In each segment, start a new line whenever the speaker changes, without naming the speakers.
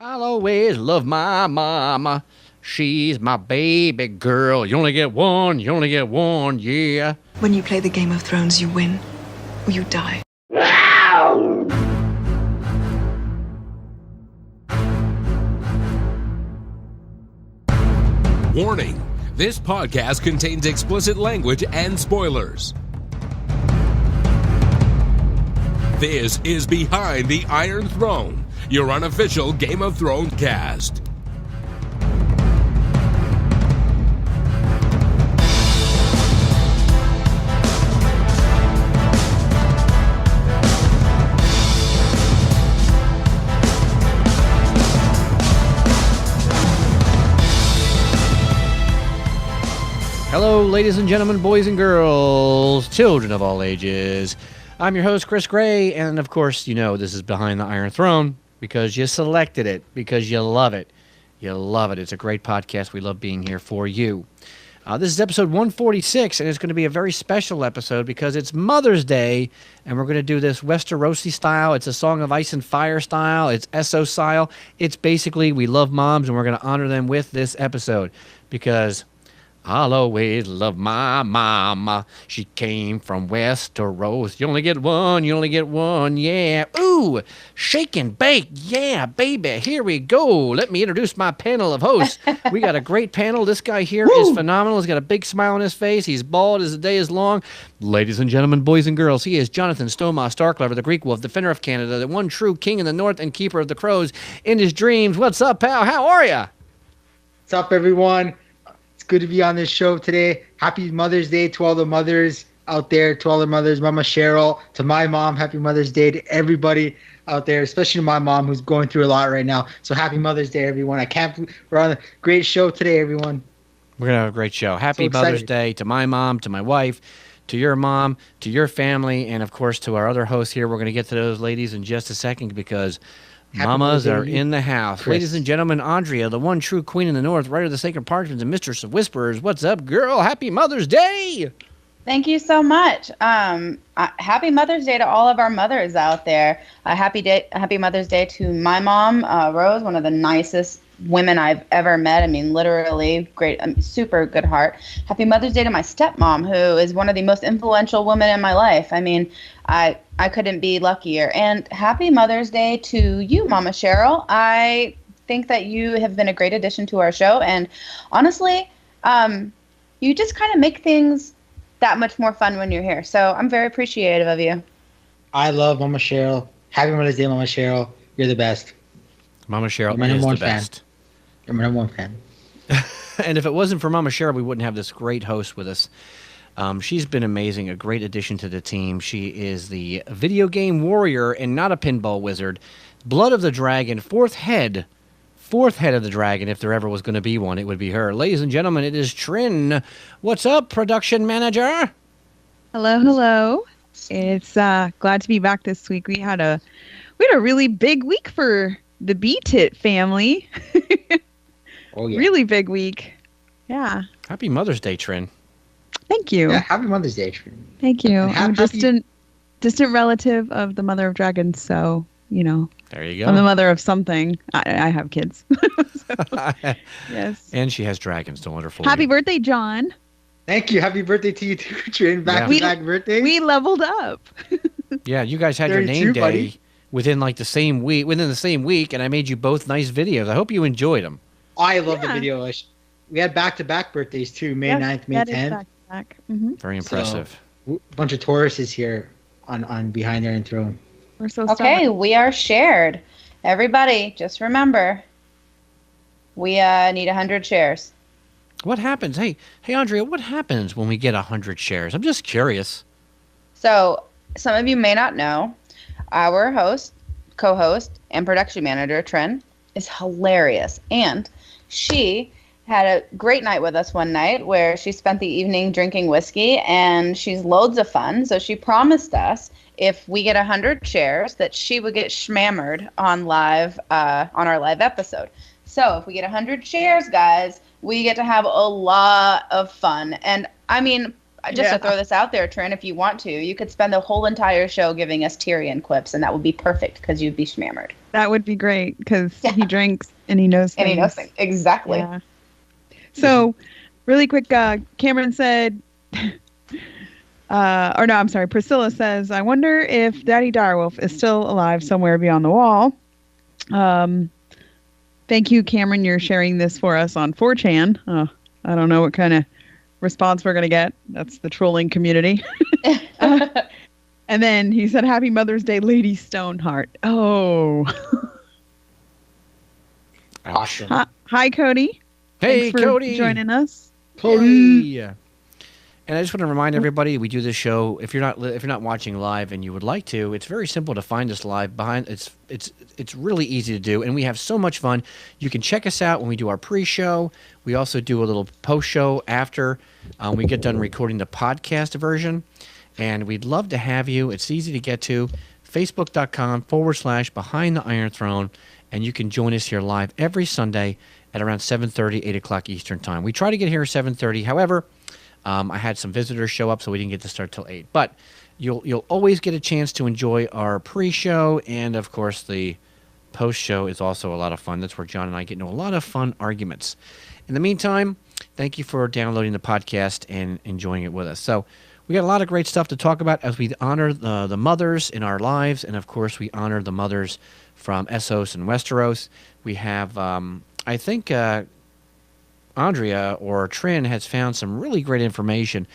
I'll always love my mama. She's my baby girl. You only get one, yeah.
When you play the Game of Thrones, you win or you die.
Warning, this podcast contains explicit language and spoilers. This is Behind the Iron Throne, your unofficial Game of Thrones cast.
Hello, ladies and gentlemen, boys and girls, children of all ages. I'm your host, Chris Gray, and of course, you know this is Behind the Iron Throne because you selected it, because you love it. You love it. It's a great podcast. We love being here for you. This is episode 146, and it's going to be a very special episode because it's Mother's Day, and we're going to do this Westerosi style. It's a Song of Ice and Fire style. It's Esso style. It's basically we love moms, and we're going to honor them with this episode because I'll always love my mama. She came from Westeros. You only get one, yeah. Ooh, shake and bake, yeah, baby. Here we go. Let me introduce my panel of hosts. We got a great panel. This guy here is phenomenal. He's got a big smile on his face. He's bald as the day is long. Ladies and gentlemen, boys and girls, he is Jonathan Stoma Starklever, the Greek wolf, defender of Canada, the one true king in the north and keeper of the crows in his dreams. What's up, pal? How are ya?
What's up, everyone? Good to be on this show today. Happy Mother's Day to all the mothers out there, to all the mothers, Mama Cheryl, to my mom. Happy Mother's Day to everybody out there, especially to my mom who's going through a lot right now. So happy Mother's Day, everyone. We're on a great show today, everyone.
We're going to have a great show. Happy Mother's Day to my mom, to my wife, to your mom, to your family, and of course to our other hosts here. We're going to get to those ladies in just a second because mamas are in the house.
Chris.
Ladies and gentlemen, Andrea, the one true queen in the north, writer of the Sacred Parchments and mistress of whispers. What's up, girl? Happy Mother's Day!
Thank you so much. Happy Mother's Day to all of our mothers out there. Happy Mother's Day to my mom, Rose, one of the nicest women I've ever met. I mean, literally great, super good heart. Happy Mother's Day to my stepmom, who is one of the most influential women in my life. I mean, I couldn't be luckier. And happy Mother's Day to you, Mama Cheryl. I think that you have been a great addition to our show. And honestly, you just kind of make things that much more fun when you're here. So I'm very appreciative of you.
I love Mama Cheryl. Happy Mother's Day, Mama Cheryl. You're the best.
Mama Cheryl
my
is
number
the
one
best.
Fan. You're my number one fan.
And if it wasn't for Mama Cheryl, we wouldn't have this great host with us. She's been amazing, a great addition to the team. She is the video game warrior and not a pinball wizard. Blood of the Dragon, fourth head of the dragon. If there ever was going to be one, it would be her. Ladies and gentlemen, it is Trin. What's up, production manager?
Hello. It's glad to be back this week. We had a really big week for the Beat It family.
Oh yeah,
really big week. Yeah.
Happy Mother's Day, Trin.
Thank you.
Yeah, happy Mother's Day.
Thank you. I'm a distant relative of the mother of dragons, so you know.
There you go.
I'm the mother of something. I have kids. So, yes.
And she has dragons. Don't let her fool
Happy
you.
birthday, John.
Thank you. Happy birthday to you too, Trin. Back-to-back birthday.
We leveled up.
Yeah, you guys had your name day
buddy.
within the same week, and I made you both nice videos. I hope you enjoyed them.
I love the video. We had back-to-back birthdays too, May 9th, May 10th.
Back-to-back. Mm-hmm.
Very impressive.
So, a bunch of Tauruses here on Behind the Iron Throne.
We're so
Okay, we are shared. Everybody, just remember, we need 100 shares.
What happens? Hey, Andrea, what happens when we get 100 shares? I'm just curious.
So, some of you may not know, our host, co-host, and production manager, Trin, is hilarious. And she had a great night with us one night where she spent the evening drinking whiskey, and she's loads of fun. So she promised us if we get 100 shares that she would get schmammered on our live episode. So if we get 100 shares, guys, we get to have a lot of fun. And I mean, just to throw this out there, Trin, if you want to, you could spend the whole entire show giving us Tyrion quips, and that would be perfect because you'd be schmammered.
That would be great because he drinks and he knows things.
And he knows things. Exactly.
Yeah. So, really quick, Cameron said, Priscilla says, I wonder if Daddy Direwolf is still alive somewhere beyond the wall. Thank you, Cameron. You're sharing this for us on 4chan. I don't know what kind of response we're going to get. That's the trolling community. And then he said, Happy Mother's Day, Lady Stoneheart. Oh.
Awesome.
Hi, Cody.
Hey,
Thanks for
Cody.
joining us.
Cody.
Hey. And I just want to remind everybody, we do this show. If you're not watching live and you would like to, it's very simple to find us live. It's really easy to do, and we have so much fun. You can check us out when we do our pre-show. We also do a little post-show after we get done recording the podcast version, and we'd love to have you. It's easy to get to, facebook.com/Behind the Iron Throne, and you can join us here live every Sunday at around 7:30, 8 o'clock Eastern Time. We try to get here at 7:30. However, I had some visitors show up, so we didn't get to start till 8. But you'll always get a chance to enjoy our pre-show, and of course the post-show is also a lot of fun. That's where John and I get into a lot of fun arguments. In the meantime, thank you for downloading the podcast and enjoying it with us. So we got a lot of great stuff to talk about as we honor the mothers in our lives, and of course we honor the mothers from Essos and Westeros. We have, I think, Andrea or Trin has found some really great information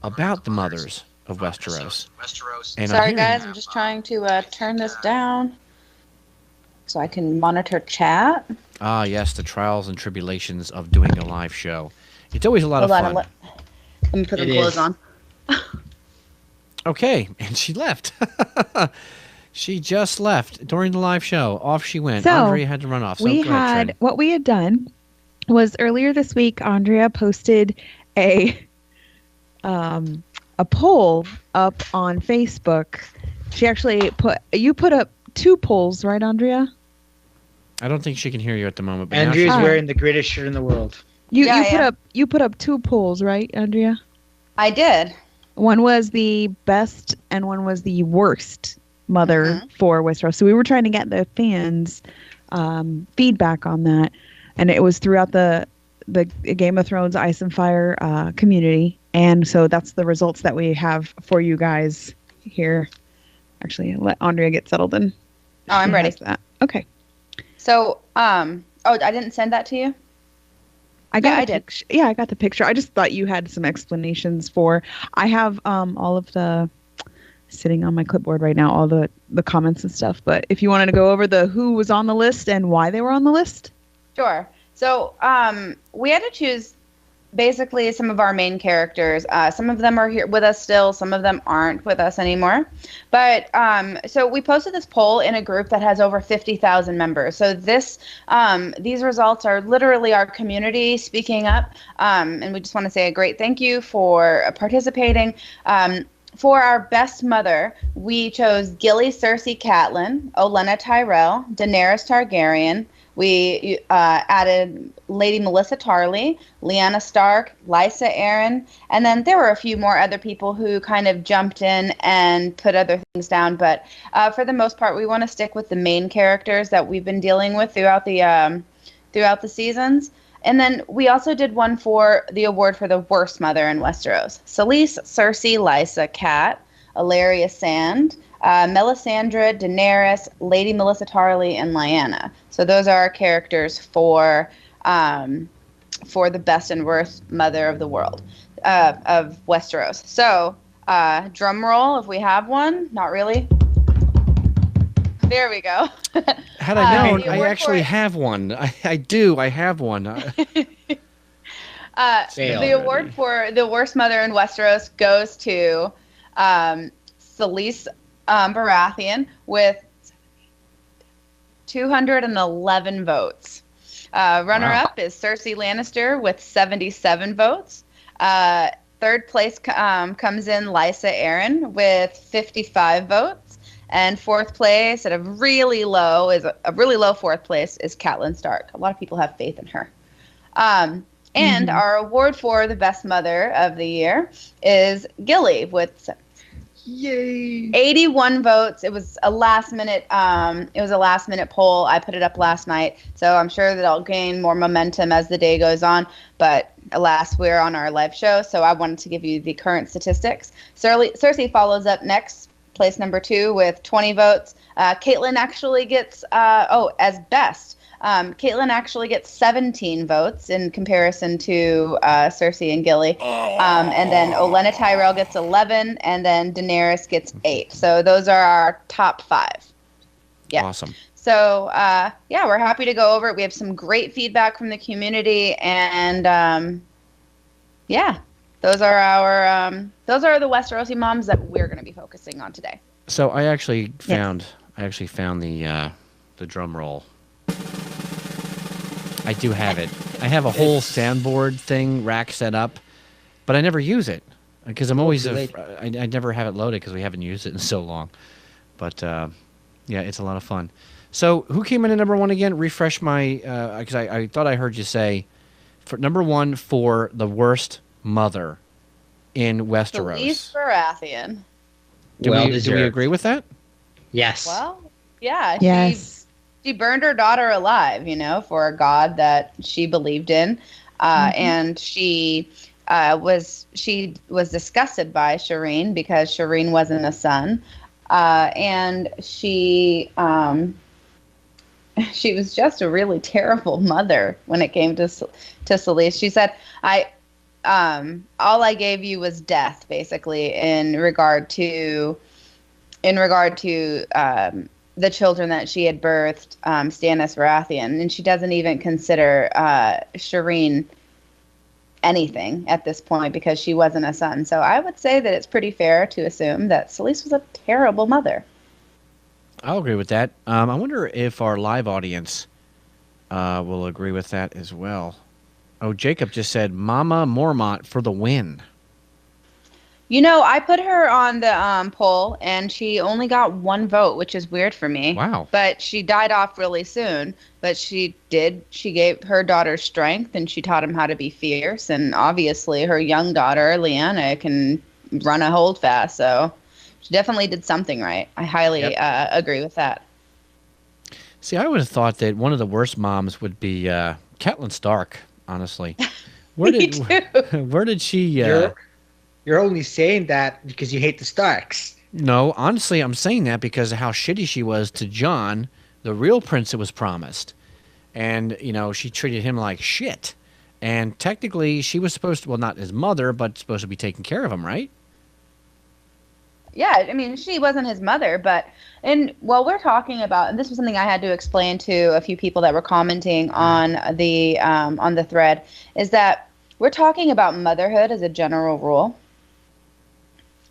about the mothers of Westeros. And
Sorry, guys. I'm just trying to turn this down so I can monitor chat.
Ah, yes, the trials and tribulations of doing a live show. It's always a lot of fun.
Let me put some clothes on.
Okay, and she left. She just left during the live show. Off she went.
So,
Andrea had to run off. So go ahead, Trin.
What we had done was earlier this week, Andrea posted a poll up on Facebook. She actually put up 2 polls, right, Andrea?
I don't think she can hear you at the moment. But
Andrea's
now
wearing the greatest shirt in the world.
You put up 2 polls, right, Andrea?
I did.
One was the best and one was the worst mother for Westeros. So we were trying to get the fans' feedback on that. And it was throughout the Game of Thrones Ice and Fire community. And so that's the results that we have for you guys here. Actually, let Andrea get settled in.
Oh, I'm ready.
That. Okay.
So, I didn't send that to you?
I got the picture. I just thought you had some explanations for. I have all of the sitting on my clipboard right now, all the comments and stuff. But if you wanted to go over the who was on the list and why they were on the list.
Sure. So we had to choose basically some of our main characters. Some of them are here with us still. Some of them aren't with us anymore. But so we posted this poll in a group that has over 50,000 members. So these results are literally our community speaking up. And we just want to say a great thank you for participating. For our best mother, we chose Gilly Cersei Catelyn, Olenna Tyrell, Daenerys Targaryen. We added Lady Melissa Tarley, Lyanna Stark, Lysa Arryn, and then there were a few more other people who kind of jumped in and put other things down. But for the most part, we want to stick with the main characters that we've been dealing with throughout the seasons. And then we also did one for the award for the worst mother in Westeros. Selyse, Cersei, Lysa, Cat, Ilaria Sand, Melisandre, Daenerys, Lady Melissa Tarley, and Lyanna. So those are our characters for the best and worst mother of the world, of Westeros. So drum roll if we have one. Not really. There we go.
Had I known, I actually have one. I do. I have one.
The award for the worst mother in Westeros goes to Selyse Baratheon with 211 votes. Runner-up is Cersei Lannister with 77 votes. Third place comes in Lysa Arryn with 55 votes. And fourth place at a really low fourth place is Catelyn Stark. A lot of people have faith in her. And our award for the best mother of the year is Gilly with
Yay!
81 votes. It was a last minute poll. I put it up last night, so I'm sure that I'll gain more momentum as the day goes on. But alas, we're on our live show, so I wanted to give you the current statistics. Cersei follows up next, place number 2 with 20 votes. Caitlin actually gets as best. Caitlin actually gets 17 votes in comparison to Cersei and Gilly. And then Olenna Tyrell gets 11, and then Daenerys gets 8. So those are our top 5. Yeah.
Awesome.
So, we're happy to go over it. We have some great feedback from the community, and those are the Westerosi moms that we're going to be focusing on today.
So I actually found the drum roll. I do have it. I have a whole soundboard thing rack set up, but I never use it because I'm always I never have it loaded because we haven't used it in so long. But it's a lot of fun. So who came in at number 1 again? Refresh my because I thought I heard you say for number 1 for the worst mother in Westeros.
Selyse Baratheon.
Do we agree with that?
Yes.
Well, yeah.
Yes.
She burned her daughter alive, for a god that she believed in, and she was disgusted by Shireen because Shireen wasn't a son, and she was just a really terrible mother when it came to Selyse. She said, all I gave you was death, basically, in regard to the children that she had birthed, Stannis Baratheon, and she doesn't even consider Shireen anything at this point because she wasn't a son. So I would say that it's pretty fair to assume that Selyse was a terrible mother.
I'll agree with that. I wonder if our live audience will agree with that as well. Oh, Jacob just said, Mama Mormont for the win.
I put her on the poll, and she only got 1 vote, which is weird for me.
Wow.
But she died off really soon. But she gave her daughter strength, and she taught him how to be fierce. And obviously her young daughter, Lyanna, can run a holdfast. So she definitely did something right. I highly agree with that.
See, I would have thought that one of the worst moms would be Catelyn Stark, honestly. Where did she...
You're only saying that because you hate the Starks.
No, honestly, I'm saying that because of how shitty she was to Jon, the real prince that was promised. And, she treated him like shit. And technically, she was supposed to, well, not his mother, but supposed to be taking care of him, right?
Yeah, I mean, she wasn't his mother, but, we're talking about, and this was something I had to explain to a few people that were commenting on the thread, is that we're talking about motherhood as a general rule.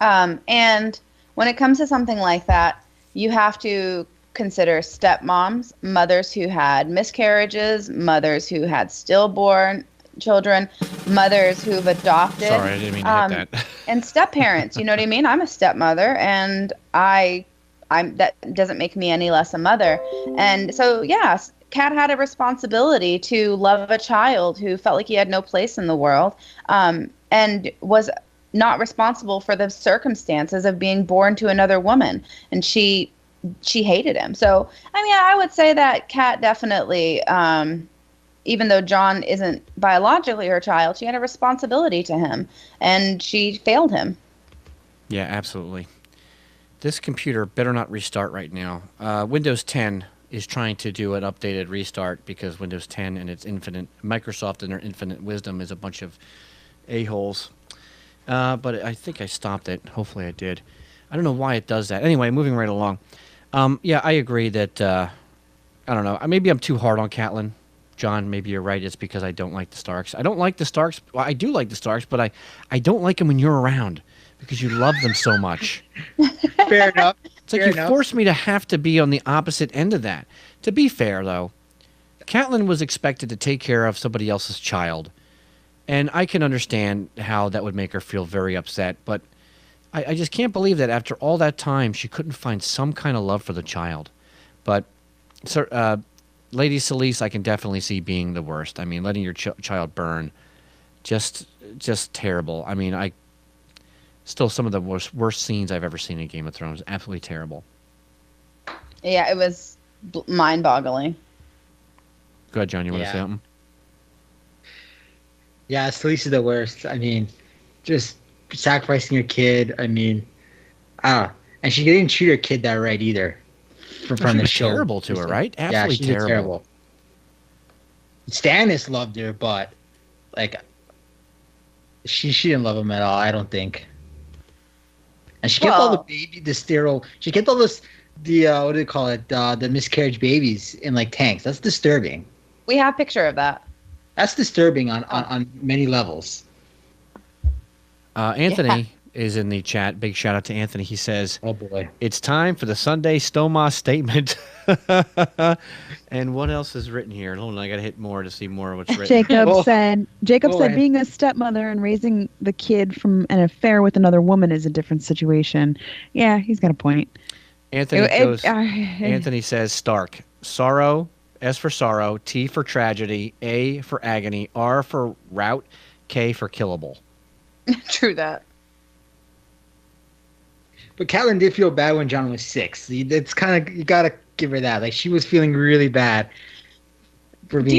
And when it comes to something like that, you have to consider stepmoms, mothers who had miscarriages, mothers who had stillborn children, mothers who've adopted.
Sorry, I didn't mean to hit that.
And step-parents, you know what I mean? I'm a stepmother, and that doesn't make me any less a mother. And so, yes, Kat had a responsibility to love a child who felt like he had no place in the world, and was not responsible for the circumstances of being born to another woman. And she hated him. So, I mean, I would say that Kat definitely, even though Jon isn't biologically her child, she had a responsibility to him, and she failed him. Yeah,
absolutely. This computer better not restart right now. Windows 10 is trying to do an updated restart because Windows 10 and its Microsoft and their infinite wisdom is a bunch of a-holes. But I think I stopped it. Hopefully I did. I don't know why it does that. Anyway, moving right along. I agree that, I don't know, maybe I'm too hard on Catelyn. John, maybe you're right. It's because I don't like the Starks. I don't like the Starks. Well, I do like the Starks, but I don't like them when you're around because you love them so much.
Fair enough.
It's like you forced me to have to be on the opposite end of that. To be fair, though, Catelyn was expected to take care of somebody else's child. And I can understand how that would make her feel very upset, but I just can't believe that after all that time, she couldn't find some kind of love for the child. But Lady Selyse, I can definitely see being the worst. I mean, letting your child burn just terrible. I mean, still some of the worst scenes I've ever seen in Game of Thrones. Absolutely terrible.
Yeah, it was mind-boggling.
Go ahead, John. You want to
Yeah.
say something?
Yeah, Sely's the worst. I mean, just sacrificing your kid. I mean, and she didn't treat her kid that right either. From
She
the
was
show,
terrible to her, right?
Yeah,
Absolutely
she was terrible. Stannis loved her, but like, she didn't love him at all. I don't think. And she kept all the sterile. She kept all this what do they call it? The miscarriage babies in like tanks. That's disturbing.
We have a picture of that.
That's disturbing on many levels.
Anthony is in the chat. Big shout out to Anthony. He says,
"Oh boy,
it's time for the Sunday Stoma statement." And what else is written here? Hold on, I gotta hit more to see more of what's written.
Jacob said being a stepmother and raising the kid from an affair with another woman is a different situation. Yeah, he's got a point.
Anthony says Stark. Sorrow, S for sorrow, T for tragedy, A for agony, R for route, K for killable.
True that.
But Catelyn did feel bad when Jon was 6. It's kind of, you gotta give her that. Like, she was feeling really bad for being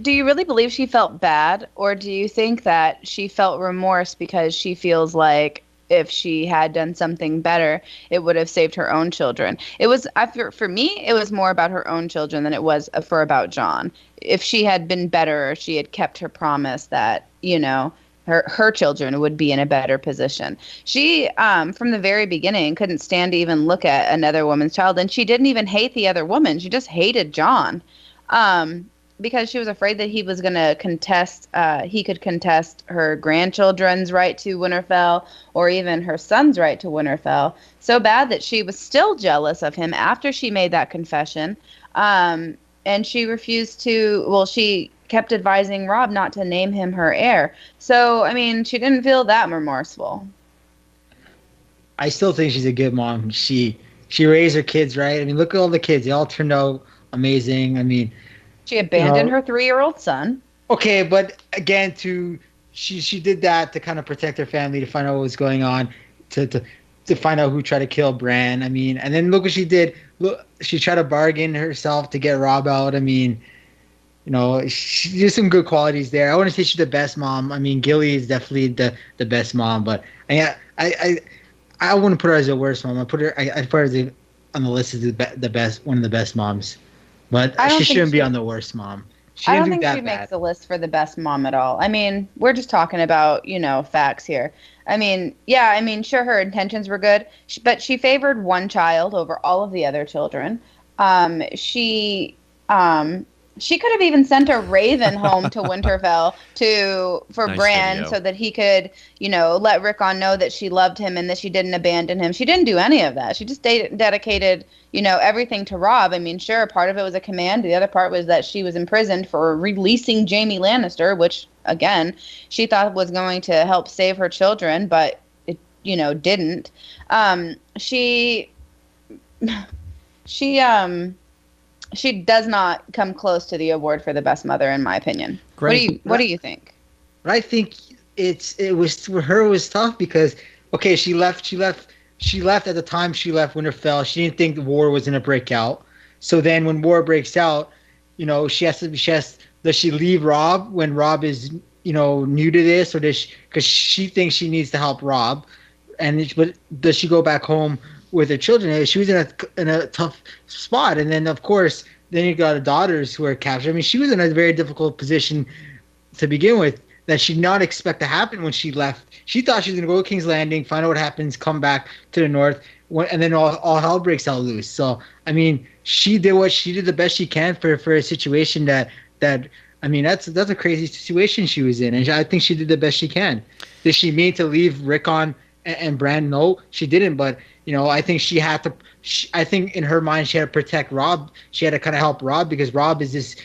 Do you really believe she felt bad, or do you think that she felt remorse because she feels like if she had done something better, it would have saved her own children? It was, for me, it was more about her own children than it was about Jon. If she had been better, or she had kept her promise that, you know, her children would be in a better position. She, from the very beginning, couldn't stand to even look at another woman's child, and she didn't even hate the other woman. She just hated Jon, because she was afraid that he was going to contest her grandchildren's right to Winterfell, or even her son's right to Winterfell, so bad that she was still jealous of him after she made that confession. And she refused to, she kept advising Robb not to name him her heir. So, I mean, she didn't feel that remorseful.
I still think she's a good mom. She raised her kids right. I mean, look at all the kids. They all turned out amazing. I mean,
she abandoned her 3-year-old son.
Okay, but again, she did that to kind of protect her family, to find out what was going on, to find out who tried to kill Bran. I mean, and then look what she did. Look, she tried to bargain herself to get Robb out. I mean, you know, there's some good qualities there. I wouldn't say she's the best mom. I mean, Gilly is definitely the best mom, but I wouldn't put her as the worst mom. I'd put her on the list as the best, one of the best moms. But she shouldn't be on the worst mom.
I don't think she makes the list for the best mom at all. I mean, we're just talking about, you know, facts here. I mean, yeah, I mean, sure, her intentions were good, but she favored one child over all of the other children. She could have even sent a raven home to Winterfell for nice Bran video. So that he could, you know, let Rickon know that she loved him and that she didn't abandon him. She didn't do any of that. She just dedicated, you know, everything to Robb. I mean, sure, part of it was a command. The other part was that she was imprisoned for releasing Jaime Lannister, which, again, she thought was going to help save her children, but it, you know, didn't. She does not come close to the award for the best mother, in my opinion. Great. What do you think?
I think it was for her. It was tough because she left at the time she left Winterfell. She didn't think the war was going to break out. So then when war breaks out, you know, does she leave Robb when Robb is, you know, new to this, or because she thinks she needs to help Robb, but does she go back home with her children? She was in a tough spot, and then of course, then you got her daughters who are captured. I mean, she was in a very difficult position to begin with that she did not expect to happen when she left. She thought she was going to go to King's Landing, find out what happens, come back to the north, and then all hell breaks out loose. So, I mean, she did the best she can for a situation that I mean, that's a crazy situation she was in, and I think she did the best she can. Did she mean to leave Rickon and Bran? No, she didn't, but you know, I think she had to. I think in her mind, she had to protect Robb. She had to kind of help Robb because Robb is this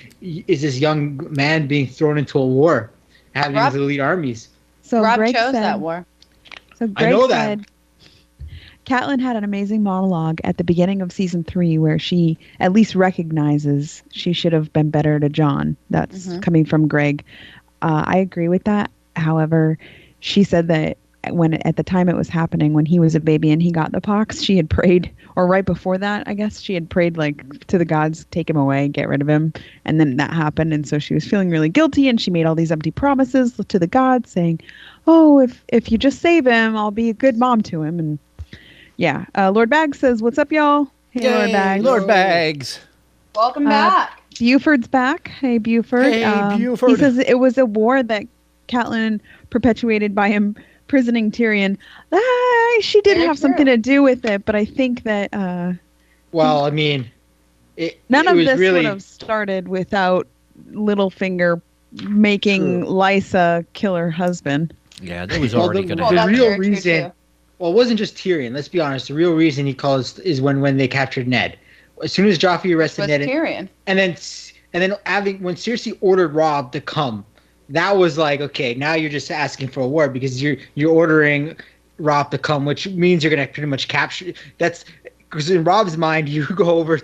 young man being thrown into a war, having these elite armies.
So
Robb
Greg
chose
said,
that war.
So Greg said, Catelyn had an amazing monologue at the beginning of season 3 where she at least recognizes she should have been better to Jon. That's coming from Greg. I agree with that. However, she said that when at the time it was happening, when he was a baby and he got the pox, she had prayed, or right before that, I guess she had prayed like to the gods, take him away, get rid of him, and then that happened, and so she was feeling really guilty, and she made all these empty promises to the gods, saying, "Oh, if you just save him, I'll be a good mom to him." And yeah, Lord Bags says, "What's up, y'all?" Hey, Lord
Yay,
Bags.
Lord Bags.
Welcome back.
Buford's back. Hey, Buford.
Hey, Buford.
He says it was a war that Catelyn perpetuated by imprisoning Tyrion. She did
Very
have
true.
something to do with it, but I think that
Well, I mean,
none
it
of
was
this
really
would have started without Littlefinger making
True.
Lysa kill her husband.
Yeah, that was
Well,
already
the-
going to
well,
happen.
that's
real
very true,
reason-
too.
Well, it wasn't just Tyrion. Let's be honest. The real reason he calls is when they captured Ned. As soon as Joffrey arrested
Was
Ned,
Tyrion.
and then when Cersei ordered Robb to come, that was like, okay, now you're just asking for a war because you're ordering Robb to come, which means you're gonna pretty much capture. That's because in Robb's mind, you go over.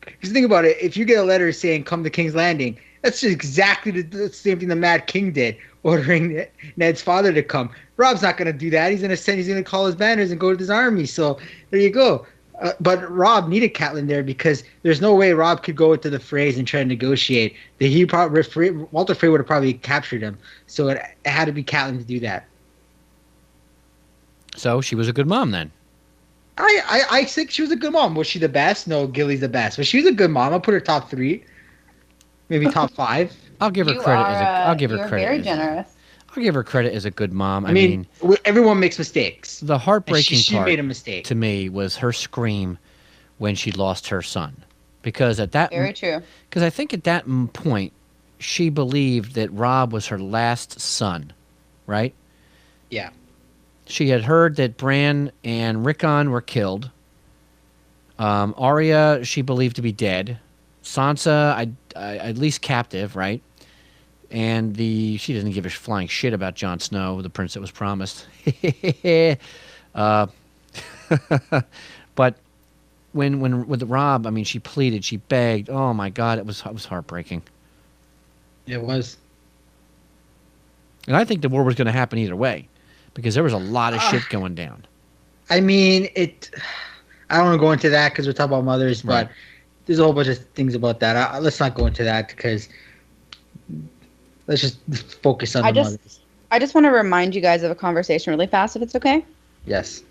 Because think about it, if you get a letter saying "Come to King's Landing," that's just exactly the same thing the Mad King did, ordering Ned's father to come. Robb's not gonna do that. He's gonna call his banners and go with his army. So there you go. But Robb needed Catelyn there because there's no way Robb could go into the Freys and try to negotiate. Walter Frey would have probably captured him. So it had to be Catelyn to do that.
So she was a good mom then.
I think she was a good mom. Was she the best? No, Gilly's the best. But she was a good mom. I'll put her top 3, maybe top 5.
I'll give her
You
credit
are,
as a. I'll give her
you're
credit.
very
as-
generous.
I'll give her credit as a good mom.
I mean, everyone makes mistakes.
the
And
heartbreaking
she
part
made a mistake.
to me was her scream when she lost her son, because at that
Very true.
because I think at that point she believed that Robb was her last son, right?
Yeah.
She had heard that Bran and Rickon were killed. Arya she believed to be dead. Sansa, I at least captive, right? And she doesn't give a flying shit about Jon Snow, the prince that was promised. But when with Robb, I mean, she pleaded, she begged. Oh my God, it was heartbreaking.
It was.
And I think the war was going to happen either way, because there was a lot of shit going down.
I mean, I don't want to go into that because we're talking about mothers,
Right.
but there's a whole bunch of things about that. Let's not go into that because let's just focus on the mothers.
I just want to remind you guys of a conversation really fast, if it's okay.
Yes.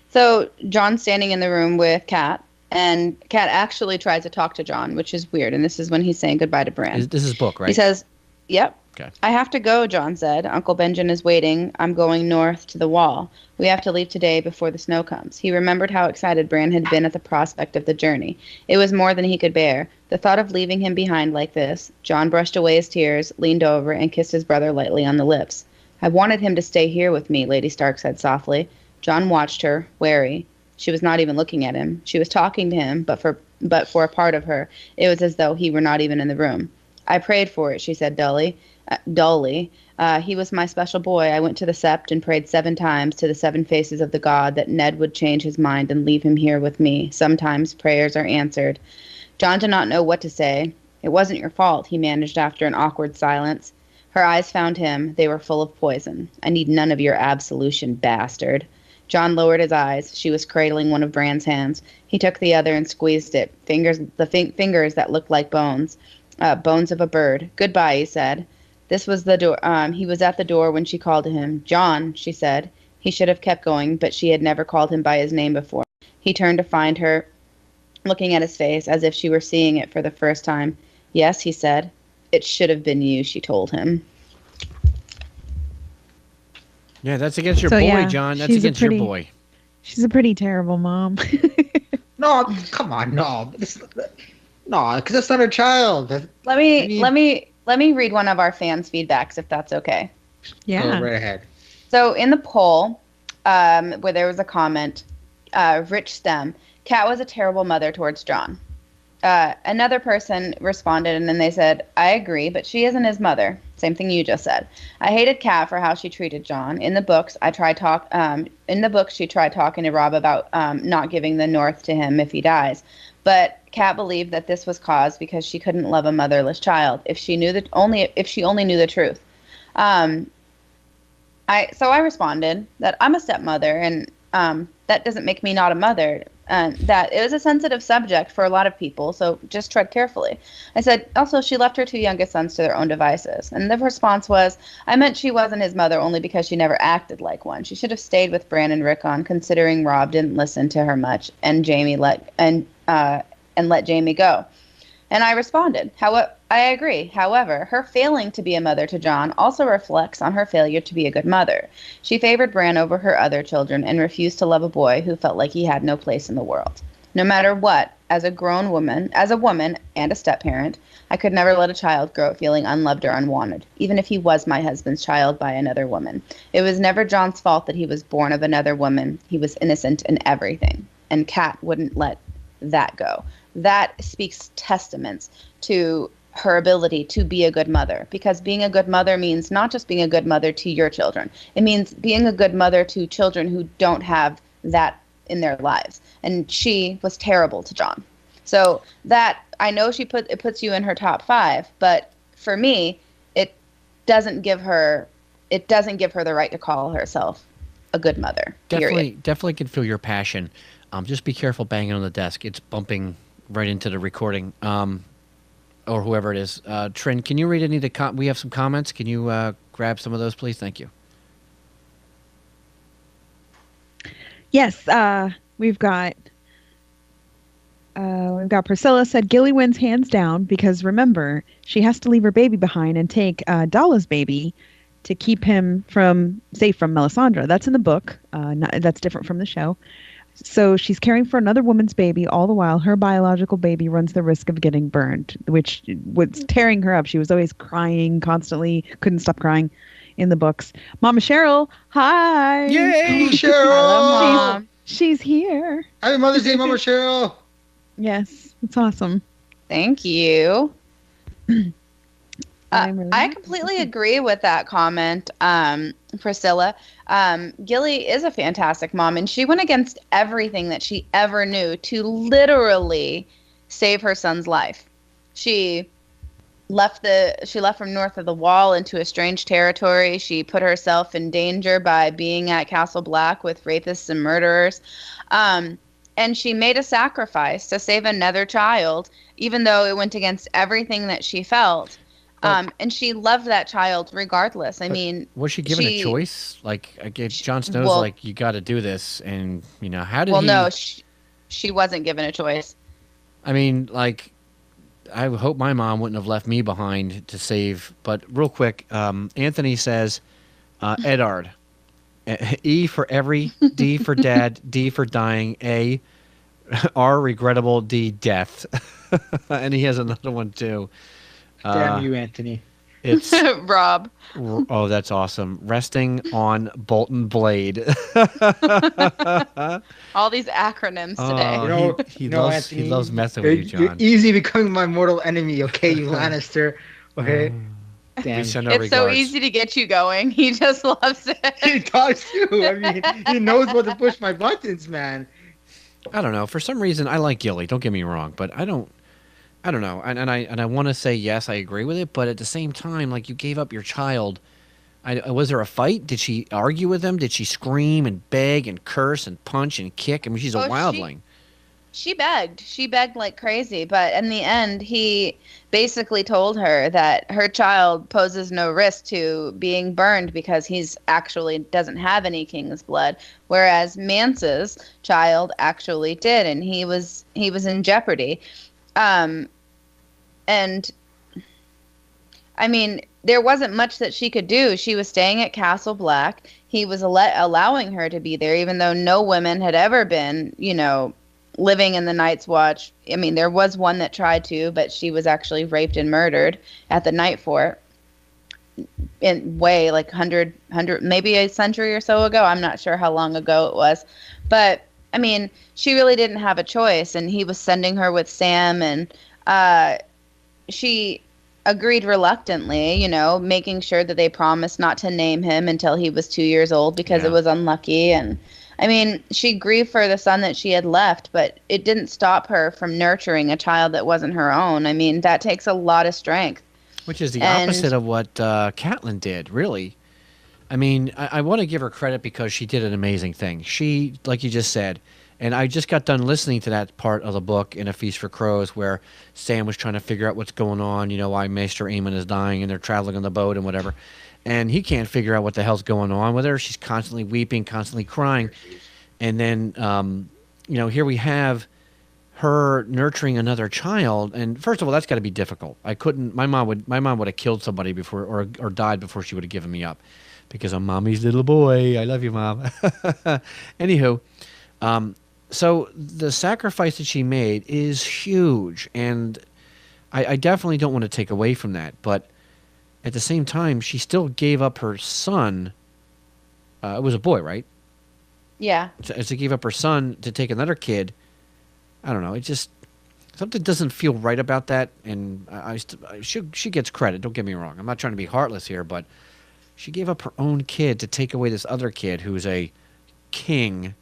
So John's standing in the room with Kat, and Kat actually tries to talk to John, which is weird. And this is when he's saying goodbye to Bran.
This is book, right?
He says, "Yep."
Okay.
"I have to go," John said. "Uncle Benjen is waiting. I'm going north to the wall. We have to leave today before the snow comes." He remembered how excited Bran had been at the prospect of the journey. It was more than he could bear. The thought of leaving him behind like this. John brushed away his tears, leaned over, and kissed his brother lightly on the lips. "I wanted him to stay here with me," Lady Stark said softly. John watched her, wary. She was not even looking at him. She was talking to him, but for a part of her, it was as though he were not even in the room. "I prayed for it," she said dully. He was my special boy. I went to the sept and prayed 7 times to the 7 faces of the god that Ned would change his mind and leave him here with me. Sometimes prayers are answered." John did not know what to say. "It wasn't your fault," he managed after an awkward silence. Her eyes found him. They were full of poison. "I need none of your absolution, bastard." John lowered his eyes. She was cradling one of Bran's hands. He took the other and squeezed it. Fingers that looked like bones. Bones of a bird. "Goodbye," he said. This was the door. He was at the door when she called to him. "John," she said. He should have kept going, but she had never called him by his name before. He turned to find her looking at his face as if she were seeing it for the first time. "Yes," he said. "It should have been you," she told him.
Yeah, that's against your
So,
boy,
yeah,
John. That's
she's a
against your
pretty-
boy.
She's a pretty terrible mom.
No, come on, no. No, because that's not her child.
Let me read one of our fans' feedbacks, if that's okay.
Yeah.
Go right ahead.
So in the poll, where there was a comment, Rich Stem, Kat was a terrible mother towards John. Another person responded, and then they said, "I agree, but she isn't his mother." Same thing you just said. "I hated Kat for how she treated John. In the books, she tried talking to Robb about not giving the North to him if he dies. But Kat believed that this was caused because she couldn't love a motherless child if she only knew the truth. I responded that I'm a stepmother, and that doesn't make me not a mother. And that it was a sensitive subject for a lot of people, so just tread carefully. I said, also, she left her two youngest sons to their own devices. And the response was, I meant she wasn't his mother only because she never acted like one. She should have stayed with Bran and Rickon, considering Rob didn't listen to her much, and let Jamie go. And I responded, I agree. However, her failing to be a mother to Jon also reflects on her failure to be a good mother. She favored Bran over her other children and refused to love a boy who felt like he had no place in the world. No matter what, as a woman and a step-parent, I could never let a child grow up feeling unloved or unwanted, even if he was my husband's child by another woman. It was never Jon's fault that he was born of another woman. He was innocent in everything. And Kat wouldn't let that go. That speaks testaments to her ability to be a good mother, because being a good mother means not just being a good mother to your children. It means being a good mother to children who don't have that in their lives. And she was terrible to Jon. So that, I know it puts you in her top 5, but for me, it doesn't give her the right to call herself a good mother.
Definitely can feel your passion. Just be careful banging on the desk. It's bumping right into the recording, or whoever it is. Trin, can you read any of the we have some comments. Can you grab some of those, please? Thank you.
Yes, we've got Priscilla said Gilly wins hands down because remember, she has to leave her baby behind and take Dalla's baby to keep him safe from Melisandre. That's in the book. That's different from the show. So she's caring for another woman's baby all the while her biological baby runs the risk of getting burned, which was tearing her up. She was always crying constantly, couldn't stop crying in the books. Mama Cheryl, hi.
Yay, Cheryl.
Hello, Mom.
She's here.
Happy Mother's Day, Mama Cheryl.
Yes, it's awesome.
Thank you.
Really
I completely agree with that comment, Priscilla. Gilly is a fantastic mom, and she went against everything that she ever knew to literally save her son's life. She left from north of the Wall into a strange territory. She put herself in danger by being at Castle Black with rapists and murderers. And she made a sacrifice to save another child, even though it went against everything that she felt. And she loved that child regardless. I mean,
was she given a choice? Like, I guess Jon Snow's like, you got to do this, and how did he? Well,
no, she wasn't given a choice.
I mean, like, I hope my mom wouldn't have left me behind to save. But real quick, Anthony says, Eddard, E for every, D for dad, D for dying, A, R regrettable, D death, and he has another one too.
Damn you, Anthony.
It's
Rob.
Oh, that's awesome. Resting on Bolton Blade.
All these acronyms today.
He loves messing with you, John.
You're easy becoming my mortal enemy, okay, you Lannister. Okay.
Damn.
It's so easy to get you going. He just loves it.
He does too. I mean, he knows what to push my buttons, man.
I don't know. For some reason, I like Gilly. Don't get me wrong, but I don't know, and I want to say yes, I agree with it, but at the same time, like, you gave up your child. Was there a fight? Did she argue with him? Did she scream and beg and curse and punch and kick? I mean, she's a wildling.
She begged like crazy, but in the end, he basically told her that her child poses no risk to being burned because he's actually doesn't have any king's blood, whereas Mance's child actually did, and he was in jeopardy. And I mean, there wasn't much that she could do. She was staying at Castle Black. He was allowing her to be there, even though no women had ever been, living in the Night's Watch. I mean, there was one that tried to, but she was actually raped and murdered at the Night Fort in way like 100, maybe a century or so ago. I'm not sure how long ago it was, but I mean, she really didn't have a choice, and he was sending her with Sam, and she agreed reluctantly, making sure that they promised not to name him until he was 2 years old because it was unlucky. And I mean, she grieved for the son that she had left, but it didn't stop her from nurturing a child that wasn't her own. I mean, that takes a lot of strength.
Which is the
And-
opposite of what Catelyn did, really. I mean, I want to give her credit because she did an amazing thing. She, like you just said, and I just got done listening to that part of the book in A Feast for Crows where Sam was trying to figure out what's going on, why Maester Aemon is dying and they're traveling on the boat and whatever. And he can't figure out what the hell's going on with her. She's constantly weeping, constantly crying. And then, here we have her nurturing another child. And first of all, that's got to be difficult. My mom would have killed somebody before or died before she would have given me up because I'm mommy's little boy. I love you, Mom. Anywho, so the sacrifice that she made is huge. And I definitely don't want to take away from that. But at the same time, she still gave up her son. It was a boy, right?
Yeah.
She gave up her son to take another kid. I don't know. It just something doesn't feel right about that. And she gets credit. Don't get me wrong. I'm not trying to be heartless here, but she gave up her own kid to take away this other kid who's a king,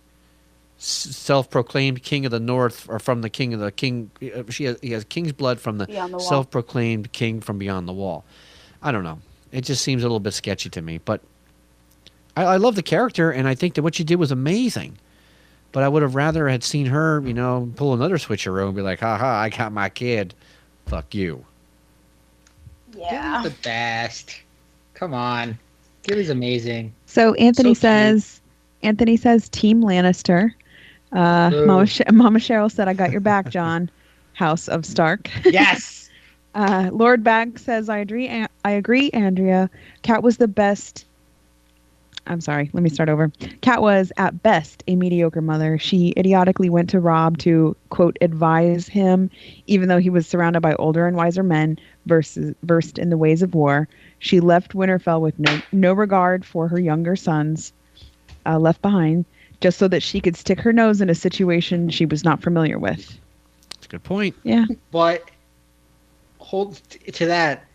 self-proclaimed king of the North, or from the king of the king. He has king's blood from the
Beyond the Wall.
self-proclaimed king from beyond the wall. I don't know. It just seems a little bit sketchy to me, but I love the character, and I think that what she did was amazing. But I would have rather had seen her, pull another switcheroo and be like, "Ha ha, I got my kid. Fuck you."
Yeah.
The best. Come on. Gilly's amazing.
So Anthony
So cute.
says Team Lannister. Mama Cheryl said, "I got your back, John." House of Stark.
Yes.
Lord Bag says, I agree, Andrea. Kat was the best. I'm sorry, let me start over. Kat was, at best, a mediocre mother. She idiotically went to Robb to, quote, advise him, even though he was surrounded by older and wiser men versed in the ways of war. She left Winterfell with no regard for her younger sons left behind, just so that she could stick her nose in a situation she was not familiar with.
That's a good point.
Yeah.
But hold to that.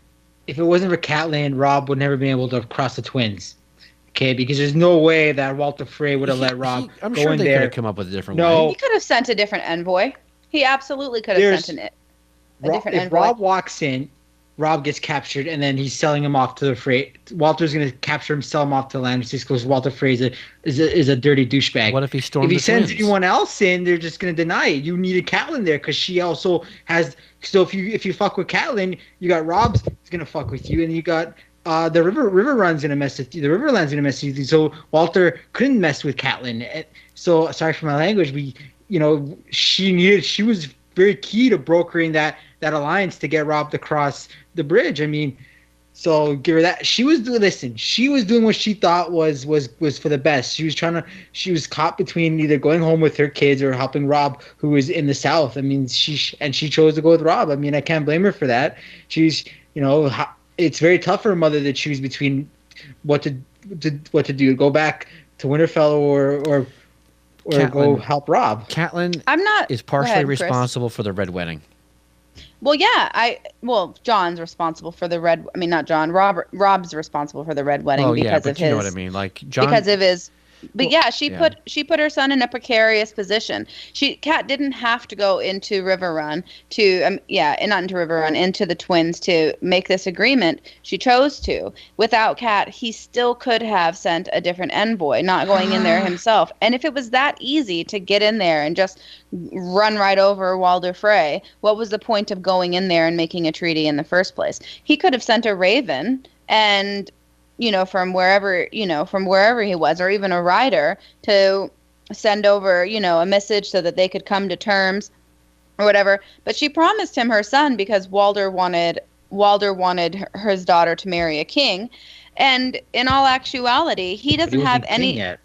If it wasn't for Catelyn, Robb would never been able to cross the twins. Okay, because there's no way that Walter Frey would have let Robb
I'm
go
sure
in
they
there.
could have come up with a different
No.
way.
He could have sent a different envoy. He absolutely could have sent a different
If
envoy.
Robb walks in, Robb gets captured, and then he's selling him off to the Frey. Walter's going to capture him, sell him off to Lannister because Walter Frey is a dirty douchebag.
What if he stormed
If he
the
sends
twins?
anyone else in, they're just going to deny it. You needed Catelyn there because she also has. So if you fuck with Catelyn, you got Robb's going to fuck with you, and you got the river run's going to mess with you. The Riverland's going to mess with you. So Walter couldn't mess with Catelyn. So sorry for my language. She was very key to brokering that alliance to get Robb to cross the bridge. I mean, so give her that. She was doing what she thought was for the best. She was caught between either going home with her kids or helping Robb, who was in the South. I mean, she chose to go with Robb. I mean, I can't blame her for that. It's very tough for a mother to choose between what to do, go back to Winterfell or go help Robb.
Catelyn
I'm not
is
go
partially
ahead, Chris.
responsible for the Red Wedding.
Well, yeah, John's responsible for the red. I mean, not John. Robb's responsible for the red wedding
Oh
because
yeah,
of
but
his.
you know what I mean. Like John,
Because of his. But
Well,
yeah, she
yeah.
put her son in a precarious position. Kat didn't have to go into River Run not into River Run, into the Twins to make this agreement. She chose to. Without Kat, he still could have sent a different envoy, not going in there himself. And if it was that easy to get in there and just run right over Walder Frey, what was the point of going in there and making a treaty in the first place? He could have sent a raven and from wherever he was, or even a rider to send over, a message so that they could come to terms or whatever. But she promised him her son because Walder wanted his daughter to marry a king. And in all actuality, he doesn't have any.
King yet.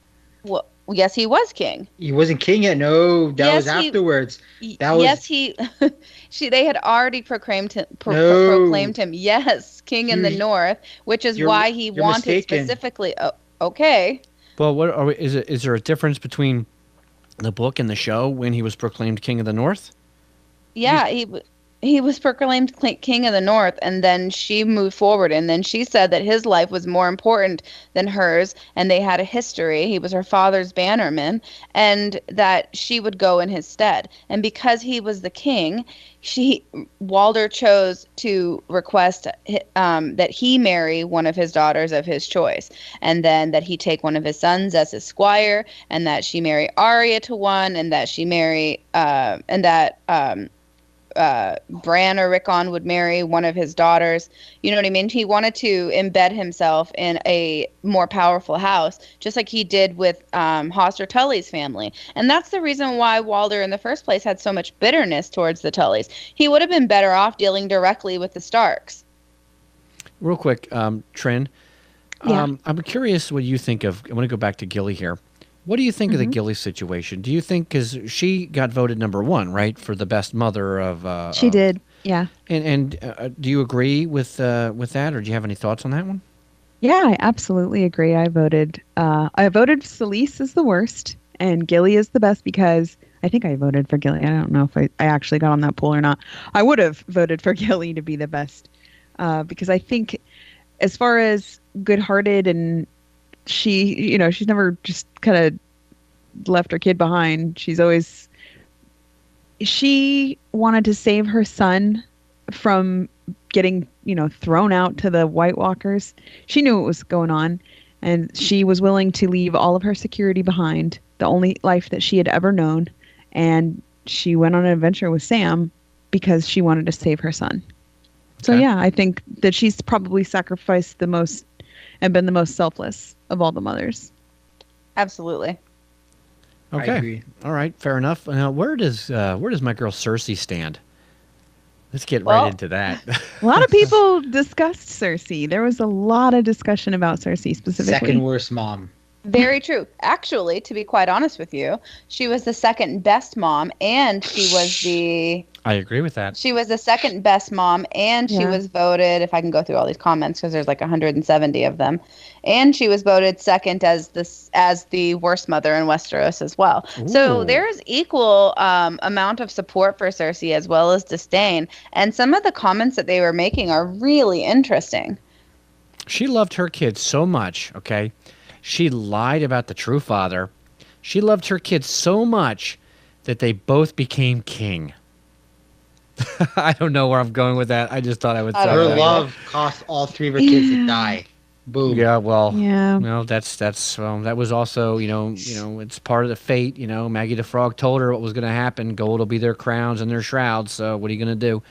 Well, yes, he was king.
He wasn't king yet. No, that was
Yes, he-
afterwards. That was
Yes, he. They had already proclaimed him.
No.
Proclaimed him. Yes, king in the
You-
north, which is
you're-
why he
you're
wanted
mistaken.
specifically. Oh, okay.
Well, what are we, is there a difference between the book and the show when he was proclaimed King of the North?
Yeah, he. he was proclaimed king of the North, and then she moved forward, and then she said that his life was more important than hers, and they had a history. He was her father's bannerman, and that she would go in his stead. And because he was the king, Walder chose to request that he marry one of his daughters of his choice, and then that he take one of his sons as his squire, and that she marry Arya to one, and that she marry Bran or Rickon would marry one of his daughters. You know what I mean? He wanted to embed himself in a more powerful house, just like he did with Hoster Tully's family. And that's the reason why Walder in the first place had so much bitterness towards the Tullys. He would have been better off dealing directly with the Starks.
Real quick, Trin,
Yeah.
I'm curious what you think of, I want to go back to Gilly here. What do you think of the Gilly situation? Do you think, because she got voted #1, right, for the best mother of...
She did, yeah.
And do you agree with that, or do you have any thoughts on that one?
Yeah, I absolutely agree. I voted Selyse is the worst, and Gilly is the best because I think I voted for Gilly. I don't know if I actually got on that poll or not. I would have voted for Gilly to be the best because I think as far as good-hearted and she's never just kind of left her kid behind. She wanted to save her son from getting, thrown out to the White Walkers. She knew what was going on, and she was willing to leave all of her security behind, the only life that she had ever known, and she went on an adventure with Sam because she wanted to save her son. So yeah, I think that she's probably sacrificed the most and been the most selfless of all the mothers.
Absolutely.
Okay.
I agree.
All right. Fair enough. Now, where does my girl Cersei stand? Let's get right into that.
A lot of people discussed Cersei. There was a lot of discussion about Cersei specifically.
Second worst mom.
Very true. Actually, to be quite honest with you, she was the second best mom, and she was the...
I agree with that.
She was the second best mom, and she was voted, if I can go through all these comments, because there's like 170 of them, and she was voted second as the worst mother in Westeros as well.
Ooh.
So there's equal amount of support for Cersei as well as disdain, and some of the comments that they were making are really interesting.
She loved her kids so much, okay? She lied about the true father. She loved her kids so much that they both became king. I don't know where I'm going with that. I just thought I would say
Her
that.
love cost all 3 of her kids to die. Boom.
Yeah, well,
Yeah.
that was also, it's part of the fate. Maggie the Frog told her what was going to happen. Gold will be their crowns and their shrouds. So what are you going to do?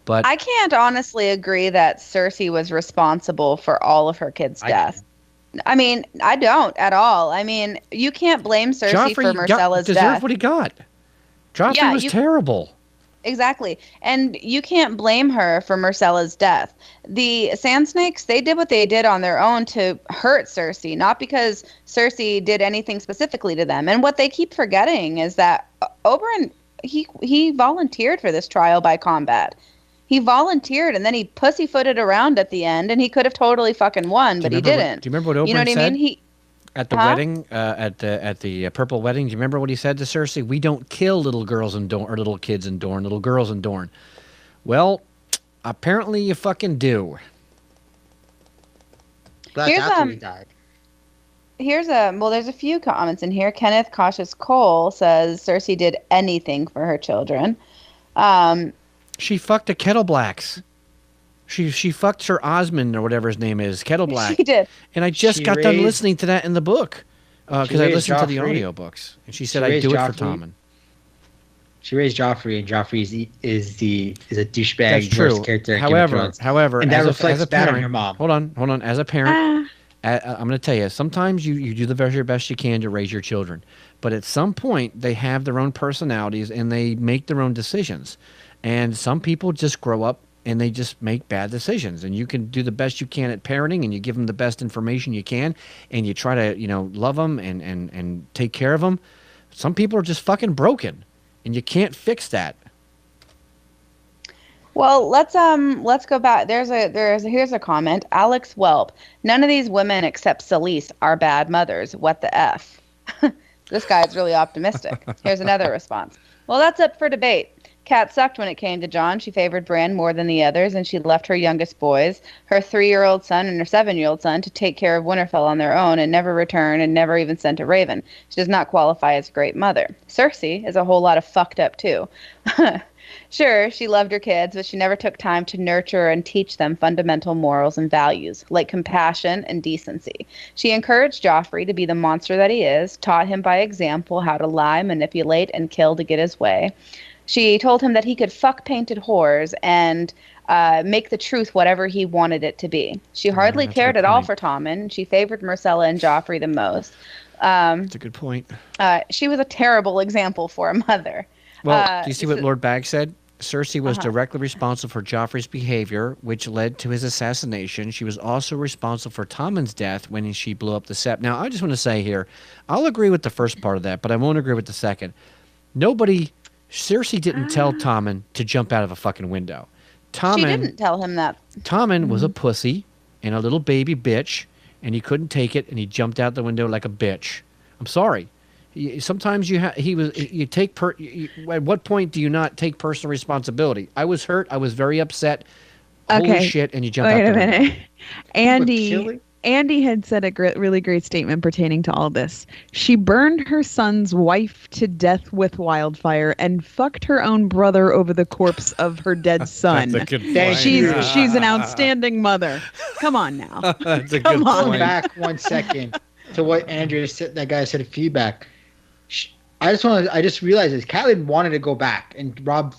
But
I can't honestly agree that Cersei was responsible for all of her kids' death. I mean, I don't at all. I mean, you can't blame Cersei for Myrcella's
deserved
death.
what he got. Joffrey was terrible.
Exactly. And you can't blame her for Myrcella's death. The Sand Snakes, they did what they did on their own to hurt Cersei, not because Cersei did anything specifically to them. And what they keep forgetting is that Oberyn, he volunteered for this trial by combat. He volunteered, and then he pussyfooted around at the end, and he could have totally fucking won, but he didn't.
Do you remember what Oberyn
You know what
said?
I mean?
At the wedding, at the purple wedding, do you remember what he said to Cersei? We don't kill little girls in Dorne, or little kids in Dorne, little girls in Dorne. Well, apparently you fucking do.
That's after he died.
There's a few comments in here. Kenneth Cautious Cole says Cersei did anything for her children.
She fucked the Kettle Blacks. She fucked Sir Osmond or whatever his name is, Kettle Black.
She did.
And I just got done listening to that in the book because I listened to the audiobooks. And she said I'd do it for Tommen.
She raised Joffrey, and Joffrey is a douchebag.
That's true.
Worst character.
However,
and that
as
reflects
a
bad
parent,
on your mom.
Hold on. As a parent, I'm going to tell you, sometimes you do the very best you can to raise your children, but at some point they have their own personalities and they make their own decisions. And some people just grow up and they just make bad decisions. And you can do the best you can at parenting, and you give them the best information you can, and you try to, love them and take care of them. Some people are just fucking broken, and you can't fix that.
Well, let's go back. Here's a comment. Alex Welp. None of these women except Selyse are bad mothers. What the F? This guy's really optimistic. Here's another response. Well, that's up for debate. Kat sucked when it came to Jon. She favored Bran more than the others, and she left her youngest boys, her 3-year-old son and her 7-year-old son, to take care of Winterfell on their own and never return and never even sent a raven. She does not qualify as a great mother. Cersei is a whole lot of fucked up, too. Sure, she loved her kids, but she never took time to nurture and teach them fundamental morals and values, like compassion and decency. She encouraged Joffrey to be the monster that he is, taught him by example how to lie, manipulate, and kill to get his way. She told him that he could fuck painted whores and make the truth whatever he wanted it to be. She hardly cared at all for Tommen. She favored Myrcella and Joffrey the most.
That's a good point.
She was a terrible example for a mother.
Well, do you see what Lord Bag said? Cersei was directly responsible for Joffrey's behavior, which led to his assassination. She was also responsible for Tommen's death when she blew up the Sept. Now, I just want to say here, I'll agree with the first part of that, but I won't agree with the second. Cersei didn't tell Tommen to jump out of a fucking window.
She didn't tell him that.
Tommen was a pussy and a little baby bitch, and he couldn't take it, and he jumped out the window like a bitch. I'm sorry. Sometimes at what point do you not take personal responsibility? I was hurt. I was very upset. Holy shit! And you jumped out the window.
Wait a minute. Andy had said a really great statement pertaining to all this. She burned her son's wife to death with wildfire and fucked her own brother over the corpse of her dead son.
That's a good point.
She's an outstanding mother. Come on now.
That's a
Come
good
on.
point.
Going back 1 second to what Andrea said, that guy said feedback. I just realized this. Catelyn wanted to go back, and Rob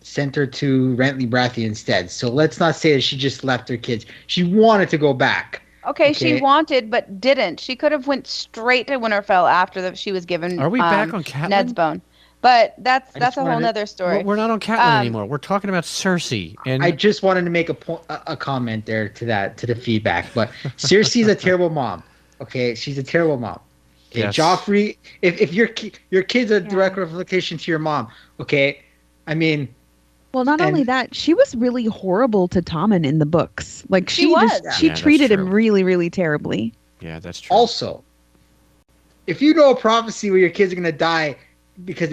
sent her to Renly Baratheon instead. So let's not say that she just left her kids. She wanted to go back.
Okay, she wanted but didn't. She could have went straight to Winterfell after she was given.
Are we back on Catelyn?
Ned's bone, but that's a whole nother story.
We're not on Catelyn anymore. We're talking about Cersei. And
I just wanted to make a comment there to the feedback. But Cersei's a terrible mom. Okay, she's a terrible mom. Okay,
yes.
Joffrey, if your kid's a direct replication to your mom, okay, I mean.
Well, not only that, she was really horrible to Tommen in the books. Like she
that's
treated him
true.
really, really terribly.
Yeah, that's true.
Also, if you know a prophecy where your kids are gonna die because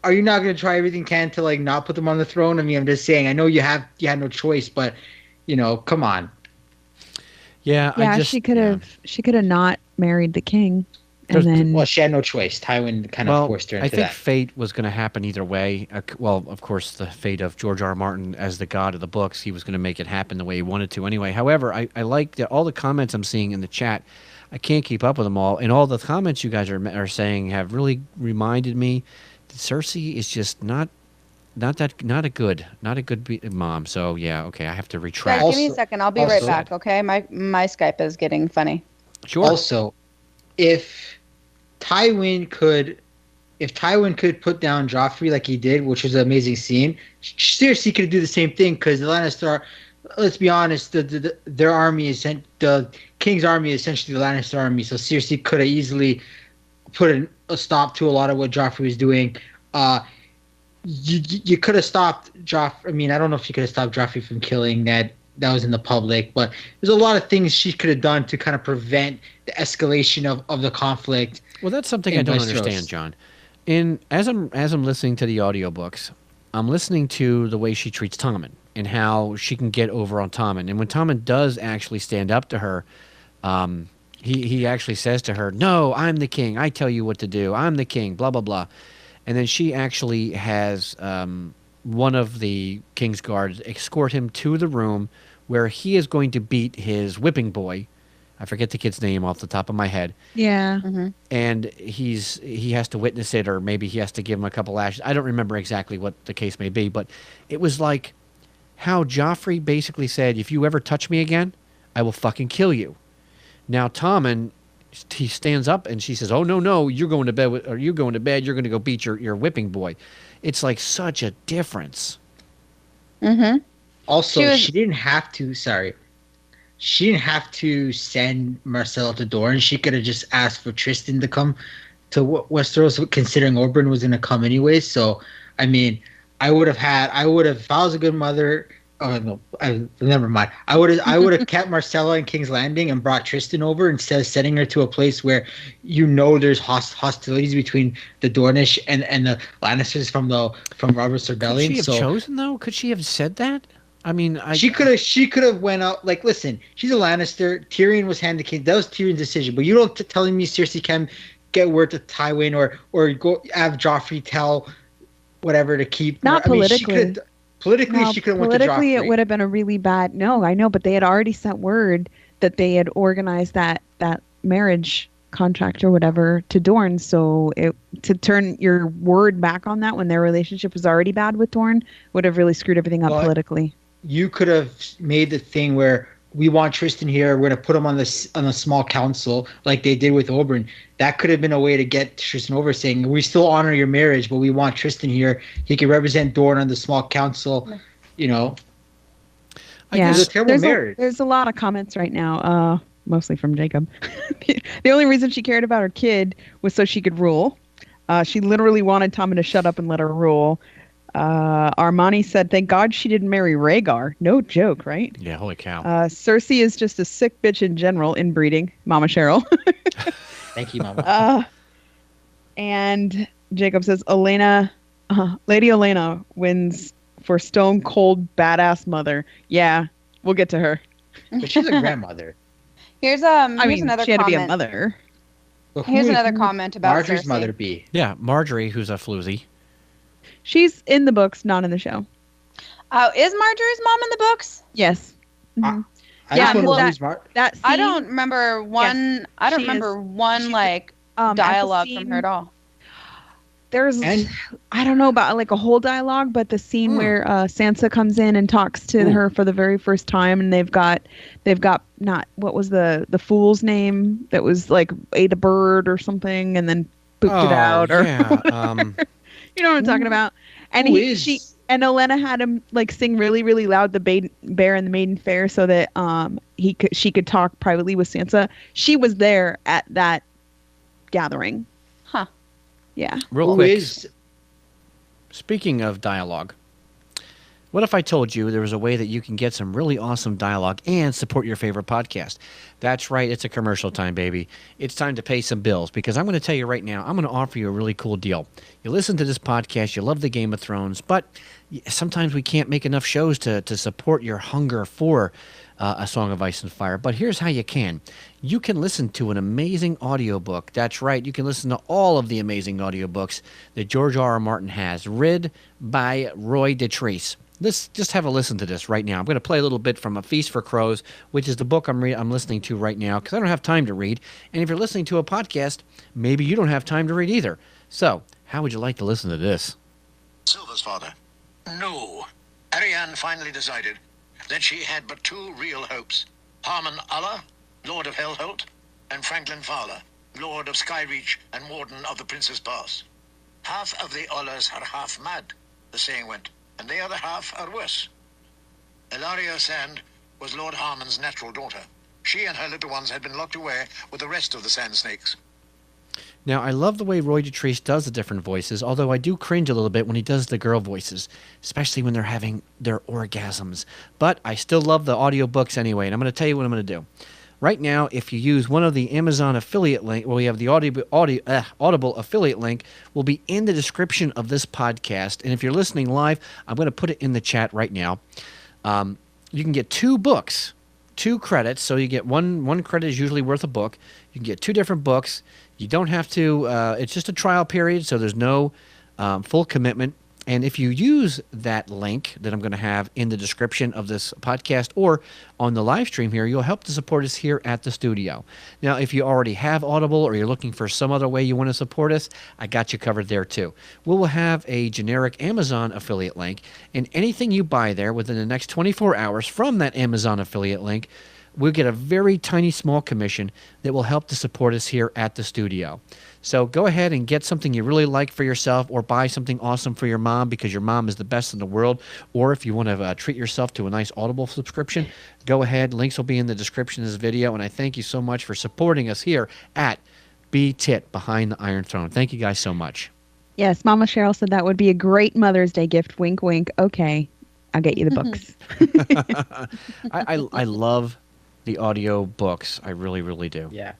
are you not gonna try everything you can to like not put them on the throne? I mean, I'm just saying. I know you had no choice, but come on.
Yeah,
she could have not married the king.
Well, she had no choice. Tywin kind of forced her into that.
I think fate was going to happen either way. Well, of course, the fate of George R. R. Martin as the god of the books, he was going to make it happen the way he wanted to anyway. However, I like that all the comments I'm seeing in the chat. I can't keep up with them all, and all the comments you guys are saying have really reminded me that Cersei is just not a good mom. So yeah, okay, I have to retract.
Give me a second. I'll be right back. Okay, my Skype is getting funny.
Sure.
Also, if Tywin could put down Joffrey like he did, which was an amazing scene, Cersei could do the same thing because the Lannister. Let's be honest, their army is the King's army is essentially the Lannister army. So Cersei could have easily put a stop to a lot of what Joffrey was doing. You could have stopped Joffrey. I mean, I don't know if you could have stopped Joffrey from killing Ned. That was in the public, but there's a lot of things she could have done to kind of prevent the escalation of the conflict.
Well, that's something I don't understand, John. As I'm listening to the audiobooks, I'm listening to the way she treats Tommen and how she can get over on Tommen. And when Tommen does actually stand up to her, he actually says to her, "No, I'm the king. I tell you what to do. I'm the king, blah, blah, blah." And then she actually has one of the King's guards escort him to the room where he is going to beat his whipping boy. I forget the kid's name off the top of my head.
Yeah.
Mm-hmm.
And he has to witness it, or maybe he has to give him a couple lashes. I don't remember exactly what the case may be, but it was like how Joffrey basically said, "If you ever touch me again, I will fucking kill you." Now Tommen, he stands up and she says, "Oh, no, you're going to bed, or you're going to bed. You're going to go beat your whipping boy." It's like such a difference.
Mm-hmm.
Also, she didn't have to. Sorry, she didn't have to send Myrcella to Dorne. She could have just asked for Tristan to come to Westeros, considering Oberyn was going to come anyway. So, I mean, if I was a good mother, Oh no, never mind. I would have kept Marcella in King's Landing and brought Tristan over instead of sending her to a place where there's hostilities between the Dornish and the Lannisters from Robert's Rebellion.
Could she have chosen though? Could she have said that? I mean,
she could have went out like, listen, she's a Lannister. Tyrion was hand the king. That was Tyrion's decision. But you don't telling me Cersei can get word to Tywin or go have Joffrey tell whatever to keep.
Not politically.
Politically, she could have went to Joffrey.
Politically, it would have been a really bad. No, I know, but they had already sent word that they had organized that marriage contract or whatever to Dorne. So to turn your word back on that when their relationship was already bad with Dorne would have really screwed everything up politically.
You could have made the thing where we want Tristan here. We're going to put him on a small council like they did with Oberyn. That could have been a way to get Tristan over, saying we still honor your marriage, but we want Tristan here. He can represent Dorne on the small council. You know.
Yeah,
it's a terrible marriage.
There's a lot of comments right now, mostly from Jacob. The only reason she cared about her kid was so she could rule. She literally wanted Tommen to shut up and let her rule. Armani said, thank God she didn't marry Rhaegar. No joke, right?
Yeah, holy cow.
Cersei is just a sick bitch in general, inbreeding. Mama Cheryl.
Thank you, Mama.
And Jacob says, Lady Olenna wins for stone cold badass mother. Yeah, we'll get to her.
But she's a grandmother.
Here's
She had
another
to be a
comment.
mother.
Here's another comment about
Marjorie's
Cersei.
mother be?
Yeah, Marjorie, who's a floozy.
She's in the books, not in the show.
Oh, is Marjorie's mom in the books?
Yes. Mm-hmm.
I just
well,
want to lose
That
I
scene-
don't remember one.
Yes,
I don't
she
remember
is.
one
She's-
like
at the
dialogue
scene-
from her at all.
There's,
And-
I don't know about like a whole dialogue, but the scene where Sansa comes in and talks to her for the very first time, and they've got not what was the fool's name that was like ate a bird or something and then pooped it out or
yeah.
you know what I'm talking about. And Olenna had him like sing really really loud the Bear and the Maiden Fair so that she could talk privately with Sansa. She was there at that gathering.
Huh.
Yeah.
Real quick. Speaking of dialogue, what if I told you there was a way that you can get some really awesome dialogue and support your favorite podcast? That's right. It's a commercial time, baby. It's time to pay some bills because I'm going to tell you right now, I'm going to offer you a really cool deal. You listen to this podcast, you love the Game of Thrones, but sometimes we can't make enough shows to support your hunger for A Song of Ice and Fire. But here's how you can. You can listen to an amazing audiobook. That's right. You can listen to all of the amazing audiobooks that George R. R. Martin has, read by Roy Detrice. Let's just have a listen to this right now. I'm going to play a little bit from A Feast for Crows, which is the book I'm listening to right now because I don't have time to read. And if you're listening to a podcast, maybe you don't have time to read either. So, how would you like to listen to this?
Silver's father. No. Arianne finally decided that she had but two real hopes. Harmon Allah, Lord of Hellholt, and Franklin Fowler, Lord of Skyreach and Warden of the Prince's Pass. Half of the Ollers are half mad, the saying went, and the other half are worse. Ilaria Sand was Lord Harmon's natural daughter. She and her little ones had been locked away with the rest of the Sand Snakes.
Now, I love the way Roy Detrice does the different voices, although I do cringe a little bit when he does the girl voices, especially when they're having their orgasms. But I still love the audiobooks anyway, and I'm going to tell you what I'm going to do. Right now, if you use one of the Amazon affiliate link, well, we have the Audible affiliate link, will be in the description of this podcast. And if you're listening live, I'm going to put it in the chat right now. You can get 2 books, 2 credits. So you get one credit is usually worth a book. You can get 2 different books. You don't have to, it's just a trial period, so there's no full commitment. And if you use that link that I'm going to have in the description of this podcast or on the live stream here, you'll help to support us here at the studio. Now, if you already have Audible or you're looking for some other way you want to support us, I got you covered there too. We will have a generic Amazon affiliate link, and anything you buy there within the next 24 hours from that Amazon affiliate link, we'll get a very tiny small commission that will help to support us here at the studio. So go ahead and get something you really like for yourself or buy something awesome for your mom because your mom is the best in the world. Or if you want to treat yourself to a nice Audible subscription, go ahead. Links will be in the description of this video. And I thank you so much for supporting us here at BTIT, Behind the Iron Throne. Thank you guys so much.
Yes, Mama Cheryl said that would be a great Mother's Day gift. Wink, wink. Okay. I'll get you the books.
I love the audio books. I really, really do.
Yeah.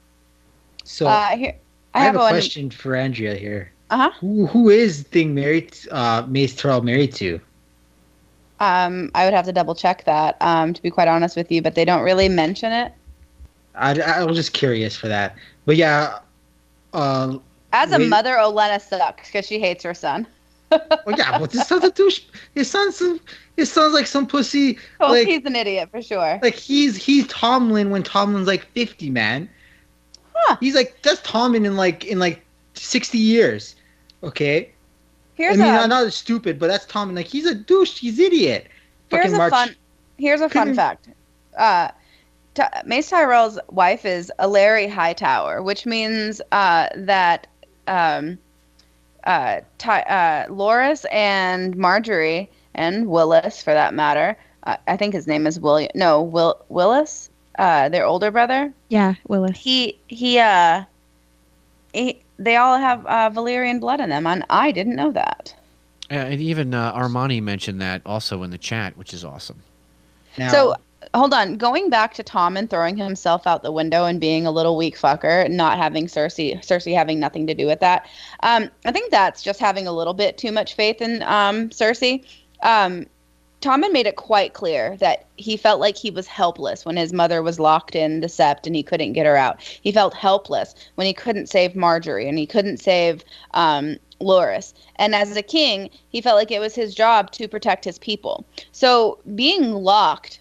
So
Here,
I have a
one.
question for Andrea here.
Uh-huh.
Who is Thing married? Mace Tyrell married to?
I would have to double check that, to be quite honest with you, but they don't really mention it.
I was just curious for that. But yeah.
As a mother, Olenna sucks because she hates her son.
Well, yeah, but this son's a douche. His son's like some pussy.
Oh,
like,
he's an idiot for sure.
Like he's Tomlin when Tomlin's like 50, man.
Huh.
He's like that's Tomlin in like 60 years. Okay.
Here's
I'm not stupid, but that's Tomlin. Like he's a douche. He's an idiot.
Here's a fun fact. Mace Tyrell's wife is Alary Hightower, which means that Loras and Marjorie and Willis, for that matter, I think his name is William. No, Willis, their older brother.
Yeah, Willis.
They all have Valyrian blood in them, and I didn't know that.
And even Armani mentioned that also in the chat, which is awesome.
Now,
So, hold on. Going back to Tommen throwing himself out the window and being a little weak fucker, not having Cersei having nothing to do with that. I think that's just having a little bit too much faith in Cersei. Tommen made it quite clear that he felt like he was helpless when his mother was locked in the sept and he couldn't get her out. He felt helpless when he couldn't save Marjorie and he couldn't save Loras. And as a king, he felt like it was his job to protect his people. So being locked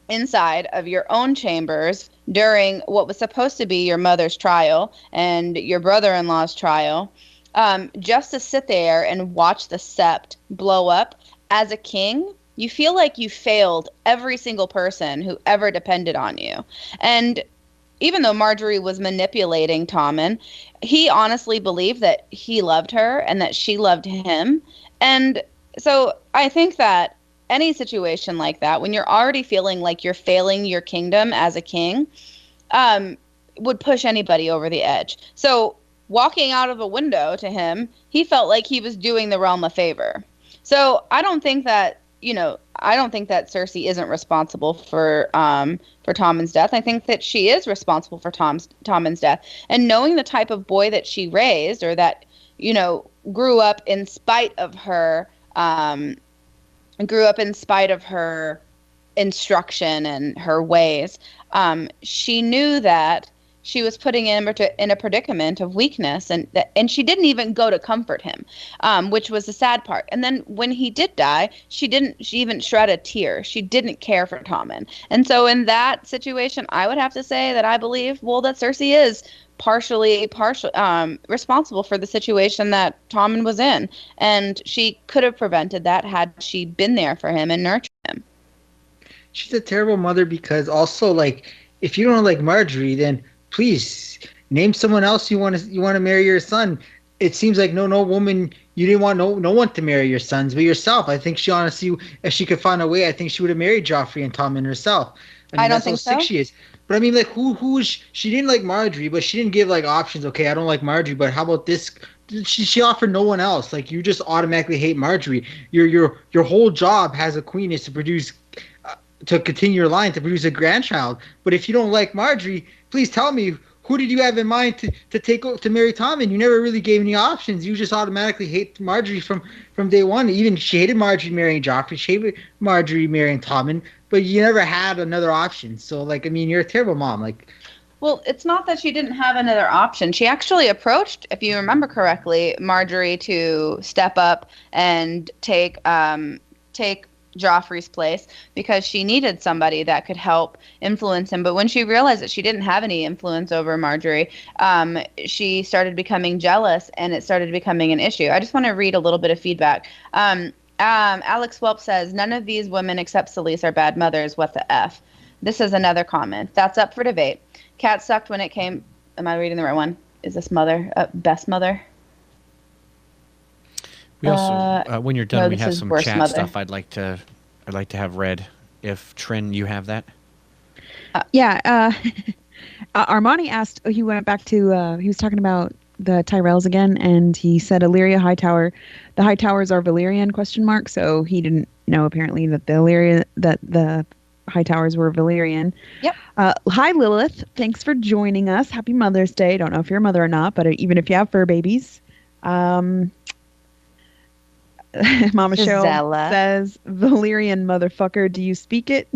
inside of your own chambers during what was supposed to be your mother's trial and your brother-in-law's trial, just to sit there and watch the sept blow up, as a king, you feel like you failed every single person who ever depended on you. And even though Marjorie was manipulating Tommen, he honestly believed that he loved her and that she loved him. And so I think that any situation like that, when you're already feeling like you're failing your kingdom as a king, would push anybody over the edge. So walking out of a window to him, he felt like he was doing the realm a favor. So I don't think that Cersei isn't responsible for Tommen's death. I think that she is responsible for Tommen's death. And knowing the type of boy that she raised, or that, grew up in spite of her instruction and her ways, she knew that she was putting him in a predicament of weakness, and she didn't even go to comfort him, which was the sad part. And then when he did die, she even shed a tear. She didn't care for Tommen. And so in that situation, I would have to say that I believe, that Cersei is partially responsible for the situation that Tommen was in, and she could have prevented that had she been there for him and nurtured him.
She's a terrible mother because also, like, if you don't like Marjorie, then please name someone else you want to marry your son. It seems like no woman, you didn't want no one to marry your sons but yourself. I think she honestly, if she could find a way, I think she would have married Joffrey and Tommen herself.
I don't think so.
Sick she is. But I mean, like, who is she? Didn't like Marjorie, but she didn't give like options. Okay, I don't like Marjorie, but how about this? She offered no one else. Like, you just automatically hate Marjorie. Your whole job as a queen is to produce, to continue your line, to produce a grandchild. But if you don't like Marjorie, please tell me, who did you have in mind to marry Tommen? You never really gave any options. You just automatically hate Marjorie from day one. Even she hated Marjorie marrying Joffrey. She hated Marjorie marrying Tommen, but you never had another option. So, like, I mean, you're a terrible mom. Like,
well, it's not that she didn't have another option. She actually approached, if you remember correctly, Marjorie to step up and take Joffrey's place because she needed somebody that could help influence him. But when she realized that she didn't have any influence over Marjorie, she started becoming jealous, and it started becoming an issue. I just want to read a little bit of feedback. Alex Welp says, none of these women except Selyse are bad mothers. What the F? This is another comment. That's up for debate. Cat sucked when it came. Am I reading the right one? Is this mother? Best mother?
We also, when you're done,
no,
we
this
have
is
some
worst
chat
mother.
stuff I'd like to have read. If Trin, you have that?
Armani asked, he went back to, he was talking about the Tyrells again, and he said Illyria Hightower, the Hightowers are Valyrian, ? So he didn't know apparently that the Hightowers were Valyrian.
Yep.
Hi, Lilith. Thanks for joining us. Happy Mother's Day. Don't know if you're a mother or not, but even if you have fur babies. Mama Cheryl
Gisela.
says, Valyrian motherfucker, do you speak it?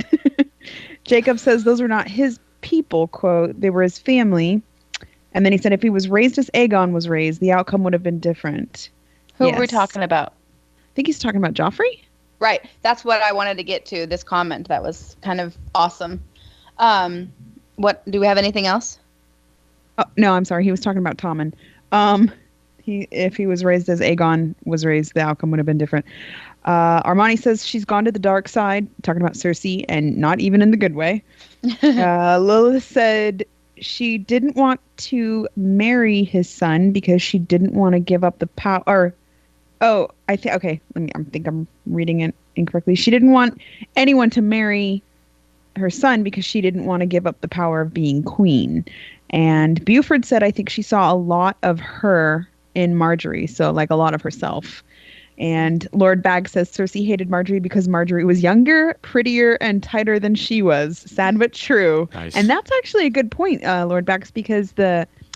Jacob says, those were not his people, quote. They were his family. And then he said, if he was raised as Aegon was raised, the outcome would have been different.
Who are we talking about?
I think he's talking about Joffrey.
Right. That's what I wanted to get to, this comment. That was kind of awesome. What do we have anything else?
Oh, no, I'm sorry. He was talking about Tommen. If he was raised as Aegon was raised, the outcome would have been different. Armani says she's gone to the dark side, talking about Cersei, and not even in the good way. Lilith said she didn't want to marry his son because she didn't want to give up the power. Oh, I think I'm reading it incorrectly. She didn't want anyone to marry her son because she didn't want to give up the power of being queen. And Buford said, I think she saw a lot of her in Marjorie, so like a lot of herself. And Lord Bag says Cersei hated Marjorie because Marjorie was younger, prettier, and tighter than she was. Sad but true.
Nice.
And that's actually a good point, Lord Bags, because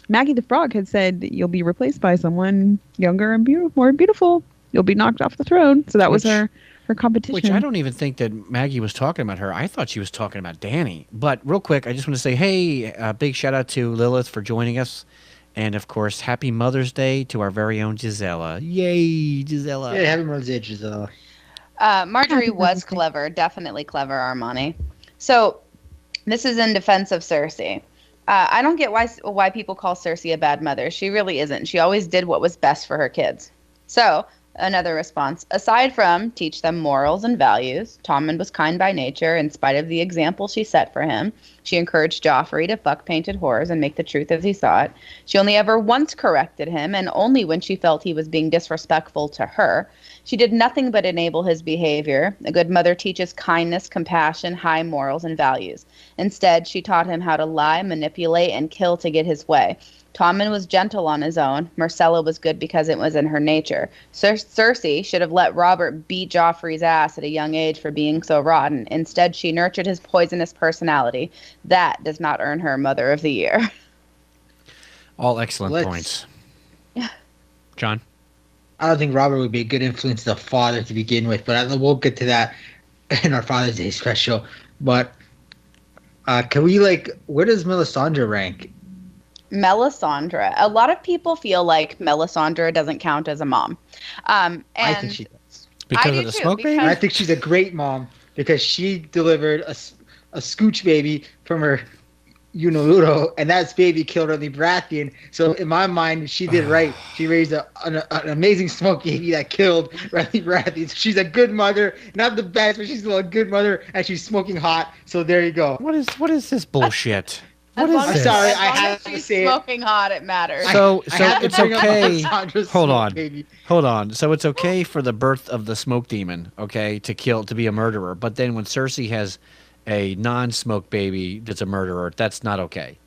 Maggie the Frog had said that you'll be replaced by someone younger and more beautiful. You'll be knocked off the throne. So that was her competition.
Which I don't even think that Maggie was talking about her. I thought she was talking about Dany. But real quick, I just want to say, hey, a big shout out to Lilith for joining us. And, of course, happy Mother's Day to our very own Gisela. Yay, Gisela.
Yeah, happy Mother's Day, Gisela.
Marjorie was clever. Definitely clever, Armani. So this is in defense of Cersei. I don't get why people call Cersei a bad mother. She really isn't. She always did what was best for her kids. So, another response. Aside from teach them morals and values, Tommen was kind by nature in spite of the example she set for him. She encouraged Joffrey to fuck painted whores and make the truth as he saw it. She only ever once corrected him, and only when she felt he was being disrespectful to her. She did nothing but enable his behavior. A good mother teaches kindness, compassion, high morals, and values. Instead, she taught him how to lie, manipulate, and kill to get his way. Tommen was gentle on his own. Myrcella was good because it was in her nature. Cersei should have let Robert beat Joffrey's ass at a young age for being so rotten. Instead, she nurtured his poisonous personality. That does not earn her Mother of the Year.
All excellent points. John?
I don't think Robert would be a good influence as a father to begin with, but we'll get to that in our Father's Day special. But can we, where does Melisandre rank?
Melisandre. A lot of people feel like Melisandre doesn't count as a mom. And
I think she does.
Because of the smoke baby?
I think she's a great mom because she delivered a scooch baby from her Unaluro, and that baby killed Renly Baratheon. So in my mind, she did right. She raised an amazing smoke baby that killed Renly Baratheon. So she's a good mother, not the best, but she's still a good mother, and she's smoking hot. So there you go.
What is this bullshit? What is
I'm
this?
sorry,
As
I
long
have
as
to
she's
say it.
smoking hot, it matters.
So
I have to
it's
bring up
okay.
Melisandre's
Hold
smoke
on.
baby.
Hold on. So it's okay for the birth of the smoke demon, okay, to be a murderer. But then when Cersei has a non-smoke baby that's a murderer, that's not okay.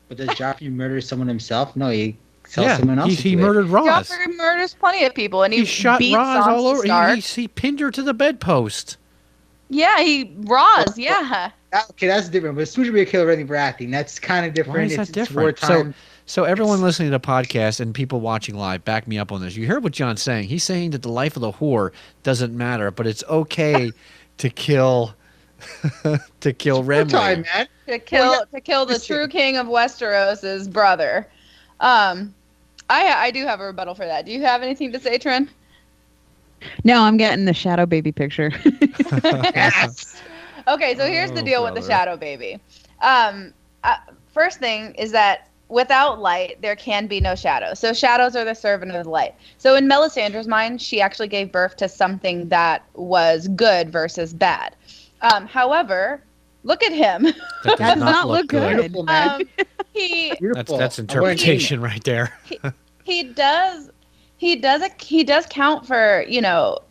But does Joffrey murder someone himself? No, he sells someone else.
he
into it.
murdered Roz.
Joffrey murders plenty of people, and he
shot
beats
Roz all over.
Stark.
He pinned her to the bedpost.
Yeah, yeah.
Okay, that's different. But Smoocher killed Renly Baratheon. That's kind of different.
Why is that
It's
different?
wartime.
So everyone listening to the podcast and people watching live, back me up on this. You heard what John's saying. He's saying that the life of the whore doesn't matter, but it's okay to kill Renly.
Wartime, man.
To kill the true king of Westeros' brother. I do have a rebuttal for that. Do you have anything to say, Trin?
No, I'm getting the shadow baby picture.
Yes.
Okay, so here's the deal with the shadow baby. First thing is that without light, there can be no shadow. So shadows are the servant of the light. So in Melisandre's mind, she actually gave birth to something that was good versus bad. However, look at him.
That
does not look good.
Beautiful, man. Beautiful.
That's interpretation right there.
He does count for,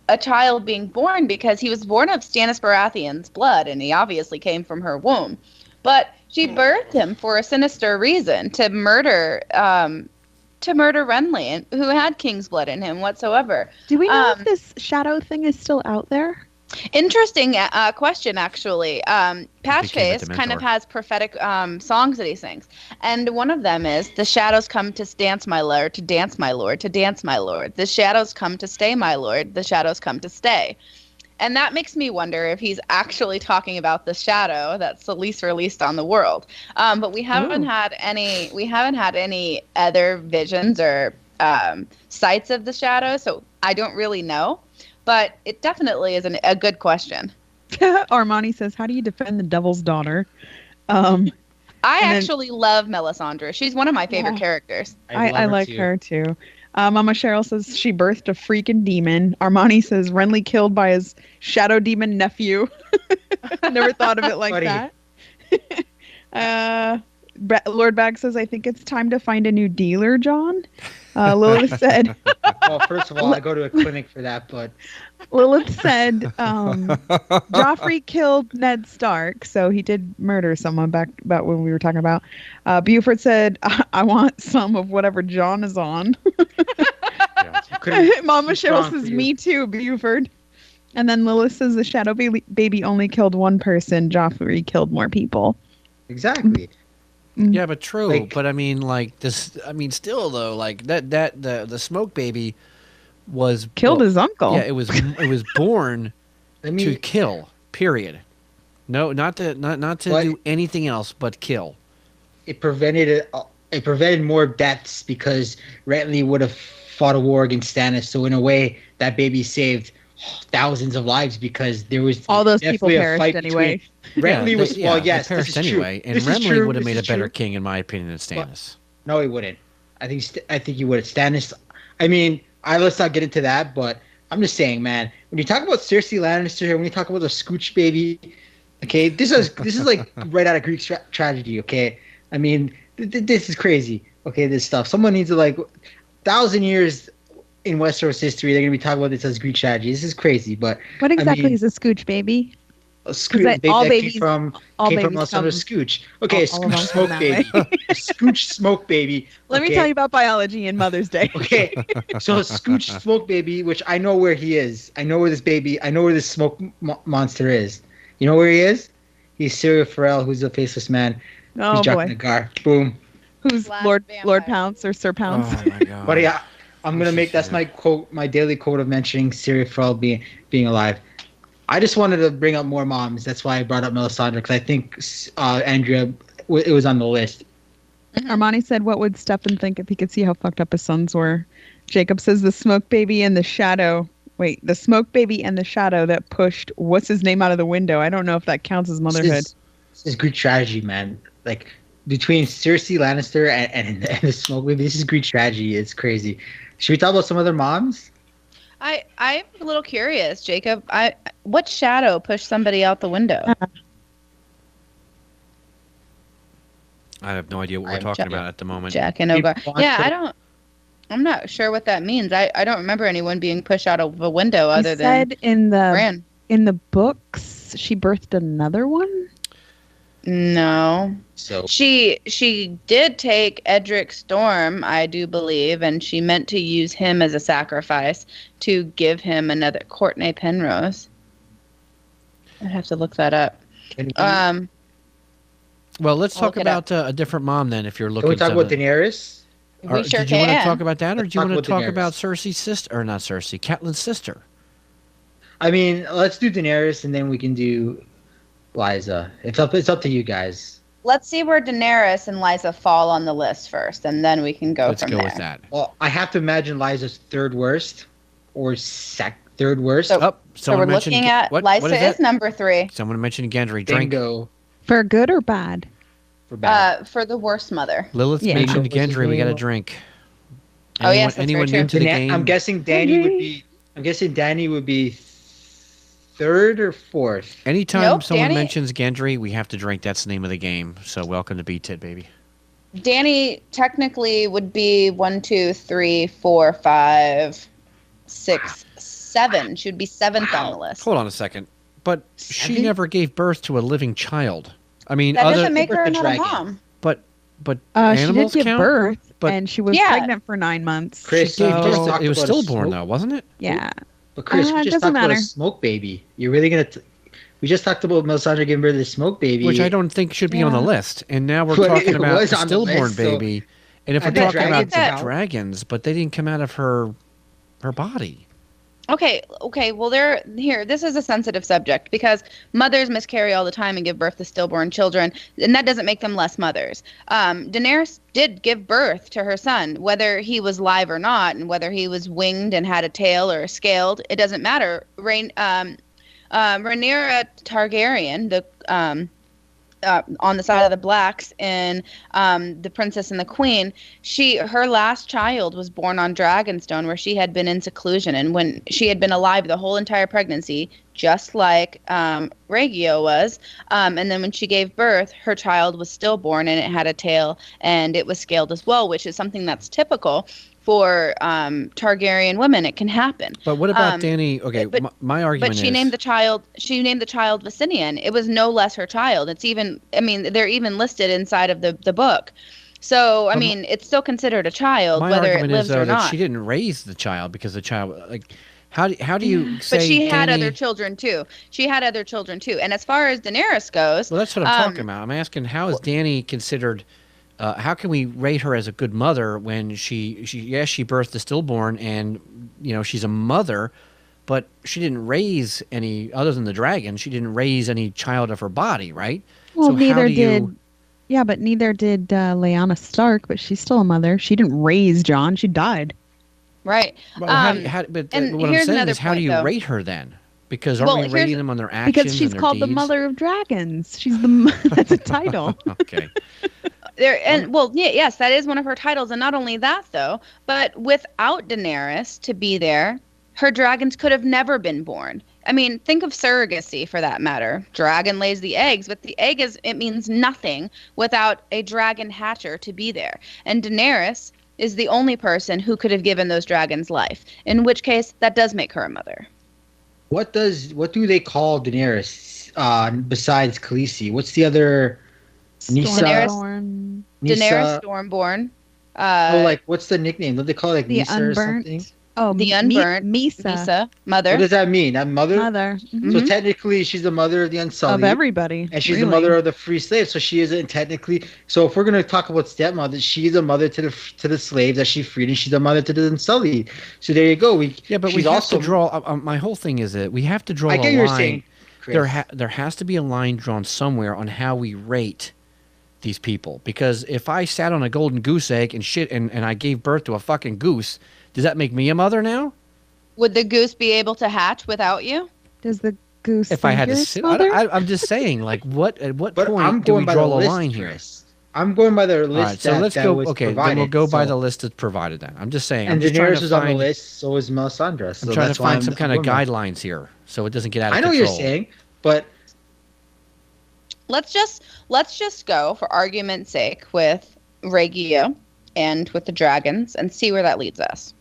a child being born because he was born of Stannis Baratheon's blood, and he obviously came from her womb. But she birthed him for a sinister reason, to murder Renly, who had king's blood in him whatsoever.
Do we know if this shadow thing is still out there?
Interesting question, actually.
Became a
Patchface kind of
Dementor.
has prophetic songs that he sings, and one of them is "The shadows come to dance, my lord, to dance, my lord, to dance, my lord. The shadows come to stay, my lord. The shadows come to stay." And that makes me wonder if he's actually talking about the shadow that's the least released on the world. But we haven't had any. We haven't had any other visions or sights of the shadow, so I don't really know. But it definitely is a good question.
Armani says, "How do you defend the Devil's Daughter?" Um,
I
And then-
actually love Melisandre. She's one of my favorite
Yeah.
characters.
I like her too. Mama Cheryl says she birthed a freaking demon. Armani says Renly killed by his shadow demon nephew. Never thought of it like
Buddy.
that. Lord Bag says, I think it's time to find a new dealer, John. Lilith said,
Well, first of all, I go to a clinic for that, but
Joffrey killed Ned Stark, so he did murder someone back about when we were talking about. Buford said, I want some of whatever John is on. Mama
She's
Cheryl
wrong
says,
for you.
me too, Buford. And then Lilith says the shadow baby only killed one person. Joffrey killed more people.
exactly.
Yeah, but true.
Like-
But I mean, like this. I mean, still though, like the smoke baby was
Killed his uncle.
Yeah, it was born
Let
to
me.
kill. Period. No, not to
What?
do anything else but kill.
It prevented more deaths because Renly would have fought a war against Stannis. So in a way, that baby saved thousands of lives because there was
All those people
definitely a
perished
fight
anyway.
between- Renly was
they
yes,
perished
this is
anyway,
true.
and
This is
Renly
true.
would have
This
made a
is
better
true.
king, in my opinion, than Stannis.
No, he wouldn't. I think he would. Stannis. I mean, let's not get into that. But I'm just saying, man. When you talk about Cersei Lannister, when you talk about the Scooch baby, okay, this is like right out of Greek tragedy. Okay, I mean, this is crazy. Okay, this stuff. Someone needs to 1,000 years in Westeros history. They're gonna be talking about this as Greek tragedy. This is crazy. But
What exactly
mean-
is a scooch baby?
a Scooch
that-
baby
all
that
babies-
came from
all
came from
babies
Melisandre
come-
Scooch. Okay,
all of them
Scooch
come
smoke
that
baby. A Scooch smoke baby.
Let me
okay?
tell you about biology and Mother's Day.
Okay, so Scooch Smoke Baby, which I know where he is. I know where this smoke monster is. You know where he is? He's Syria Farrell, who's a faceless man.
Oh
Who's Jack
boy.
Nagar. Boom.
Who's
Last
Lord
vampire.
Pounce or Sir Pounce?
Oh my god!
But yeah, I'm gonna make that's my quote, my daily quote of mentioning Syria Farrell being alive. I just wanted to bring up more moms. That's why I brought up Melisandre because I think Andrea, it was on the list.
Armani said, what would Stefan think if he could see how fucked up his sons were? Jacob says the smoke baby and the shadow. Wait, the smoke baby and the shadow that pushed what's his name out of the window. I don't know if that counts as motherhood.
This is Greek tragedy, man. Like between Cersei Lannister and the smoke baby, this is Greek tragedy. It's crazy. Should we talk about some other moms?
I'm a little curious, Jacob. What shadow pushed somebody out the window?
I have no idea what we're
I'm
talking
Jack-
about at the moment.
Jack and Ogar.
People
Yeah, I'm not sure what that means. I don't remember anyone being pushed out of a window other
He
than
said in the
Bran.
in the books she birthed another one.
No.
So
She did take Edric Storm, I do believe, and she meant to use him as a sacrifice to give him another Courtney Penrose. I'd have to look that up.
can we,
Well, let's
I'll
talk
look it up.
about a different mom then. If you're
can
looking,
we talk about Daenerys?
We sure
did you want to
can.
talk about that, or do
Let's
you
talk
want to
about
talk
Daenerys.
about Cersei's sister, or not Cersei, Catelyn's sister?
I mean, let's do Daenerys and then we can do Liza. It's up to you guys.
Let's see where Daenerys and Lysa fall on the list first, and then we can go
Let's
from
go
there.
with that.
Well, I have to imagine Liza's third worst or third worst.
So-
Oh,
So we're
someone mentioned
looking at
what
Lysa
is
is
that?
number 3
Someone mentioned Gendry. Drink.
Bingo
For good or bad?
for bad.
for the worst mother.
Lilith
Yeah.
mentioned
Bingo was his
Gendry. We got a
name.
drink.
Oh, yes, that's
anyone
very
new
true.
to the game?
I'm guessing Danny would be third or fourth.
Anytime
Nope,
someone
Danny-
mentions Gendry, we have to drink. That's the name of the game. So welcome to Beat It, baby.
Danny technically would be 1, 2, 3, 4, 5, 6, 7. She would be 7th on the list.
Hold on a second. But she
Seven?
never gave birth to a living child. I mean,
That
other
doesn't make her
Birth a
another
dragon.
mom.
but
She did
animals
give
count.
birth,
But-
and she was
Yeah.
pregnant for 9 months.
Chris,
She gave
you
birth
just
to-
talked
it was
about a
stillborn
smoke-
though, wasn't it?
Yeah.
But Chris, we
It
just
doesn't
talked about a
matter.
smoke baby. You're really gonna? We just talked about Melisandre giving birth to the smoke baby,
Which I don't think should be on the
Yeah.
list. And now we're
But
talking
it
about
was
the
on the
stillborn
list, so-
baby. And if we're
And the
talking about
dragons
the
count.
dragons, but they didn't come out of her body.
Okay. Well, this is a sensitive subject because mothers miscarry all the time and give birth to stillborn children, and that doesn't make them less mothers. Daenerys did give birth to her son, whether he was live or not, and whether he was winged and had a tail or scaled, it doesn't matter. Rhaenyra Targaryen, the on the side of the blacks in The Princess and the Queen, her last child was born on Dragonstone, where she had been in seclusion, and when she had been alive the whole entire pregnancy, just like Rhaegar was, and then when she gave birth, her child was stillborn and it had a tail and it was scaled as well, which is something that's typical for Targaryen women. It can happen.
But what about Dany? Okay, my argument
But she
is...
named the child Visinian. It was no less her child. They're even listed inside of the book. So, I mean, it's still considered a child,
my
whether it
argument
lives
is, though,
or
that
not.
she didn't raise the child because the child... Like, how do you say
But she had
Dany...
other children, too. And as far as Daenerys goes...
Well, that's what I'm talking about. I'm asking, how is Dany considered... how can we rate her as a good mother when she birthed a stillborn and, she's a mother, but she didn't raise any, other than the dragon, she didn't raise any child of her body, right?
Well,
So
neither did. Yeah, but neither did Lyanna Stark. But she's still a mother. She didn't raise Jon. She died.
Right.
But what
and
I'm
here's
saying
another
is, how do
point,
you
though.
rate her then? Because aren't we rating them on their actions
Because she's
and their
called the
deeds?
Mother of Dragons. She's the that's a title.
Okay.
Yes, that is one of her titles, and not only that though, but without Daenerys to be there, her dragons could have never been born. I mean, think of surrogacy for that matter. Dragon lays the eggs, but it means nothing without a dragon hatcher to be there. And Daenerys is the only person who could have given those dragons life. In which case, that does make her a mother.
What do they call Daenerys besides Khaleesi? What's the other?
Stormborn.
Daenerys Stormborn.
What's the nickname? Don't they call it like
The
Misa or
Unburnt.
something?
Oh,
The Unburnt.
Misa.
Mother.
What does that mean? That mother?
Mother. Mhm.
So technically, she's the mother of the Unsullied.
Of everybody.
And she's
really.
the mother of the free slaves. So she isn't technically. So if we're going to talk about stepmother, she's a mother to the slaves that she freed, and she's a mother to the Unsullied. So there you go.
But we have to draw. My whole thing is that we have to draw a line.
You're saying, Chris.
There has to be a line drawn somewhere on how we rate these people. Because if I sat on a golden goose egg and I gave birth to a fucking goose, does that make me a mother now?
Would the goose be able to hatch without you?
Does the goose?
If I had to
think
sit,
you're its mother?
I'm just saying, like, at what
But I'm
point do we
going by
draw
the
a
list,
line here?
Chris. I'm going by the list.
All right, so let's
that
go.
was
Okay,
provided,
then we'll go by
so-
the list that's provided. Then I'm just saying.
And
I'm just trying
Daenerys
to
was on the
find.
list, so was Melisandre. So
I'm trying
that's
to
why
find some kind of
going by-
guidelines here, so it doesn't get out of
I know
control.
what you're saying, but
Let's just go for argument's sake with Rhaegar and with the dragons and see where that leads us.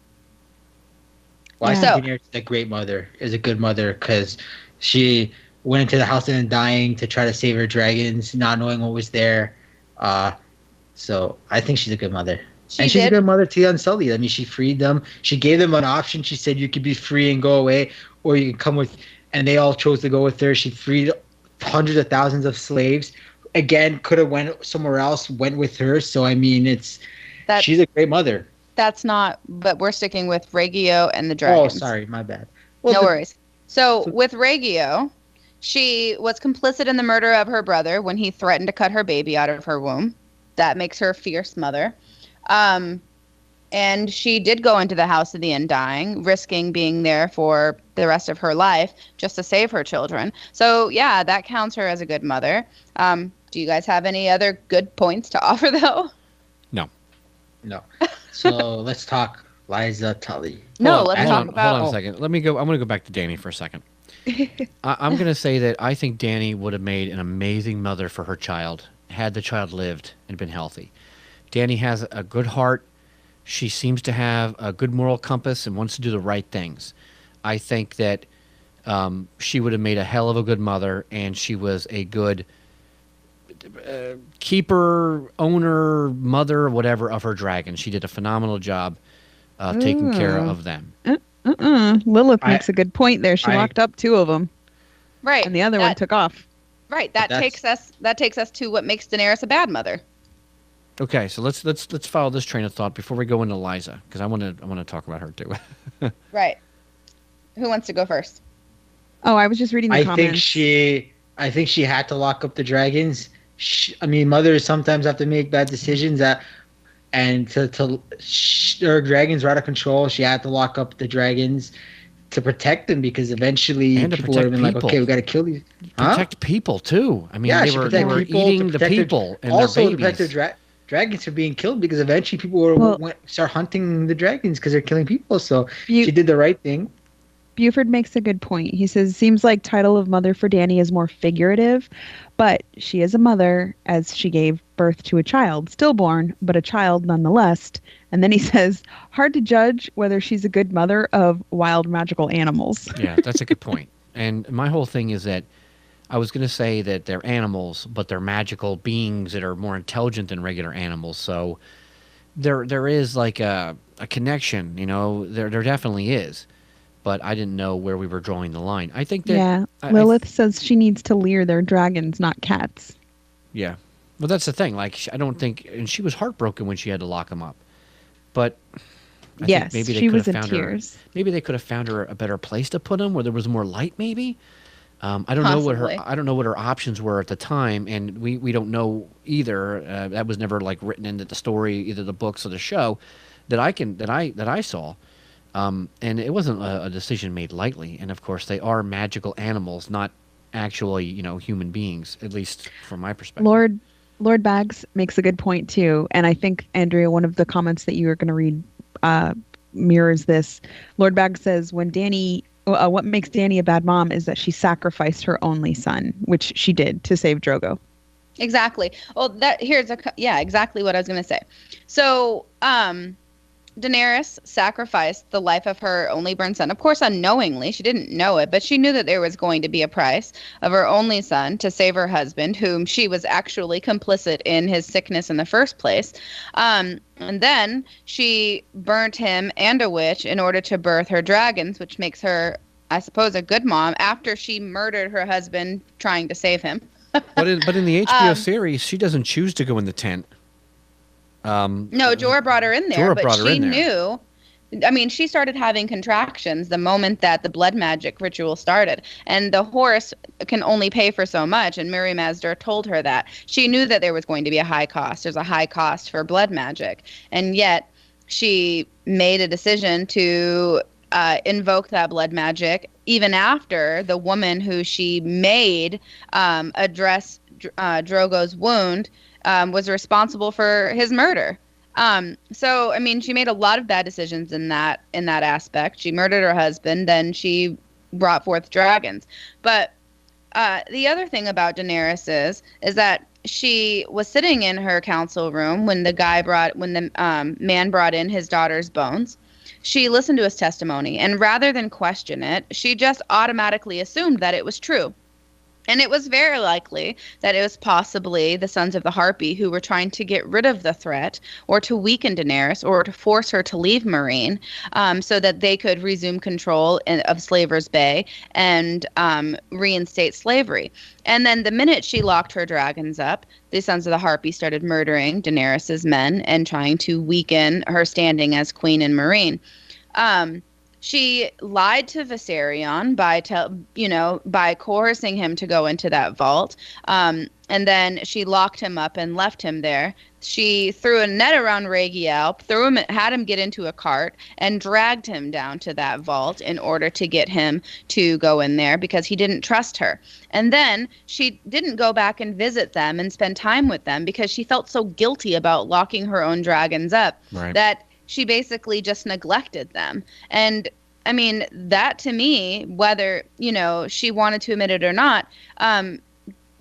Well, I
Yeah.
think Daenerys is a great mother, is a good mother, because she went into the house of Undying to try to save her dragons, not knowing what was there. So I think she's a good mother. She's a good mother to the Unsullied. I mean, she freed them. She gave them an option. She said you could be free and go away, or you can come with. And they all chose to go with her. She freed hundreds of thousands of slaves. Again, could have went somewhere else, went with her. So I mean, she's a great mother.
That's not, but we're sticking with Rhaegar and the dragons.
Oh, sorry, my bad.
No worries. So with Rhaegar, she was complicit in the murder of her brother when he threatened to cut her baby out of her womb. That makes her a fierce mother. And she did go into the House of the Undying, risking being there for the rest of her life just to save her children. So, yeah, that counts her as a good mother. Do you guys have any other good points to offer, though?
No. So let's talk Liza Tully.
No, let's talk
Hold on
about...
a second. I'm going to go back to Dany for a second. I'm going to say that I think Dany would have made an amazing mother for her child had the child lived and been healthy. Dany has a good heart. She seems to have a good moral compass and wants to do the right things. I think that she would have made a hell of a good mother, and she was a good keeper, owner, mother, whatever, of her dragon. She did a phenomenal job taking care of them.
Lilith makes a good point there. She
I-
locked up 2 of them,
Right.
and the other one took off.
Right.
But
That takes us to what makes Daenerys a bad mother.
Okay, so let's follow this train of thought before we go into Liza, because I want to talk about her too.
Right. Who wants to go first?
Oh, I was just reading the
I
comments.
think she had to lock up the dragons. Mothers sometimes have to make bad decisions and her dragons were out of control. She had to lock up the dragons to protect them because eventually
And to
people would have been like,
protect
okay, we got to kill these.
Protect people too. I mean,
Yeah,
they
she
were
protect people,
eating
to
the
protect their-
people and
also
their
to protect
babies.
their dragons from being killed because eventually people start hunting the dragons because they're killing people. So she did the right thing.
Buford makes a good point. He says, seems like title of mother for Dany is more figurative, but she is a mother as she gave birth to a child, stillborn, but a child nonetheless. And then he says, hard to judge whether she's a good mother of wild magical animals.
Yeah, that's a good point. And my whole thing is that I was going to say that they're animals, but they're magical beings that are more intelligent than regular animals. So there is like a connection, there definitely is. But I didn't know where we were drawing the line. I think that...
Yeah, Lilith says she needs to leer their dragons, not cats.
Yeah. Well, that's the thing. Like, I don't think... And she was heartbroken when she had to lock them up. But... I
yes,
think maybe they
she
could
was
have
in
found
tears.
Maybe they could have found her a better place to put them, where there was more light, maybe? I don't know what her options were at the time, and we don't know either. That was never, like, written into the story, either the books or the show, that I saw. And it wasn't a decision made lightly. And of course, they are magical animals, not actually, human beings, at least from my perspective.
Lord Baggs makes a good point too. And I think, Andrea, one of the comments that you were going to read mirrors this. Lord Baggs says, what makes Dany a bad mom is that she sacrificed her only son, which she did to save Drogo.
Exactly. Well, exactly what I was going to say. So, Daenerys sacrificed the life of her only born son, of course unknowingly. She didn't know it, but she knew that there was going to be a price of her only son to save her husband, whom she was actually complicit in his sickness in the first place. And then she burnt him and a witch in order to birth her dragons, which makes her, I suppose, a good mom after she murdered her husband trying to save him.
but in the HBO series, she doesn't choose to go in the tent.
No, Jorah brought her in there, but she knew. I mean, she started having contractions the moment that the blood magic ritual started, and the horse can only pay for so much. And Miri Mazdur told her that she knew that there was going to be a high cost. There's a high cost for blood magic, and yet she made a decision to invoke that blood magic even after the woman who she made address Drogo's wound. Was responsible for his murder. So, I mean, she made a lot of bad decisions in that aspect. She murdered her husband, then she brought forth dragons. But the other thing about Daenerys is that she was sitting in her council room when the man brought in his daughter's bones. She listened to his testimony, and rather than question it, she just automatically assumed that it was true. And it was very likely that it was possibly the Sons of the Harpy who were trying to get rid of the threat or to weaken Daenerys or to force her to leave Meereen so that they could resume control of Slaver's Bay and reinstate slavery. And then the minute she locked her dragons up, the Sons of the Harpy started murdering Daenerys' men and trying to weaken her standing as queen in Meereen. She lied to Viserion by coercing him to go into that vault. And then she locked him up and left him there. She threw a net around Rhaegal, had him get into a cart, and dragged him down to that vault in order to get him to go in there because he didn't trust her. And then she didn't go back and visit them and spend time with them because she felt so guilty about locking her own dragons up that she basically just neglected them. And I mean, that to me, whether, she wanted to admit it or not,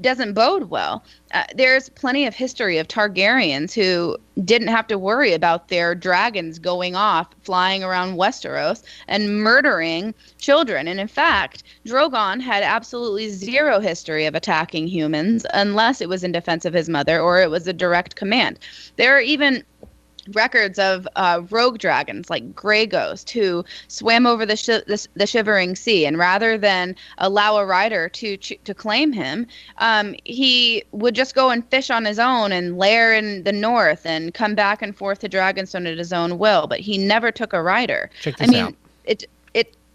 doesn't bode well. There's plenty of history of Targaryens who didn't have to worry about their dragons going off, flying around Westeros and murdering children. And in fact, Drogon had absolutely zero history of attacking humans unless it was in defense of his mother or it was a direct command. There are even records of rogue dragons like Grey Ghost who swam over the Shivering Sea, and rather than allow a rider to claim him, he would just go and fish on his own and lair in the north and come back and forth to Dragonstone at his own will. But he never took a rider.
Check this out.
It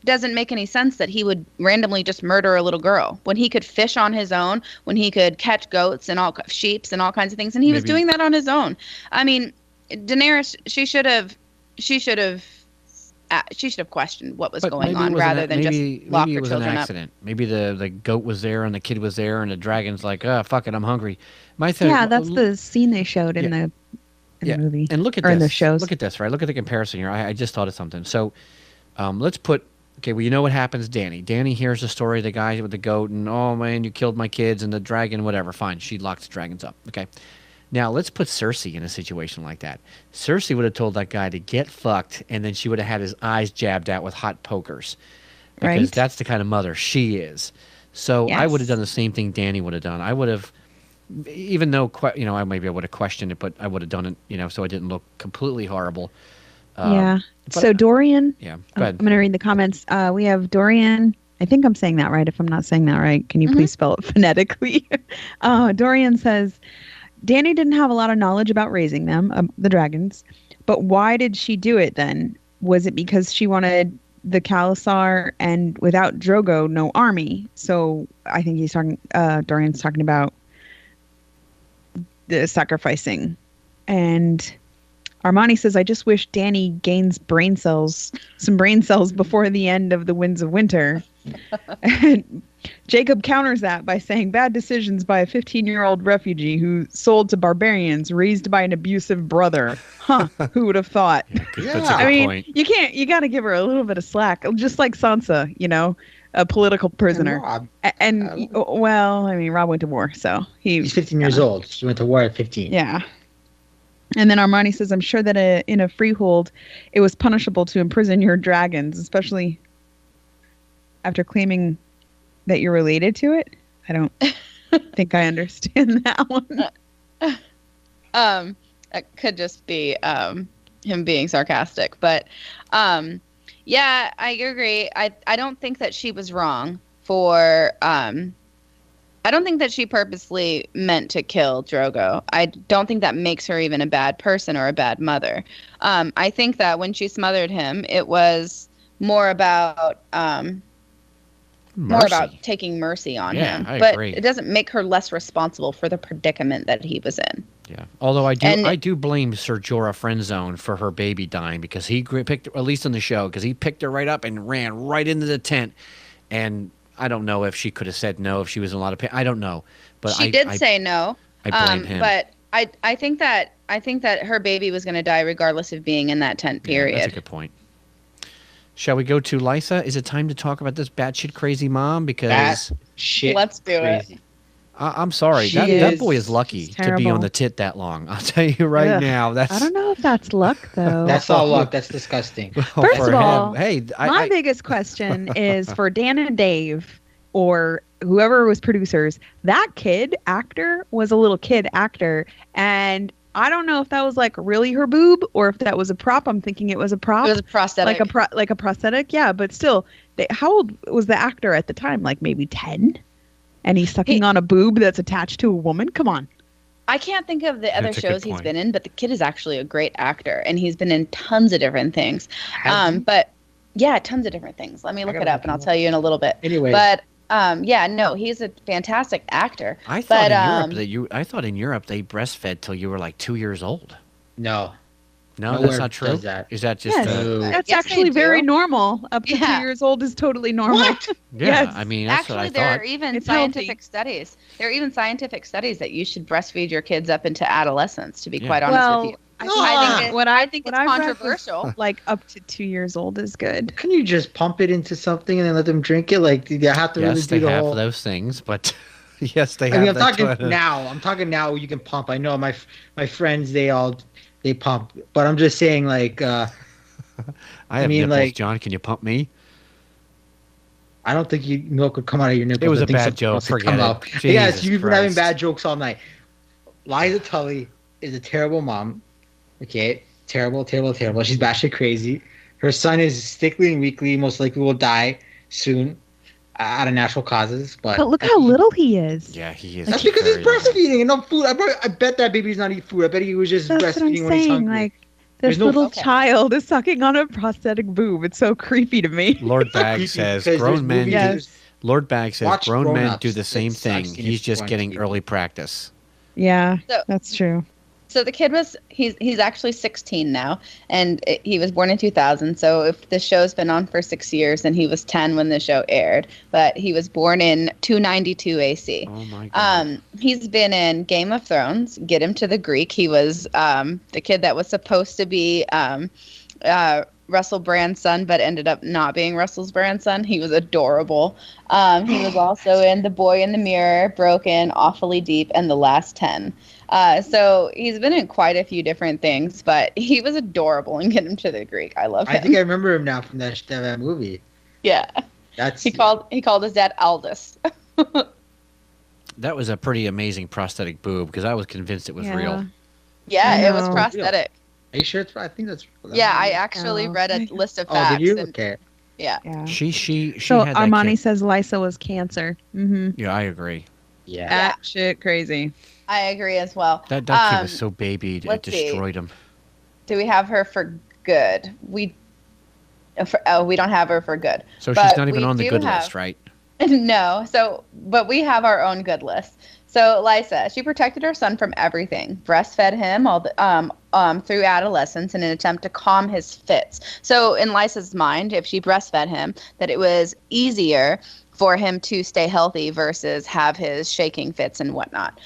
doesn't make any sense that he would randomly just murder a little girl when he could fish on his own, when he could catch goats and sheep and all kinds of things, and he was doing that on his own. I mean, Daenerys, she should have questioned what was going on rather than just lock her children up.
Maybe the goat was there and the kid was there and the dragon's like, oh, fuck it, I'm hungry. That's
the scene they showed in the movie.
And look at
this.
In
the shows.
Look at this, right? Look at the comparison here. I just thought of something. So let's put, well, you know what happens, Dany. Dany hears the story of the guy with the goat and, oh, man, you killed my kids and the dragon, whatever. Fine, she locks the dragons up. Okay. Now, let's put Cersei in a situation like that. Cersei would have told that guy to get fucked, and then she would have had his eyes jabbed out with hot pokers. Because that's the kind of mother she is. So I would have done the same thing Dany would have done. I would have, even though, I would have questioned it, but I would have done it, so it didn't look completely horrible.
So Dorian,
go ahead.
I'm going to read the comments. We have Dorian. I think I'm saying that right. If I'm not saying that right, can you please spell it phonetically? Dorian says, Dany didn't have a lot of knowledge about raising them, the dragons, but why did she do it then? Was it because she wanted the Khalasar and without Drogo, no army? So I think Dorian's talking about the sacrificing. And Armani says, I just wish Dany gains some brain cells before the end of the Winds of Winter. And Jacob counters that by saying bad decisions by a 15-year-old refugee who sold to barbarians, raised by an abusive brother. Huh, who would have thought? I mean, you got to give her a little bit of slack, just like Sansa, a political prisoner. And Rob went to war, so
he's 15 years old. He went to war at 15.
Yeah. And then Armani says, I'm sure that in a freehold, it was punishable to imprison your dragons, especially after claiming that you're related to it. I don't think I understand that one.
It could just be him being sarcastic. But, I agree. I don't think that she was wrong for... I don't think that she purposely meant to kill Drogo. I don't think that makes her even a bad person or a bad mother. I think that when she smothered him, it was more about taking mercy on him. But it doesn't make her less responsible for the predicament that he was in.
Yeah. Although I do blame Ser Jorah Friendzone for her baby dying, because he picked, at least in the show, because he picked her right up and ran right into the tent. And I don't know if she could have said no if she was in a lot of pain. I don't know, but
she did say no.
I blame him.
But I think that her baby was going to die regardless of being in that tent period.
That's a good point. Shall we go to Lysa? Is it time to talk about this batshit crazy mom? Because
let's do it.
I'm sorry. That boy is lucky to be on the tit that long. I'll tell you right now.
I don't know if that's luck, though.
That's all luck. That's disgusting.
First of all, my biggest question is for Dan and Dave or whoever was producers. That kid actor was a little kid actor, and I don't know if that was like really her boob or if that was a prop. I'm thinking it was a prop.
It was a prosthetic.
Like a prosthetic, yeah. But still, how old was the actor at the time? Like maybe 10? And he's sucking on a boob that's attached to a woman? Come on.
I can't think of the other shows he's been in, but the kid is actually a great actor, and he's been in tons of different things. But yeah, tons of different things. Let me look it up, and I'll tell you in a little bit.
Anyway,
but he's a fantastic actor.
I thought in Europe they breastfed till you were like 2 years old.
No,
that's not true. Is that just?
That's actually very normal. Up to 2 years old is totally normal.
What?
Yeah, I mean, that's
actually,
what I thought.
there are even scientific studies. There are even scientific studies that you should breastfeed your kids up into adolescence. To be quite honest with you, I think it's controversial.
Like up to 2 years old is good.
Can you just pump it into something and then let them drink it? Like, do you have to really do the whole?
Yes, they have those things, but yes, they have.
I'm talking now. I'm talking now. You can pump. I know my friends. They pump, but I'm just saying, like,
I have nipples, like, John. Can you pump me?
I don't think milk would come out of your nipples.
It was a bad joke. Forget it.
Yes, you've been having bad jokes all night. Liza Tully is a terrible mom. Okay, Terrible, terrible, terrible. She's batshit crazy. Her son is sickly and weakly, most likely will die soon out of natural causes.
But look how little he is.
Yeah, he is.
That's because he's
very little.
breastfeeding and no food. I bet that baby's not eating food. I bet he was just
That's what I'm
breastfeeding when he's
saying.
hungry.
Like,
There's
this
no-
little
Okay.
child is sucking on a prosthetic boob. It's so creepy to me.
Lord Bag
Creepy
says
because
grown
there's
men.
movies-
Yes.
there's-
Lord Bag says
Watch
grown men
Grown-Ups.
do the same
I've
thing.
seen
He's
it
just
on
getting
TV.
early practice.
Yeah,
So-
that's true.
So the kid he's actually 16 now, and he was born in 2000. So if the show's been on for 6 years, and he was 10 when the show aired, but he was born in 292 AC.
Oh my god.
He's been in Game of Thrones. Get him to the Greek. He was the kid that was supposed to be Russell Brand's son, but ended up not being Russell Brand's son. He was adorable. He was also in The Boy in the Mirror, Broken, Awfully Deep, and The Last 10. So he's been in quite a few different things, but he was adorable in Get Him to the Greek. I love him.
I think I remember him now from that movie.
Yeah.
That's
He called his dad Aldous.
That was a pretty amazing prosthetic boob because I was convinced it was
Yeah.
real.
Yeah,
I
it was
know.
prosthetic.
Are you sure it's? I think that's.
Yeah, I actually
Oh.
read a list of
Oh,
facts.
did you?
And,
Okay.
yeah.
Yeah.
She
So
had that
Armani
kid.
says Lysa was cancer. Mm-hmm.
Yeah, I agree.
Yeah.
That shit crazy.
I agree as well.
That kid was so babied, it
let's see.
destroyed him.
Do we have her for good? We don't have her for good.
So
But
she's not even
we
on the
do
good
have-
list, right?
No. But we have our own good list. So Lysa, she protected her son from everything. Breastfed him through adolescence in an attempt to calm his fits. So in Lysa's mind, if she breastfed him, that it was easier for him to stay healthy versus have his shaking fits and whatnot.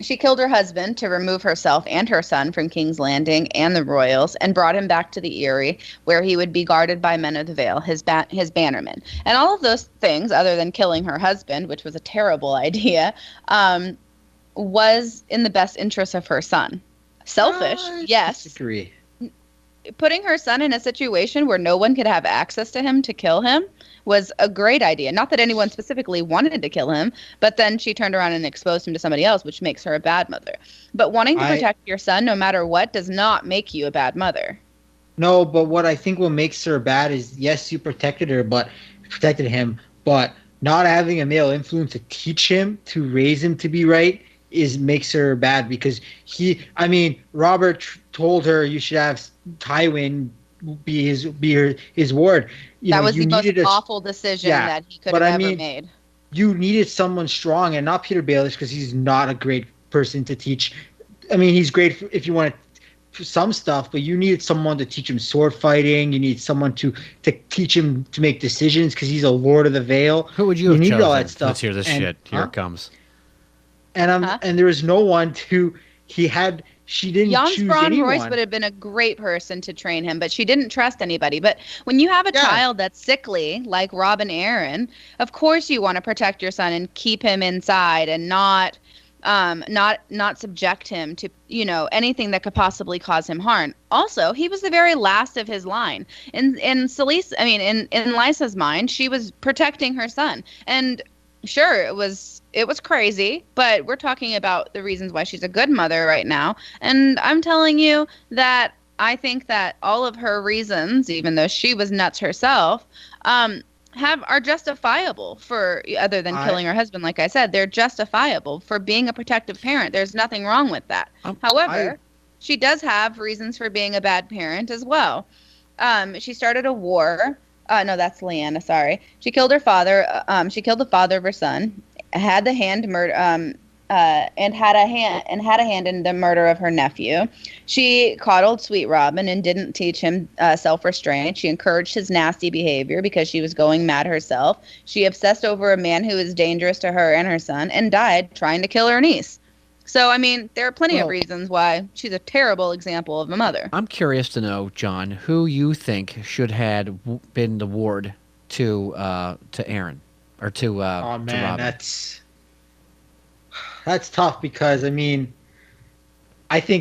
She killed her husband to remove herself and her son from King's Landing and the royals, and brought him back to the Eyrie, where he would be guarded by Men of the Vale, his bannermen. And all of those things, other than killing her husband, which was a terrible idea, was in the best interest of her son. Selfish, yes.
Disagree.
Putting her son in a situation where no one could have access to him to kill him was a great idea. Not that anyone specifically wanted to kill him, but then she turned around and exposed him to somebody else, which makes her a bad mother. But wanting to protect your son no matter what does not make you a bad mother.
No, but what I think what makes her bad is, yes, you protected him, but not having a male influence to teach him, to raise him to be right, makes her bad because Robert told her you should have Tywin be his ward.
That was the most awful decision that he could have ever made.
You needed someone strong, and not Peter Baelish, because he's not a great person to teach. I mean, he's great if you want some stuff, but you needed someone to teach him sword fighting. You need someone to teach him to make decisions because he's a Lord of the Vale.
Who would you have
needed
chosen?
all that stuff.
Let's hear this shit. Here it comes.
And there was no one she didn't
Jans
choose
Braun
anyone.
Royce would have been a great person to train him, but she didn't trust anybody. But when you have a child that's sickly, like Robin Aaron, of course you want to protect your son and keep him inside and not subject him to anything that could possibly cause him harm. Also, he was the very last of his line. In Lysa's mind, she was protecting her son, and sure, it was crazy, but we're talking about the reasons why she's a good mother right now. And I'm telling you that I think that all of her reasons, even though she was nuts herself, are justifiable for, other than killing her husband. Like I said, they're justifiable for being a protective parent. There's nothing wrong with that. However, she does have reasons for being a bad parent as well. She started a war. No, that's Lyanna. Sorry, she killed her father. She killed the father of her son. Had a hand in the murder of her nephew. She coddled Sweet Robin and didn't teach him self-restraint. She encouraged his nasty behavior because she was going mad herself. She obsessed over a man who was dangerous to her and her son, and died trying to kill her niece. So, I mean, there are plenty of reasons why she's a terrible example of a mother.
I'm curious to know, John, who you think should have been the ward to Aaron or to Robin.
That's tough because I think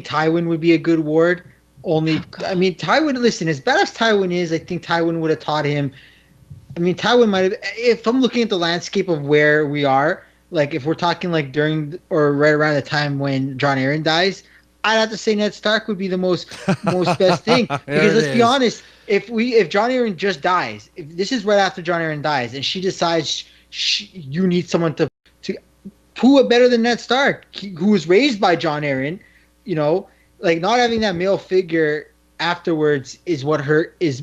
Tywin would be a good ward. Tywin. Listen, as bad as Tywin is, I think Tywin would have taught him. Tywin might have. If I'm looking at the landscape of where we are, like if we're talking like during or right around the time when Jon Arryn dies, I'd have to say Ned Stark would be the most best thing,
There
because
it
let's be
is.
honest, if John Aaron just dies, if this is right after John Aaron dies, and she decides you need someone to who are better than Ned Stark, who was raised by John Aaron, like not having that male figure afterwards is what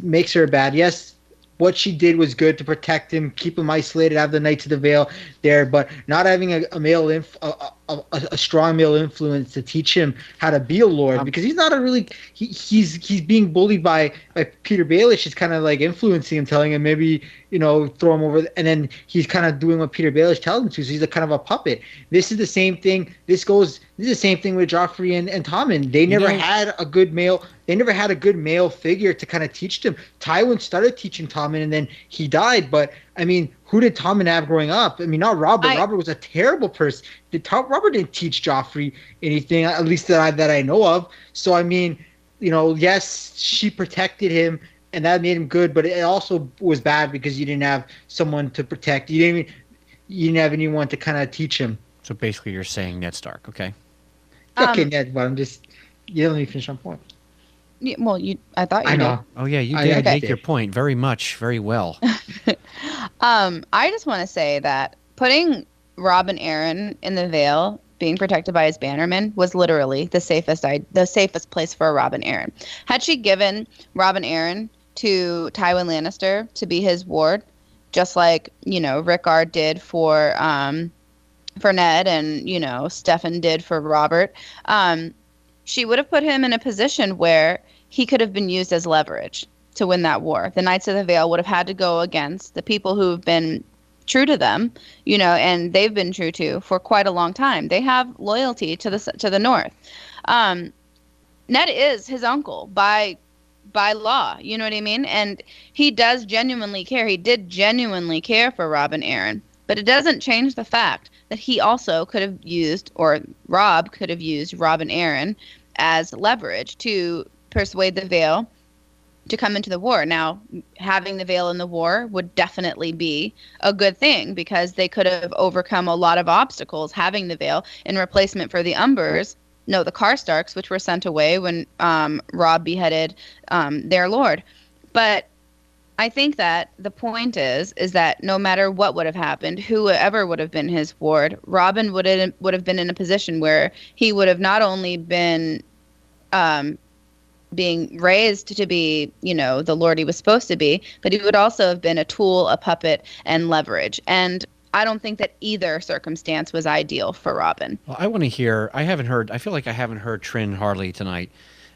makes her bad. Yes, what she did was good to protect him, keep him isolated, have the Knights of the Vale there, but not having a strong male influence to teach him how to be a lord, because he's not a really he's being bullied by Peter Baelish. Is kind of like influencing him, telling him maybe throw him over, and then he's kind of doing what Peter Baelish tells him to. So he's a kind of a puppet. This is the same thing. This is the same thing with Joffrey and Tommen. They never had a good male. They never had a good male figure to kind of teach them. Tywin started teaching Tommen, and then he died. But I mean, who did Tommen have growing up? I mean, not Robert. Robert was a terrible person. Robert didn't teach Joffrey anything, at least that I know of. So I mean, yes, she protected him, and that made him good. But it also was bad because you didn't have someone to protect. You didn't have anyone to kind of teach him.
So basically, you're saying Ned Stark, okay?
Okay, Ned, but I'm just you let me finish my point.
Yeah, well, I thought you
I
did.
know.
Oh yeah, you did
I
make
did.
your point very well.
I just want to say that putting Robb and Aaron in the Vale, being protected by his bannermen, was literally the safest place for Robb and Aaron. Had she given Robb and Aaron to Tywin Lannister to be his ward, just like Rickard did for Ned, and Stefan did for Robert, she would have put him in a position where he could have been used as leverage to win that war. The Knights of the Vale would have had to go against the people who've been true to them, and they've been true to for quite a long time. They have loyalty to the North. Ned is his uncle by law, you know what I mean? And he does genuinely care. He did genuinely care for Robb and Aaron, but it doesn't change the fact that he also could have used, or Robb could have used Robb and Aaron as leverage to persuade the Vale to come into the war. Now, having the Vale in the war would definitely be a good thing, because they could have overcome a lot of obstacles having the Vale in replacement for the the Karstarks, which were sent away when Robb beheaded their lord. But I think that the point is that no matter what would have happened, whoever would have been his ward, Robin would have been in a position where he would have not only been being raised to be, the lord he was supposed to be, but he would also have been a tool, a puppet, and leverage. And I don't think that either circumstance was ideal for Robin.
Well, I want to hear. I feel like I haven't heard Trin Harley tonight,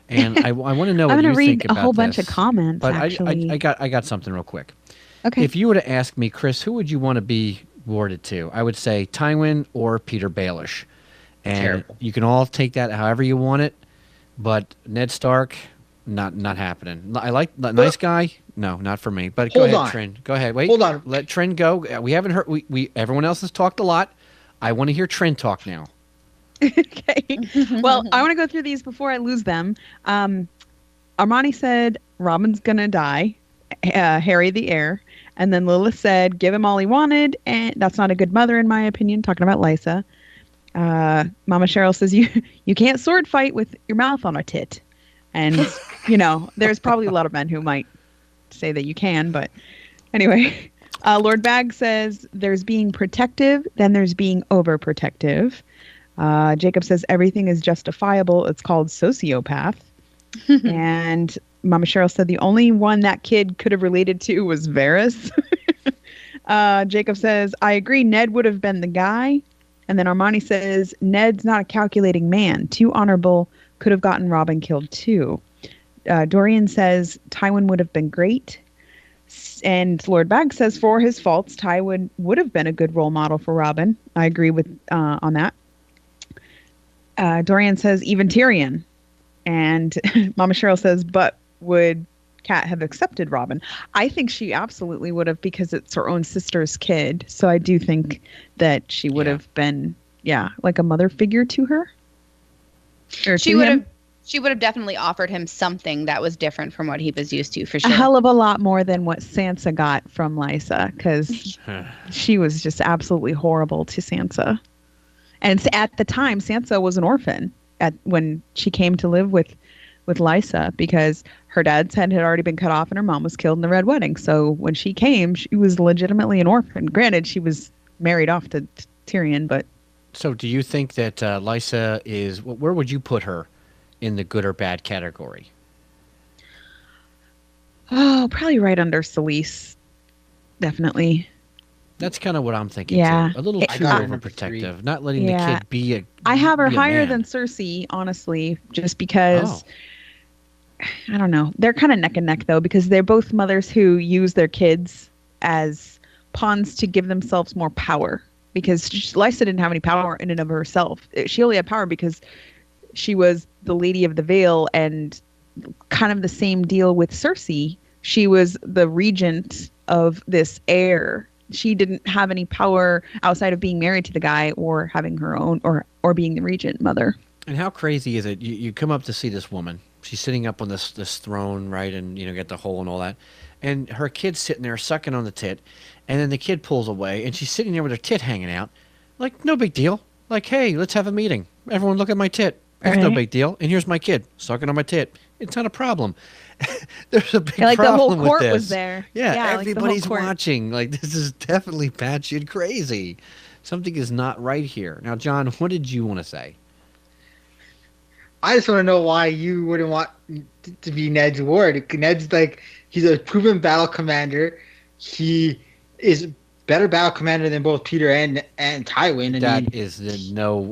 and I want to know what you think about this.
I'm going to read a whole bunch of comments.
But
actually,
I got something real quick.
Okay.
If you were to ask me, Chris, who would you want to be warded to? I would say Tywin or Peter Baelish. And
Terrible.
You can all take that however you want it, but Ned Stark, not happening. I like the nice guy. No, not for me. But go
Hold
ahead,
on.
Trin. Go ahead. Wait.
Hold on.
Let Trin go. We haven't heard. We everyone else has talked a lot. I want to hear Trin talk now.
Okay. Well, I want to go through these before I lose them. Armani said Robin's gonna die. Harry the heir. And then Lilith said, give him all he wanted, and that's not a good mother, in my opinion, talking about Lysa. Mama Cheryl says, you can't sword fight with your mouth on a tit. And, there's probably a lot of men who might say that you can, but anyway. Lord Bag says, there's being protective, then there's being overprotective. Jacob says, everything is justifiable. It's called sociopath. And Mama Cheryl said the only one that kid could have related to was Varys. Jacob says, I agree, Ned would have been the guy. And then Armani says, Ned's not a calculating man. Too honorable, could have gotten Robin killed too. Dorian says, Tywin would have been great. And Lord Bag says, for his faults, Tywin would have been a good role model for Robin. I agree with on that. Dorian says, even Tyrion. And Mama Cheryl says, but would Kat have accepted Robin? I think she absolutely would have, because it's her own sister's kid. So I do think that she would have been, like a mother figure to her. Or
She
to
would
him.
have. She would have definitely offered him something that was different from what he was used to, for sure.
A hell of a lot more than what Sansa got from Lysa, because she was just absolutely horrible to Sansa. And at the time, Sansa was an orphan. when she came to live with Lysa, because her dad's head had already been cut off and her mom was killed in the Red Wedding. So when she came, she was legitimately an orphan. Granted, she was married off to Tyrion, but
So do you think that Lysa is? Where would you put her in the good or bad category?
probably right under Selyse. Definitely.
That's kind of what I'm thinking.
Yeah.
Too. A little
I
too
got her number
overprotective, not letting
Yeah.
the kid be a.
I have her
be a
higher
man.
than Cersei, honestly, just because
Oh.
I don't know. They're kind of neck and neck though, because they're both mothers who use their kids as pawns to give themselves more power. Because Lysa didn't have any power in and of herself. She only had power because she was the Lady of the Vale, and kind of the same deal with Cersei. She was the regent of this heir. She didn't have any power outside of being married to the guy or having her own or being the regent mother.
And how crazy is it? You come up to see this woman. She's sitting up on this throne, right, and got the hole and all that, and her kid's sitting there sucking on the tit, and then the kid pulls away, and she's sitting there with her tit hanging out, like no big deal. Like, hey, let's have a meeting. Everyone, look at my tit. It's no
Right.
big deal. And here's my kid sucking on my tit. It's not a problem. There's a big
Yeah, like the whole
problem
court
with this.
was there.
Yeah,
Yeah, like the whole
everybody's
court.
watching. Like, this is definitely batshit crazy. Something is not right here. Now, John, what did you want to say?
I just want to know why you wouldn't want to be Ned's ward. Ned's like, he's a proven battle commander. He is better battle commander than both Peter and Tywin.
That is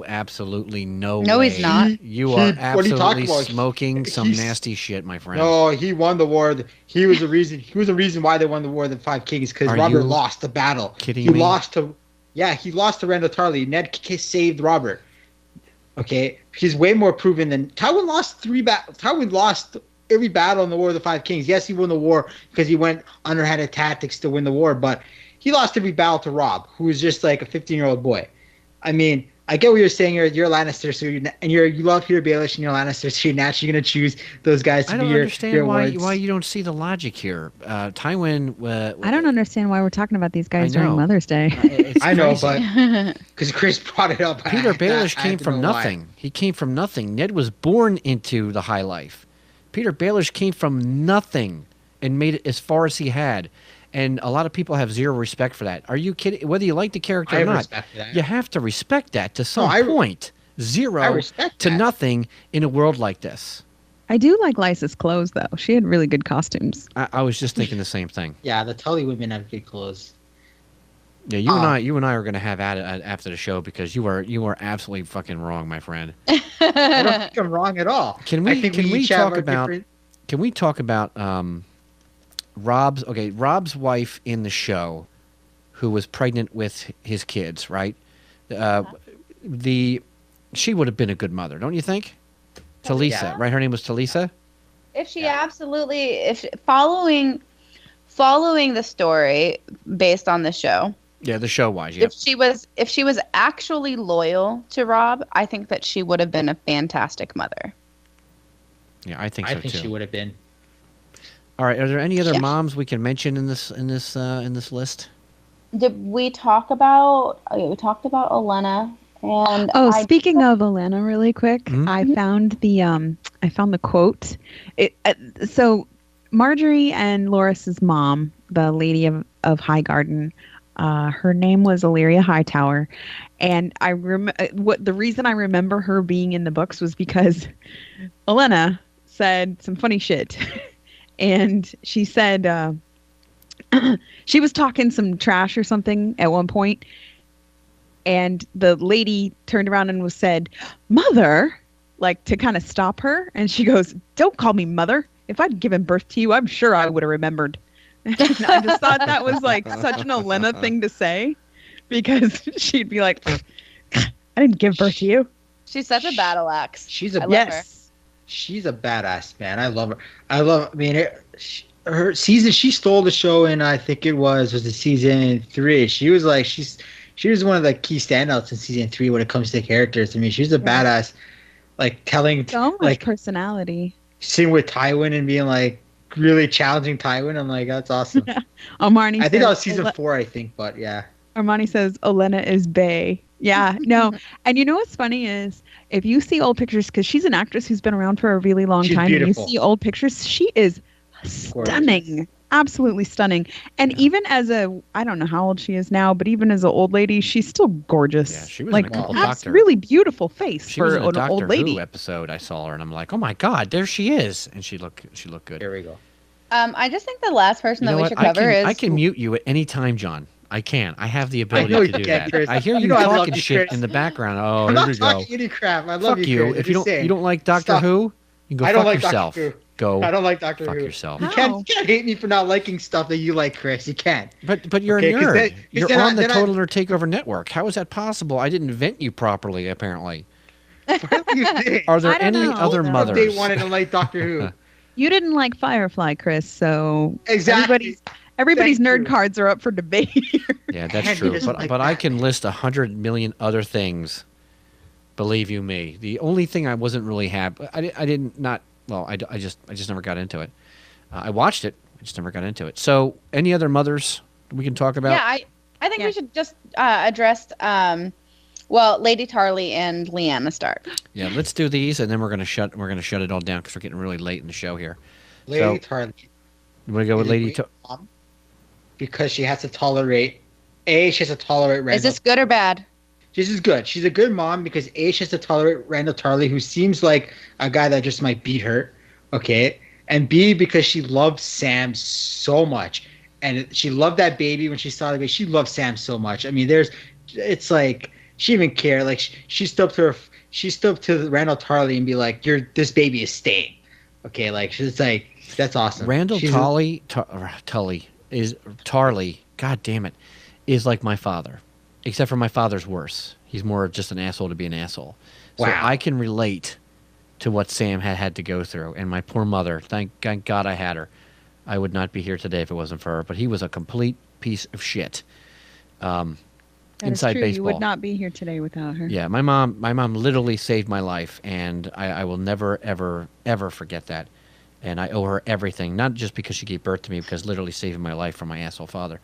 absolutely no
No,
way.
he's not.
You are
what are you talking
absolutely
about?
smoking some
He's-
nasty shit, my friend.
No, he won the war. He was the reason. He was the reason why they won the War of the Five Kings, because
Are
Robert
you
lost the battle.
kidding
he
me?
lost to, he lost to Randall Tarley. Ned saved Robert. Okay, he's way more proven than Tywin. Lost Tywin lost every battle in the War of the Five Kings. Yes, he won the war because he went underhanded tactics to win the war, but he lost every battle to Robb, who was just like a 15-year-old boy. I mean, I get what you're saying. You're a Lannister, so you love Peter Baelish and you're a Lannister, so you're naturally going to choose those guys to
I
be
don't
your
understand
wards.
why you don't see the logic here. Tywin.
I don't understand why we're talking about these guys
I know.
during Mother's Day.
It's
I know,
crazy.
but because Chris brought it up.
Peter
I
Baelish
had
came
to
from
know why.
nothing. He came from nothing. Ned was born into the high life. Peter Baelish came from nothing and made it as far as he had. And a lot of people have zero respect for that. Are you kidding? Whether you like the character
I
or
have
not,
respect for that.
you have to respect that to some
I-
point.
I
Zero
respect
to
that.
nothing in a world like this.
I do like Lysa's clothes, though. She had really good costumes.
I was just thinking the same thing.
Yeah, the Tully women have good clothes.
Yeah, you and I are going to have at it after the show because you are absolutely fucking wrong, my friend.
I don't think I'm wrong at all.
Can
I
we
think
can we
each have
talk
our
about
different-
can we talk about Rob's wife in the show, who was pregnant with his kids, right? She would have been a good mother, don't you think? Talisa,
Yeah.
right? Her name was Talisa.
If she following the story based on the show,
Yeah, the show wise, yeah.
if she was actually loyal to Rob, I think that she would have been a fantastic mother.
Yeah, I think
I
so
think
too.
she would have been.
All right, are there any other
Yeah.
moms we can mention in this list?
Did we talk about? We talked about Olenna, and
Speaking of Olenna, really quick,
Mhm.
I found the quote. So Marjorie and Loris's mom, the Lady of Highgarden, her name was Illyria Hightower, and the reason I remember her being in the books was because Olenna said some funny shit, and she said she was talking some trash or something at one point, and the lady turned around and said, "Mother," like to kind of stop her, and she goes, "Don't call me mother. If I'd given birth to you, I'm sure I would have remembered." And I just thought that was like such an Olenna thing to say, because she'd be like, "I didn't give birth to you."
she's such a battle axe.
She's a
I love her.
She's a badass, man. I love her. I mean, her season. She stole the show in. I think it was the season 3. She was like she was one of the key standouts in season 3 when it comes to characters. I mean, she's a badass. Like telling,
So much
like
personality.
sitting with Tywin and being like really challenging Tywin. I'm like, that's awesome.
Marnie
I think
said,
that was season 4. I think, but yeah.
Armani says Olenna is bae. Yeah, no. And you know what's funny is if you see old pictures, because she's an actress who's been around for a really long
She's
time,
beautiful.
and you see old pictures, she is stunning. Absolutely stunning. And even as I don't know how old she is now, but even as an old lady, she's still gorgeous.
Yeah, she was
like
in a couple
that's
Doctor.
really beautiful face
She was
for
in a
an
Doctor
old lady.
Who episode. I saw her, and I'm like, oh my god, there she is, and she looked good.
Here we go.
I just think the last person
You know
that we
what?
should cover is.
I can mute you at any time, John. I can. I have the ability
know
to
you
do
can,
that.
Chris.
I hear
You
you
know I love
talking
you,
shit
Chris.
in the background. Oh,
I'm
here
not
we go.
talking any crap. I love
Fuck
you,
you.
Chris.
If you don't like Doctor
Stop.
Who, you can go
I don't
fuck
like
yourself.
Doctor Who.
Go.
I don't like Doctor
fuck
Who.
yourself.
You can't hate me for not liking stuff that you like, Chris. You can't.
But you're
Okay,
a
'cause
nerd.
then- 'cause
You're
then
on the
then
Total Nerd Takeover Network. How is that possible? I didn't vent you properly, apparently.
You did.
Are there
I don't
any
know.
other
From
mothers?
They wanted to like Doctor Who.
You didn't like Firefly, Chris, so
Exactly.
everybody's
Thank
nerd
you.
cards are up for debate here.
Yeah, that's
Man, he
true.
doesn't
But
like
but I
that.
can list 100 million other things. Believe you me. The only thing I wasn't really happy. I didn't not. Well, I just never got into it. I watched it. I just never got into it. So, any other mothers we can talk about?
Yeah, I think we should just address, well, Lady Tarly and Lyanna Stark.
Yeah, let's do these, and then we're gonna shut it all down because we're getting really late in the show here.
Lady
So-
Tarly.
You want to go with
is a
Lady?
great mom because she has to tolerate. She has to tolerate Randall.
Is this good or bad?
This is good. She's a good mom because she has to tolerate Randall Tarley, who seems like a guy that just might beat her. Okay. And B, because she loves Sam so much. And she loved that baby when she saw the baby. She loved Sam so much. I mean, it's like, she didn't even care. Like, she stood up to Randall Tarley and be like, this baby is staying. Okay. Like, she's like, that's awesome.
Randall
She's-
Tarley, God damn it, is like my father, except for my father's worse. He's more just an asshole to be an asshole. So
Wow.
I can relate to what Sam had to go through. And my poor mother, thank God I had her. I would not be here today if it wasn't for her. But he was a complete piece of shit.
That is
Inside
true.
baseball.
You would not be here today without her.
Yeah, my mom literally saved my life, and I will never, ever, ever forget that. And I owe her everything, not just because she gave birth to me, because literally saving my life from my asshole father.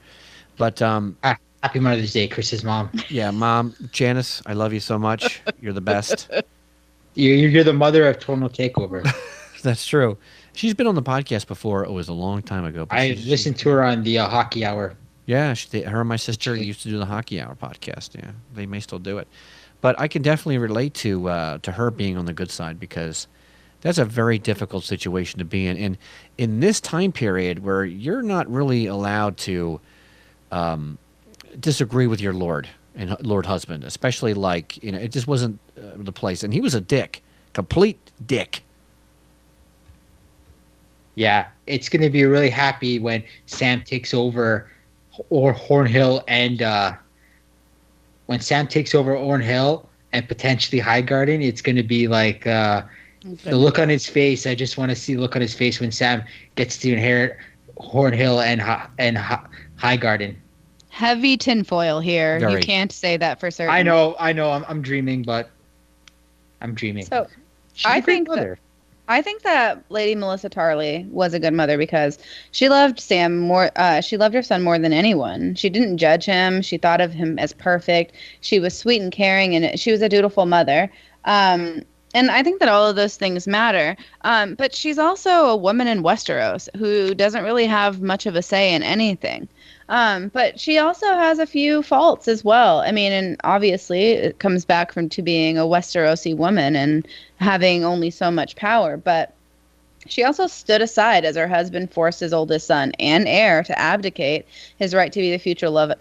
But
Happy Mother's Day, Chris's mom.
yeah, Mom, Janice, I love you so much. You're the best.
You're the mother of Total Takeover.
That's true. She's been on the podcast before. It was a long time ago. But
I listened to her on the Hockey Hour.
Yeah, her and my sister used to do the Hockey Hour podcast. Yeah, they may still do it. But I can definitely relate to her being on the good side because that's a very difficult situation to be in. And in this time period where you're not really allowed to disagree with your Lord and Lord husband, especially it just wasn't the place. And he was a dick, complete dick.
Yeah, it's going to be really happy when Sam takes over or Hornhill and when Sam takes over Hornhill and potentially Highgarden, it's going to be like the look on his face. I just want to see the look on his face when Sam gets to inherit Hornhill and Highgarden.
Heavy tinfoil here.
Very.
You can't say that for certain.
I know. I'm dreaming, but I'm dreaming.
So
She's a
I
great
think
mother.
I think that Lady Melissa Tarley was a good mother because she loved Sam more. She loved her son more than anyone. She didn't judge him. She thought of him as perfect. She was sweet and caring, and she was a dutiful mother. And I think that all of those things matter. But she's also a woman in Westeros who doesn't really have much of a say in anything. But she also has a few faults as well. I mean, and obviously it comes back to being a Westerosi woman and having only so much power. But she also stood aside as her husband forced his oldest son and heir to abdicate his right to be the future Lord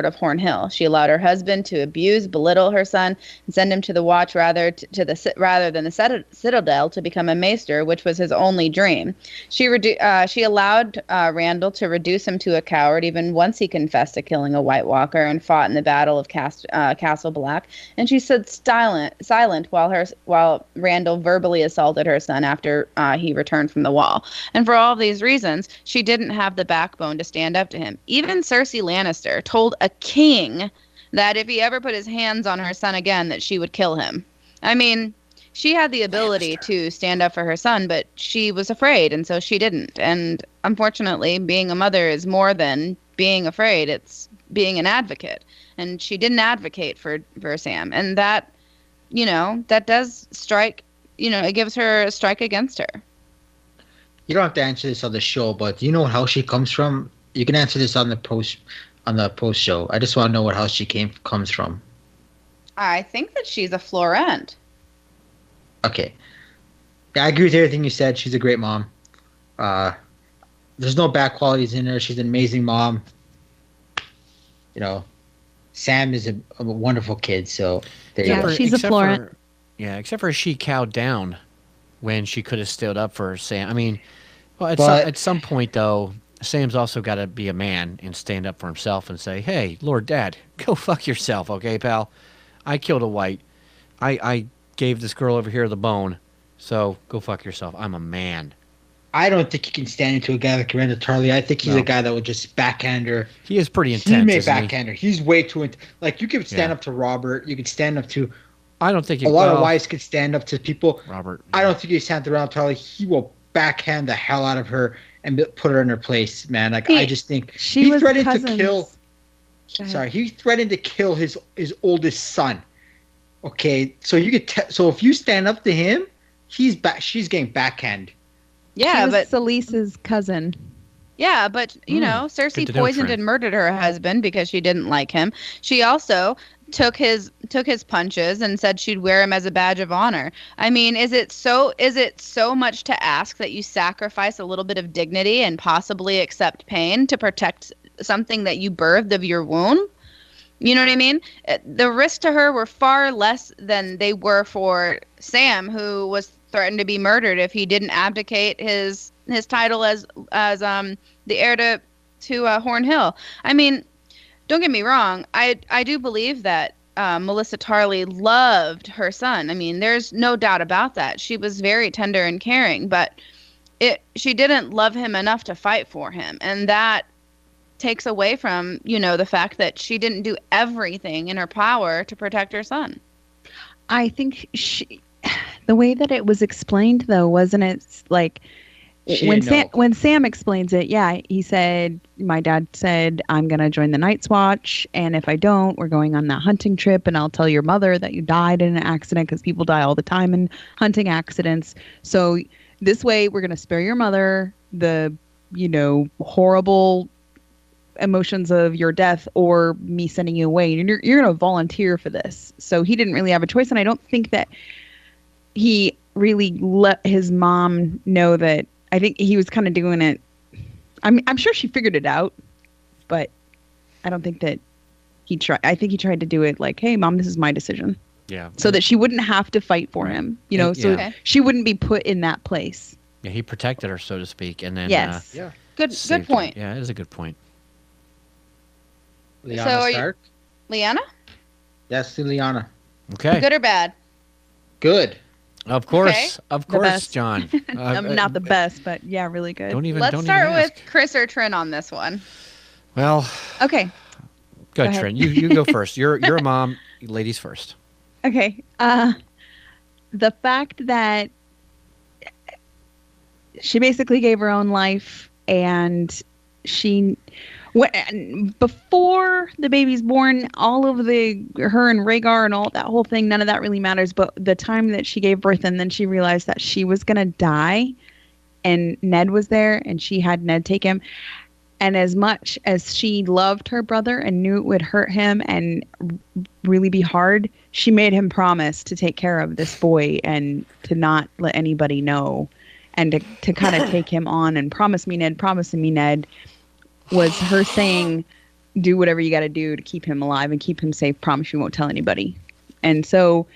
of Hornhill. She allowed her husband to abuse, belittle her son, and send him to the Watch rather than the Citadel to become a maester, which was his only dream. She allowed Randall to reduce him to a coward even once he confessed to killing a White Walker and fought in the Battle of Castle Black. And she stood silent while Randall verbally assaulted her son after he returned from the Wall. And for all of these reasons, she didn't have the backbone to stand up to him. Even Cersei Lannister told a king that if he ever put his hands on her son again, that she would kill him. I mean, she had the ability to stand up for her son, but she was afraid, and so she didn't. And unfortunately, being a mother is more than being afraid. It's being an advocate, and she didn't advocate for Sam, and that, that does strike. It gives her a strike against her.
You don't have to answer this on the show, but do you know what house she comes from? You can answer this on the post show. I just want to know what house she comes from.
I think that she's a Florent.
Okay. Yeah, I agree with everything you said. She's a great mom. There's no bad qualities in her. She's an amazing mom. Sam is a wonderful kid. So there you go.
She's a Florent.
Except for she cowed down when she could have stood up for Sam. I mean, well, at some point though, Sam's also got to be a man and stand up for himself and say, "Hey, Lord Dad, go fuck yourself, okay, pal? I killed a white. I gave this girl over here the bone, so go fuck yourself. I'm a man."
I don't think you can stand into a guy like Miranda Tarley. I think he's a guy that would just backhand her.
He is pretty intense.
He may backhand her. He's way too like you could stand
Yeah.
up to Robert. You could stand up to.
I don't think
A lot of wives could stand up to people.
Robert.
I don't think you stand to Miranda Tarley. He will backhand the hell out of her and put her in her place, man. Like I just think
She was
threatened
cousins.
to kill.
Go ahead.
Sorry, he threatened to kill his oldest son. Okay, so you could. So if you stand up to him, she's getting backhand.
Yeah,
She was
but
Salisa's cousin.
Yeah, but Cersei
Good to know,
poisoned
friend.
and murdered her husband because she didn't like him. She also took his punches and said she'd wear him as a badge of honor. I mean, is it so much to ask that you sacrifice a little bit of dignity and possibly accept pain to protect something that you birthed of your womb? You know what I mean? The risks to her were far less than they were for Sam, who was threatened to be murdered if he didn't abdicate his title as the heir to Horn Hill. I mean, don't get me wrong. I do believe that Melissa Tarley loved her son. I mean, there's no doubt about that. She was very tender and caring, but she didn't love him enough to fight for him, and that takes away from the fact that she didn't do everything in her power to protect her son.
I think the way that it was explained, though, wasn't it like when Sam explains it? Yeah, he said, my dad said, I'm going to join the Night's Watch, and if I don't, we're going on that hunting trip, and I'll tell your mother that you died in an accident, because people die all the time in hunting accidents. So this way, we're going to spare your mother the horrible emotions of your death or me sending you away, and you're going to volunteer for this. So he didn't really have a choice, and I don't think that he really let his mom know that. I think he was kind of doing it. I'm sure she figured it out, but I don't think that he tried. I think he tried to do it like, "Hey, Mom, this is my decision."
Yeah.
So that she wouldn't have to fight for him, so
Yeah.
she wouldn't be put in that place.
Yeah, he protected her, so to speak, and then
Yes.
Good
saved her.
point.
Yeah, it is a good point.
Lyanna
So are you-
Stark?
Liana,
Yes, Lyanna.
Okay.
good or bad?
Good.
Of course,
Okay.
of course,
best.
John.
I'm not the best, but yeah, really good.
Let's start with Chris or Trin on this one.
Well,
Okay.
go ahead,
ahead.
Trent. You go first. You're a mom. Ladies first.
Okay. The fact that she basically gave her own life, and before the baby's born, all of her and Rhaegar and all that whole thing, none of that really matters. But the time that she gave birth, and then she realized that she was gonna die, and Ned was there, and she had Ned take him. And as much as she loved her brother and knew it would hurt him and really be hard, she made him promise to take care of this boy and to not let anybody know, and to kind of take him on and promising me Ned was her saying, do whatever you got to do to keep him alive and keep him safe. Promise you won't tell anybody. And so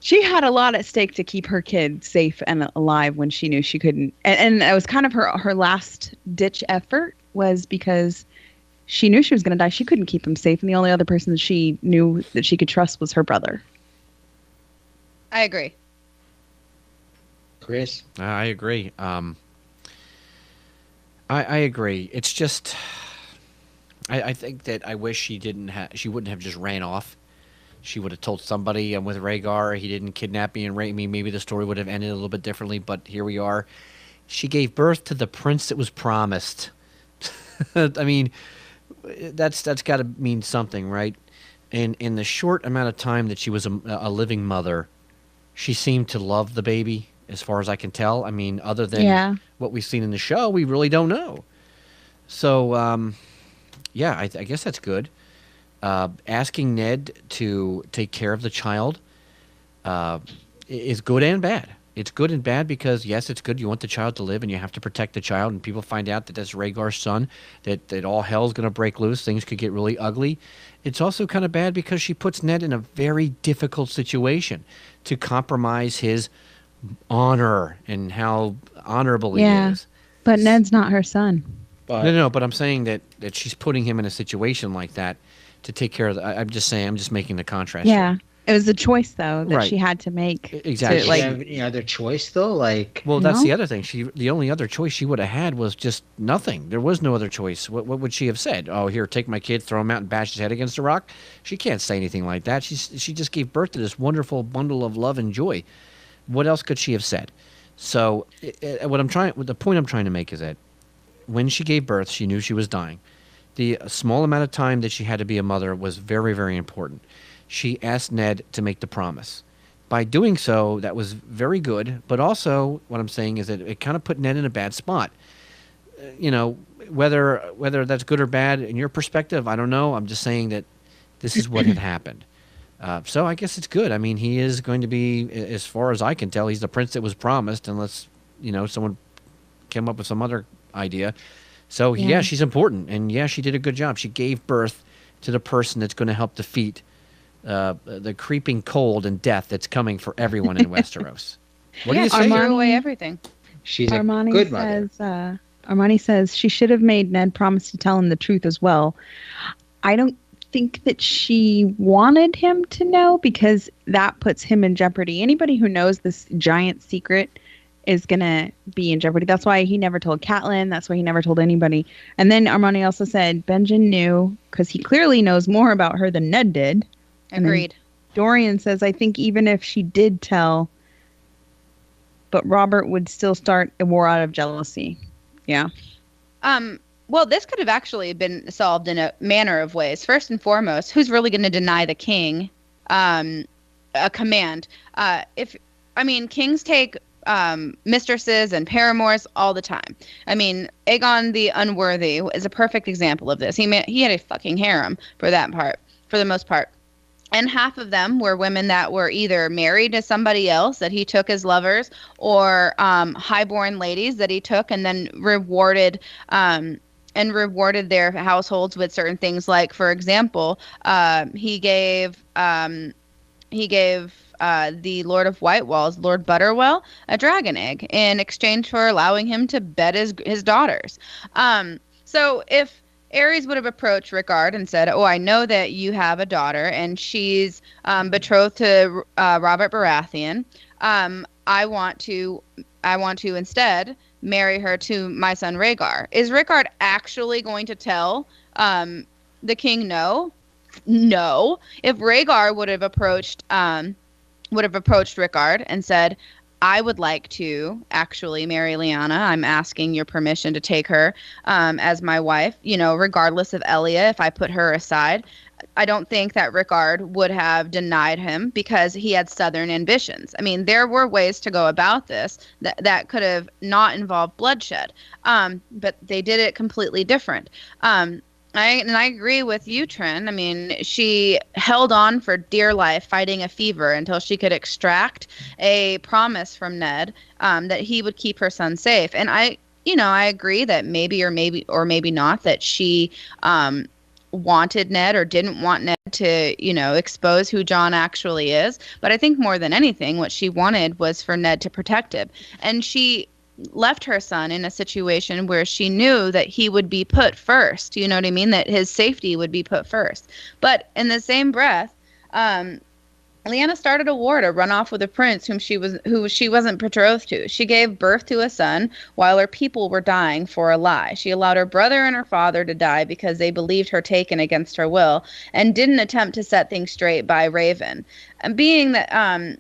she had a lot at stake to keep her kid safe and alive when she knew she couldn't. And that was kind of her last ditch effort, was because she knew she was going to die. She couldn't keep him safe. And the only other person that she knew that she could trust was her brother.
I agree.
Chris?
I agree. I agree. It's just, I think that I wish she wouldn't have just ran off. She would have told somebody, I'm with Rhaegar, he didn't kidnap me and rape me. Maybe the story would have ended a little bit differently, but here we are. She gave birth to the prince that was promised. I mean, that's got to mean something, right? And in the short amount of time that she was a living mother, she seemed to love the baby, as far as I can tell. I mean, other than
Yeah.
what we've seen in the show, we really don't know. So, yeah, I guess that's good. Asking Ned to take care of the child is good and bad. It's good and bad because, yes, it's good. You want the child to live and you have to protect the child. And people find out that that's Rhaegar's son, that all hell's going to break loose. Things could get really ugly. It's also kind of bad because she puts Ned in a very difficult situation to compromise his honor and how honorable he
Yeah.
is.
But Ned's not her son.
But
No, but I'm saying that she's putting him in a situation like that to take care of I'm just saying, I'm just making the contrast.
Yeah. It was a choice, though, that
Right.
she had to make.
Exactly.
To,
she
like,
have any other choice though? Like,
Well, that's
No?
the other thing. The only other choice she would have had was just nothing. There was no other choice. What would she have said? Oh, here, take my kid, throw him out, and bash his head against a rock. She can't say anything like that. She just gave birth to this wonderful bundle of love and joy. What else could she have said? So, the point I'm trying to make is that when she gave birth, she knew she was dying. The small amount of time that she had to be a mother was very, very important. She asked Ned to make the promise. By doing so, that was very good, but also what I'm saying is that it kind of put Ned in a bad spot. You know, whether that's good or bad in your perspective, I don't know. I'm just saying that this is what had happened. So I guess it's good. I mean, he is going to be, as far as I can tell, he's the prince that was promised, unless, someone came up with some other idea. So, yeah, she's important. And, yeah, she did a good job. She gave birth to the person that's going to help defeat the creeping cold and death that's coming for everyone in Westeros. What do you say?
She
Armani-
threw away everything.
she's
Armani
a good mother.
says, Armani says she should have made Ned promise to tell him the truth as well. I don't think that she wanted him to know because that puts him in jeopardy. Anybody who knows this giant secret is going to be in jeopardy. That's why he never told Catelyn. That's why he never told anybody. And then Armani also said Benjen knew because he clearly knows more about her than Ned did. And then
Agreed.
Dorian says, I think even if she did tell, but Robert would still start a war out of jealousy. Yeah.
Well, this could have actually been solved in a manner of ways. First and foremost, who's really going to deny the king a command? Kings take mistresses and paramours all the time. I mean, Aegon the Unworthy is a perfect example of this. He had a fucking harem for the most part. And half of them were women that were either married to somebody else that he took as lovers, or highborn ladies that he took and then rewarded their households with certain things. Like, for example, he gave the Lord of White Walls, Lord Butterwell, a dragon egg in exchange for allowing him to bed his daughters. So if Aerys would have approached Rickard and said, "Oh, I know that you have a daughter, and she's betrothed to Robert Baratheon. I want to instead marry her to my son Rhaegar." Is Rickard actually going to tell the king no? No. If Rhaegar would have approached Rickard and said, I would like to actually marry Lyanna. I'm asking your permission to take her as my wife, regardless of Elia, if I put her aside. I don't think that Rickard would have denied him because he had Southern ambitions. I mean, there were ways to go about this that could have not involved bloodshed, but they did it completely different. I agree with you, Trin. I mean, she held on for dear life, fighting a fever until she could extract a promise from Ned that he would keep her son safe. And I agree that maybe not that she wanted Ned or didn't want Ned to, expose who Jon actually is. But I think more than anything, what she wanted was for Ned to protect him. And she left her son in a situation where she knew that he would be put first. You know what I mean? That his safety would be put first. But in the same breath, Lyanna started a war to run off with a prince who she wasn't betrothed to. She gave birth to a son while her people were dying for a lie. She allowed her brother and her father to die because they believed her taken against her will, and didn't attempt to set things straight by Raven. And being that,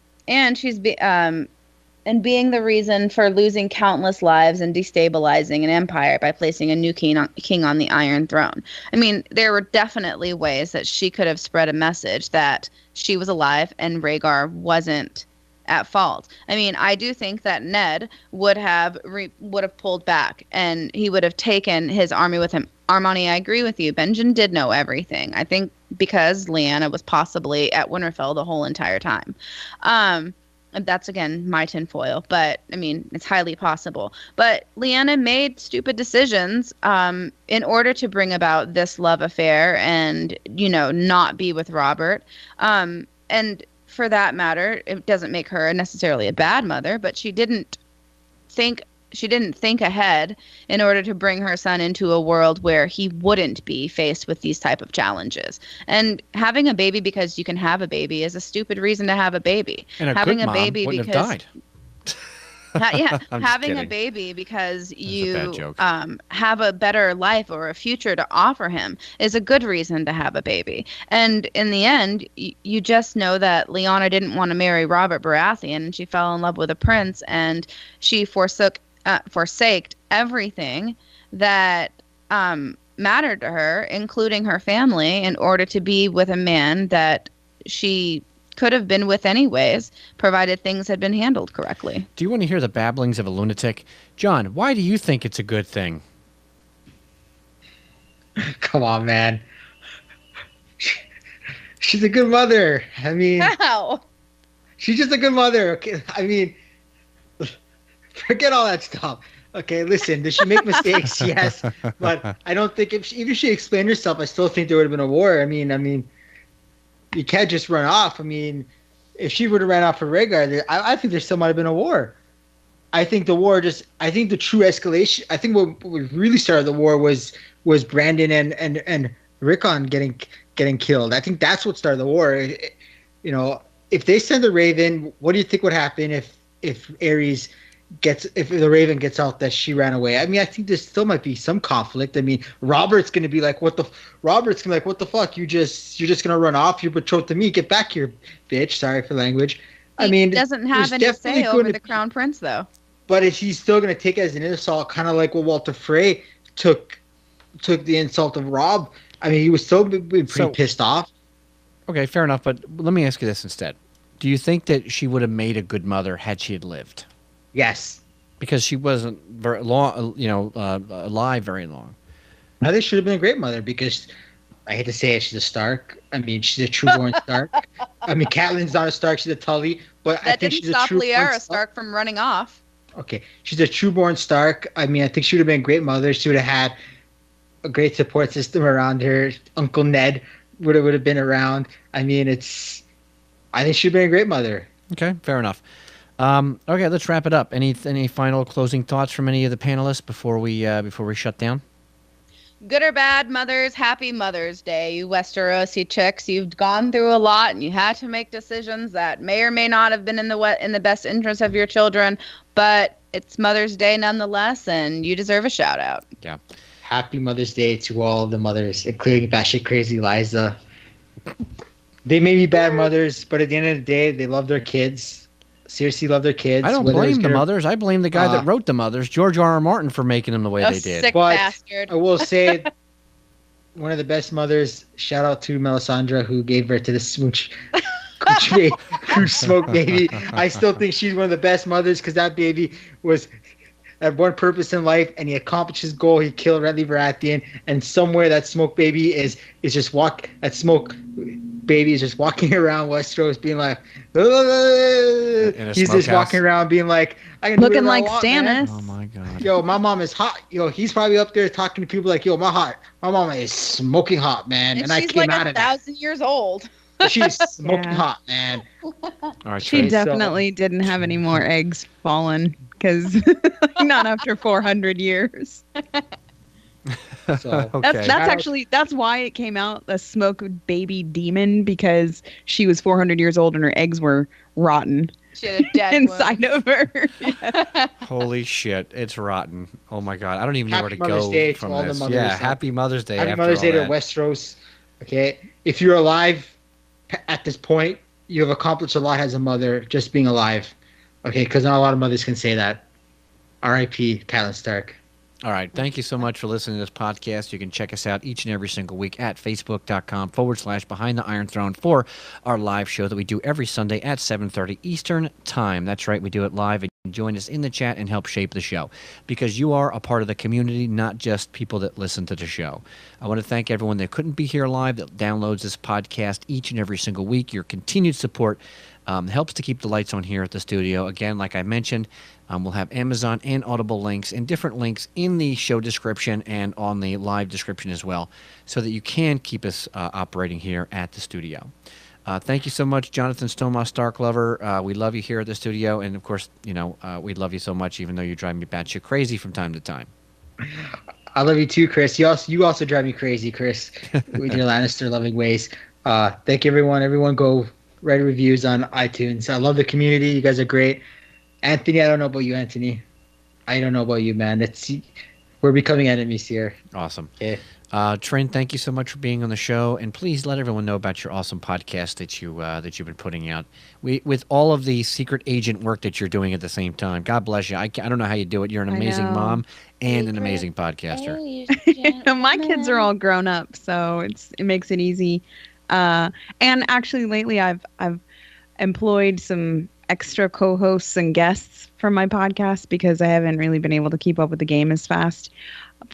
and being the reason for losing countless lives and destabilizing an empire by placing a new king on the Iron Throne. I mean, there were definitely ways that she could have spread a message that she was alive and Rhaegar wasn't at fault. I mean, I do think that Ned would have pulled back and he would have taken his army with him. Armani, I agree with you. Benjen did know everything. I think because Lyanna was possibly at Winterfell the whole entire time. And that's, again, my tinfoil. But, I mean, it's highly possible. But Lyanna made stupid decisions in order to bring about this love affair and, not be with Robert. And for that matter, it doesn't make her necessarily a bad mother, but she didn't think ahead in order to bring her son into a world where he wouldn't be faced with these type of challenges. And having a baby because you can have a baby is a stupid reason to have a baby.
And
having
a mom
baby
wouldn't
because
have died.
Having a
kidding.
baby because you
a bad joke.
Have a better life or a future to offer him is a good reason to have a baby. And in the end, you just know that Lyanna didn't want to marry Robert Baratheon, and she fell in love with a prince, and she forsaked everything that mattered to her, including her family, in order to be with a man that she could have been with anyways, provided things had been handled correctly.
Do you want to hear the babblings of a lunatic? John, why do you think it's a good thing?
Come on, man. She's a good mother. I mean,
How?
she's just a good mother. Okay, I mean, forget all that stuff. Okay, listen, did she make mistakes? Yes, but I don't think even if she explained herself, I still think there would have been a war. I mean, you can't just run off. I mean, if she would have ran off for Rhaegar, I think there still might have been a war. I think the true escalation. I think what really started the war was Brandon and Rickon getting killed. I think that's what started the war. If they send the Raven, what do you think would happen if the Raven gets out that she ran away? I mean, I think there still might be some conflict. I mean, Robert's gonna be like, what the fuck? You're just gonna run off? You're betrothed to me. Get back here, bitch. Sorry for language.
He doesn't have any say over the crown prince, though.
But he's still gonna take it as an insult, kind of like what Walter Frey took the insult of Robb. I mean, he was still pretty pissed off.
Okay, fair enough. But let me ask you this instead: do you think that she would have made a good mother had she had lived?
Yes.
Because she wasn't very long, alive very long.
I think she would have been a great mother because, I hate to say it, she's a Stark. I mean, she's a true-born Stark. I mean, Catelyn's not a Stark; she's a Tully. But I think she's a true-born
Lyanna Stark from running off.
Okay, she's a true-born Stark. I mean, I think she would have been a great mother. She would have had a great support system around her. Uncle Ned would have been around. I mean, I think she'd been a great mother.
Okay, fair enough. Okay, let's wrap it up. Any final closing thoughts from any of the panelists before we shut down?
Good or bad, mothers, happy Mother's Day, you Westerosi chicks. You've gone through a lot, and you had to make decisions that may or may not have been in the best interest of your children, but it's Mother's Day nonetheless, and you deserve a shout out.
Yeah.
Happy Mother's Day to all the mothers, including batshit crazy Liza. They may be bad mothers, but at the end of the day, they love their kids. Seriously love their kids.
I don't blame the mothers. I blame the guy that wrote the mothers, George R.R. Martin, for making them the way they did.
Sick
but
bastard.
I will say, one of the best mothers. Shout out to Melisandre, who gave birth to the smooch smoke baby. I still think she's one of the best mothers because that baby had one purpose in life, and he accomplished his goal. He killed Renly Baratheon, and somewhere that smoke baby is just walking around Westeros, being like, he's just walking around being like, I can
looking
do
like
want,
Stannis.
man.
Oh my god.
Yo, my mom is hot. Yo, he's probably up there talking to people like, yo, my mama is smoking hot, man. And I
she's
came
like
out of that.
1,000 years old.
She's smoking
Yeah.
hot, man.
All right,
She
Trace.
definitely didn't have any more eggs fallen because not after 400 years.
So
Okay.
That's why it came out a smoke baby demon, because she was 400 years old and her eggs were rotten
She had a dead
inside of her.
Holy shit, it's rotten. Oh my god, I don't even know where
Happy
to
Mother's
go
Day to
from
all the
this.
mothers.
Yeah, happy Mother's Day.
Happy
after
Mother's
all
Day to
that.
Westeros. Okay, if you're alive at this point, you have accomplished a lot as a mother just being alive. Okay, because not a lot of mothers can say that. R.I.P. Catelyn Stark.
All right. Thank you so much for listening to this podcast. You can check us out each and every single week at facebook.com/Behind the Iron Throne for our live show that we do every Sunday at 7:30 Eastern Time. That's right. We do it live. And you can join us in the chat and help shape the show because you are a part of the community, not just people that listen to the show. I want to thank everyone that couldn't be here live that downloads this podcast each and every single week. Your continued support helps to keep the lights on here at the studio. Again, like I mentioned, we'll have Amazon and Audible links and different links in the show description and on the live description as well, so that you can keep us operating here at the studio. Thank you so much, Jonathan Stoma, Starklover. We love you here at the studio, and of course, we love you so much, even though you drive me batshit crazy from time to time.
I love you too, Chris. You also drive me crazy, Chris, with your Lannister-loving ways. Thank you, everyone. Everyone go write reviews on iTunes. I love the community. You guys are great. Anthony, I don't know about you, Anthony. I don't know about you, man. We're becoming enemies here.
Awesome.
Okay.
Trent, thank you so much for being on the show, and please let everyone know about your awesome podcast that you've been putting out. With all of the secret agent work that you're doing at the same time. God bless you. I don't know how you do it. You're an amazing mom and an amazing podcaster.
My kids are all grown up, so it makes it easy. And actually, lately I've employed some extra co-hosts and guests for my podcast because I haven't really been able to keep up with the game as fast.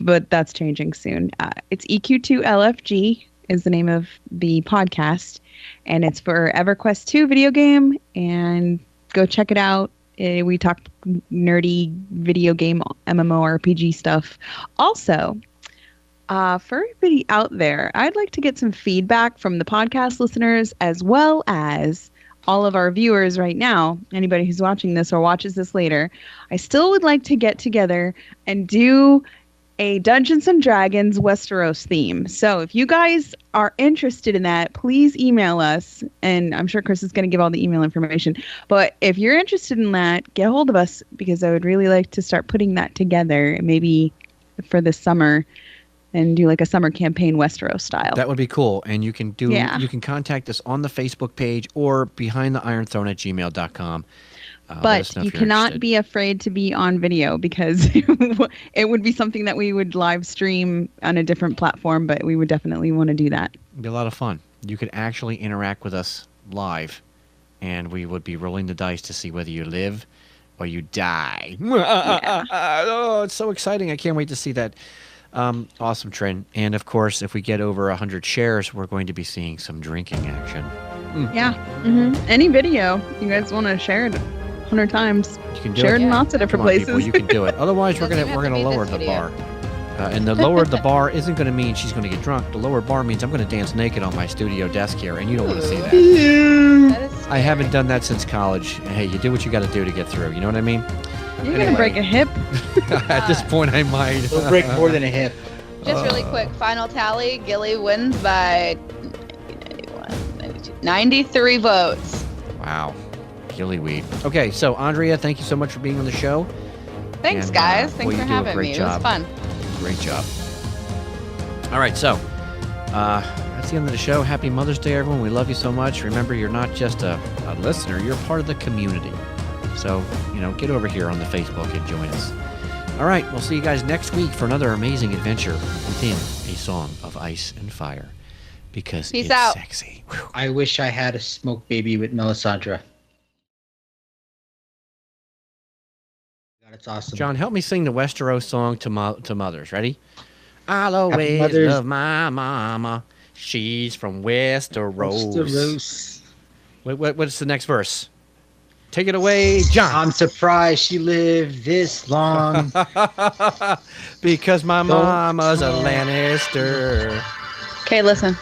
But that's changing soon. It's EQ2LFG is the name of the podcast, and it's for EverQuest 2 video game. And go check it out. We talk nerdy video game MMORPG stuff. Also, for everybody out there, I'd like to get some feedback from the podcast listeners as well as all of our viewers right now. Anybody who's watching this or watches this later, I still would like to get together and do a Dungeons & Dragons Westeros theme. So if you guys are interested in that, please email us. And I'm sure Chris is going to give all the email information. But if you're interested in that, get a hold of us because I would really like to start putting that together maybe for this summer and do like a summer campaign Westeros style.
That would be cool. And you can you can contact us on the Facebook page or behindtheironthrone@gmail.com.
But you cannot be afraid to be on video because it would be something that we would live stream on a different platform, but we would definitely want to do that.
It'd be a lot of fun. You could actually interact with us live, and we would be rolling the dice to see whether you live or you die.
Yeah.
Oh, it's so exciting. I can't wait to see that. Awesome, Trent. And, of course, if we get over 100 shares, we're going to be seeing some drinking action.
Yeah. Mm-hmm. Any video. You guys want to share it 100 times.
You can do
share
it
in lots of different
Come on,
places.
people, you can do it. Otherwise, we're
Doesn't
gonna
have to be
lower
this
the
video.
bar. And the lower the bar isn't going to mean she's going to get drunk. The lower bar means I'm going to dance naked on my studio desk here, and you don't want to see that.
That is
I haven't done that since college. Hey, you do what you got to do to get through. You know what I mean?
You're
Anyway.
going to break a hip.
At this point, I might.
We'll break more than a hip.
Just really quick, final tally. Gilly wins by 93 votes.
Wow. Gillyweed. Okay, so Andrea, thank you so much for being on the show.
Thanks,
And,
guys.
boy,
Thanks
you
for
do a
having
great
me.
job.
It was fun.
Great job. All right, so that's the end of the show. Happy Mother's Day, everyone. We love you so much. Remember, you're not just a listener. You're part of the community. So, get over here on the Facebook and join us. All right, we'll see you guys next week for another amazing adventure within A Song of Ice and Fire. Because
Peace
it's
out.
sexy. Whew.
I wish I had a smoke baby with Melisandre. God, it's awesome.
John, help me sing the Westeros song to mothers. Ready? I'll always
mothers.
love my mama. She's from Westeros.
Westeros.
What's the next verse? Take it away, John.
I'm surprised she lived this long.
Because my
Don't
mama's a
care.
Lannister.
Okay, listen.